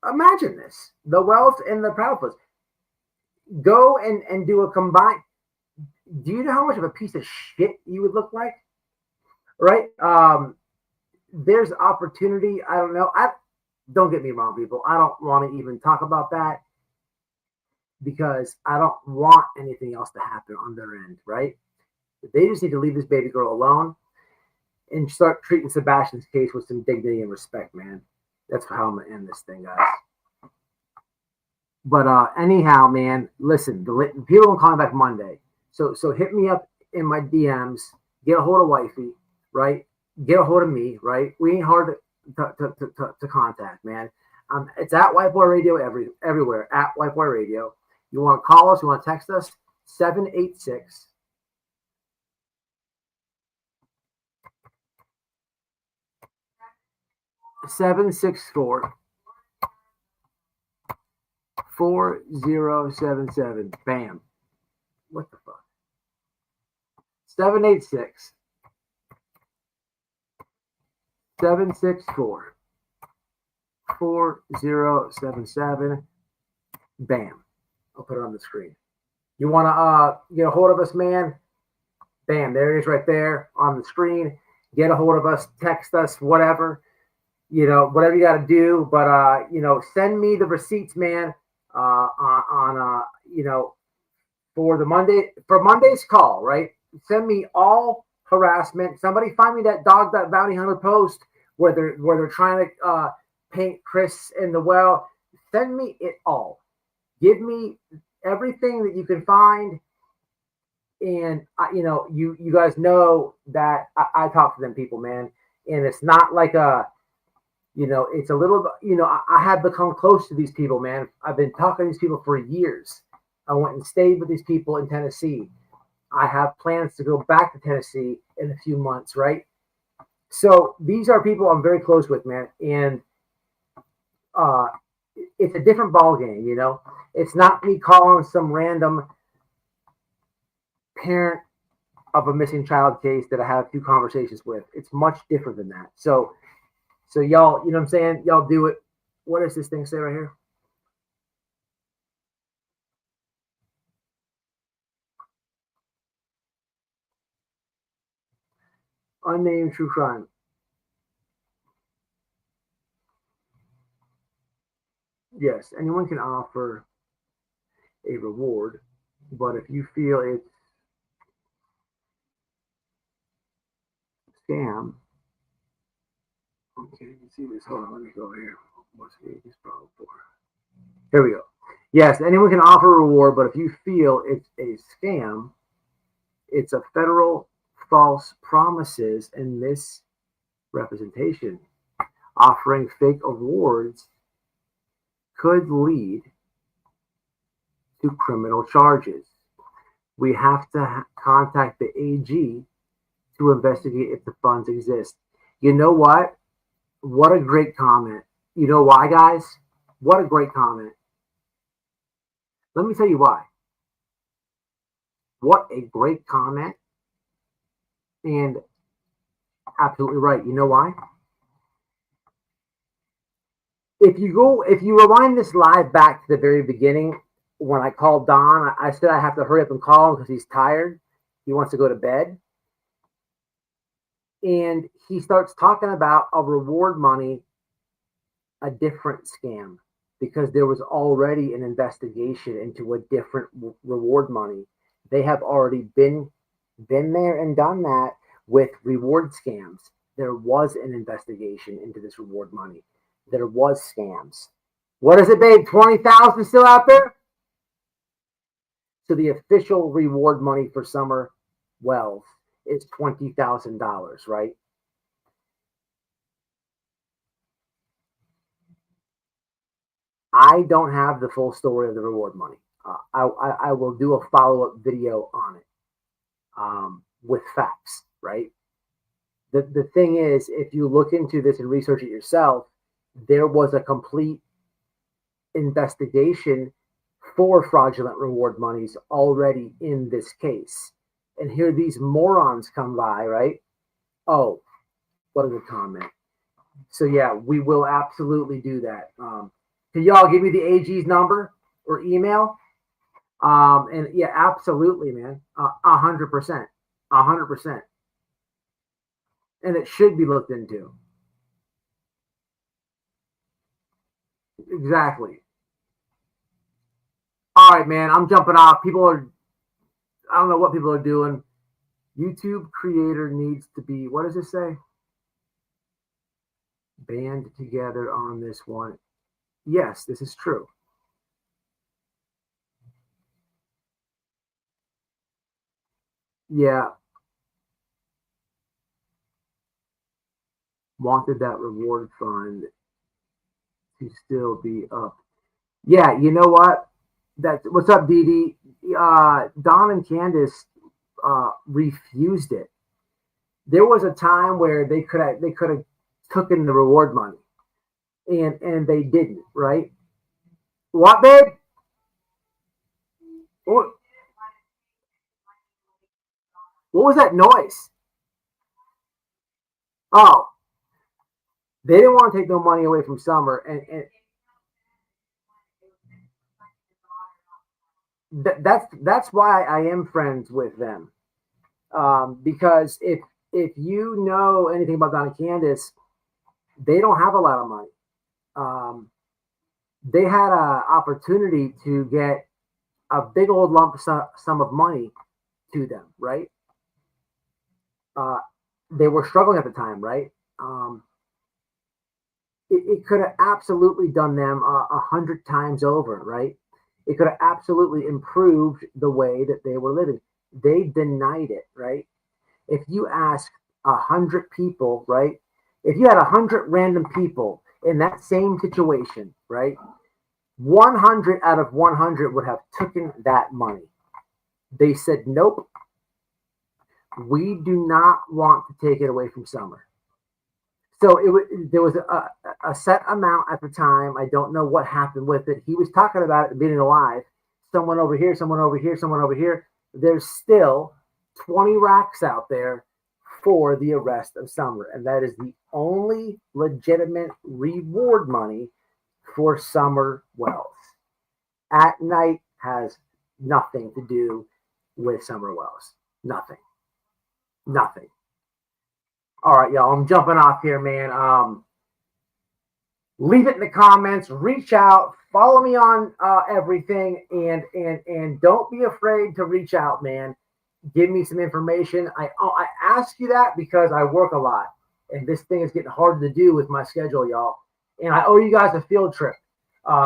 imagine this, the Wells and the Proudfoots go and do a combined, do you know how much of a piece of shit you would look like? Right? There's opportunity. I don't know. Don't get me wrong, people. I don't want to even talk about that because I don't want anything else to happen on their end, right? They just need to leave this baby girl alone and start treating Sebastian's case with some dignity and respect, man. That's how I'm gonna end this thing, guys. But anyhow, man, listen, the people will call me back Monday. So hit me up in my DMs, get a hold of wifey, right? Get a hold of me, right? We ain't hard to contact, man. It's at White Boy Radio everywhere, at White Boy Radio. You want to call us, you want to text us, 786 764 4077. Bam. What the fuck? 786 764 4077. Bam. I'll put it on the screen. You want to get a hold of us, man? Bam. There it is right there on the screen. Get a hold of us. Text us, whatever. You know, whatever you got to do. But, you know, send me the receipts, man, you know, for Monday's call, right? Send me all harassment. Somebody find me that dog, that bounty hunter post where they're trying to paint Chris in the well. Send me it all. Give me everything that you can find. And you know, you guys know that I talk to them people, man. And it's not like you know, it's a little, you know, I have become close to these people, man. I've been talking to these people for years. I went and stayed with these people in Tennessee. I have plans to go back to Tennessee in a few months, right? So these are people I'm very close with, man. And it's a different ball game, you know. It's not me calling some random parent of a missing child case that I have a few conversations with. It's much different than that. So y'all, you know what I'm saying? Y'all do it. What does this thing say right here? Unnamed true crime. Yes, anyone can offer a reward, but if you feel it's scam, okay, you can see this. Hold on, let me go here. What's this problem for? Here we go. Yes, anyone can offer a reward, but if you feel it's a scam, it's a federal false promises and misrepresentation. Offering fake awards could lead to criminal charges. We have to contact the AG to investigate if the funds exist. You know what? What a great comment. You know why, guys? What a great comment. Let me tell you why. What a great comment. And absolutely right. You know why? If you rewind this live back to the very beginning, when I called Don, I said I have to hurry up and call him because he's tired. He wants to go to bed. And he starts talking about a reward money, a different scam, because there was already an investigation into a different reward money. They have already been there and done that with reward scams. There was an investigation into this reward money. There was scams. What is it, babe? 20,000 still out there? So the official reward money for Summer Wells is $20,000, right? I don't have the full story of the reward money. I will do a follow-up video on it with facts, right? The thing is, if you look into this and research it yourself, there was a complete investigation for fraudulent reward monies already in this case. And here these morons come by, right? Oh, what a good comment. So yeah, we will absolutely do that. Can y'all give me the AG's number or email? And yeah, absolutely, man. 100%. 100%. And it should be looked into. Exactly. All right, man. I'm jumping off. I don't know what people are doing. YouTube creator needs to be, what does it say? Band together on this one. Yes, this is true. Yeah. Wanted that reward fund to still be up. Yeah, you know what? What's up, Dee Dee? Don and Candace refused it. There was a time where they could have taken the reward money, and they didn't. Right? What, babe? What was that noise? Oh, they didn't want to take no money away from Summer, and that's why I am friends with them. Because if you know anything about Don and Candace, they don't have a lot of money. They had an opportunity to get a big old lump sum of money to them, right? They were struggling at the time, right? It could have absolutely done them 100 times over, right? It could have absolutely improved the way that they were living. They denied it, right? If you ask 100 people, right? If you had 100 random people in that same situation, right? 100 out of 100 would have taken that money. They said, nope, we do not want to take it away from Summer. So there was a set amount at the time. I don't know what happened with it. He was talking about it being alive. Someone over here, someone over here, someone over here. There's still 20 racks out there for the arrest of Summer. And that is the only legitimate reward money for Summer Wells. At Night has nothing to do with Summer Wells. Nothing. Nothing. All right, y'all. I'm jumping off here, man. Leave it in the comments. Reach out. Follow me on everything, and don't be afraid to reach out, man. Give me some information. I ask you that because I work a lot, and this thing is getting harder to do with my schedule, y'all. And I owe you guys a field trip.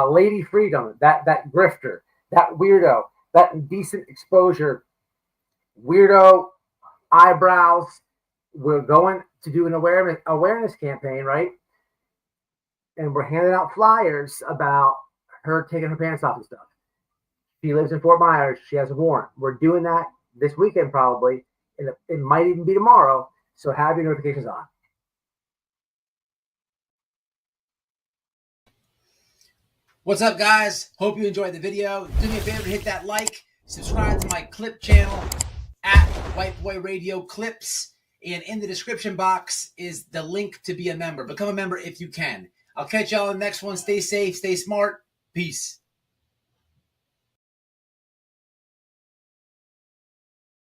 Lady Freedom, that grifter, that weirdo, that indecent exposure, weirdo eyebrows. We're going to do an awareness campaign, right? And we're handing out flyers about her taking her pants off and stuff. She lives in Fort Myers. She has a warrant. We're doing that this weekend probably, and it might even be tomorrow. So have your notifications on. What's up, guys? Hope you enjoyed the video. Do me a favor, hit that like, subscribe to my clip channel at White Boy Radio Clips, and in the description box is the link to be a member. Become a member if you can. I'll catch y'all in the next one. Stay safe, stay smart. Peace.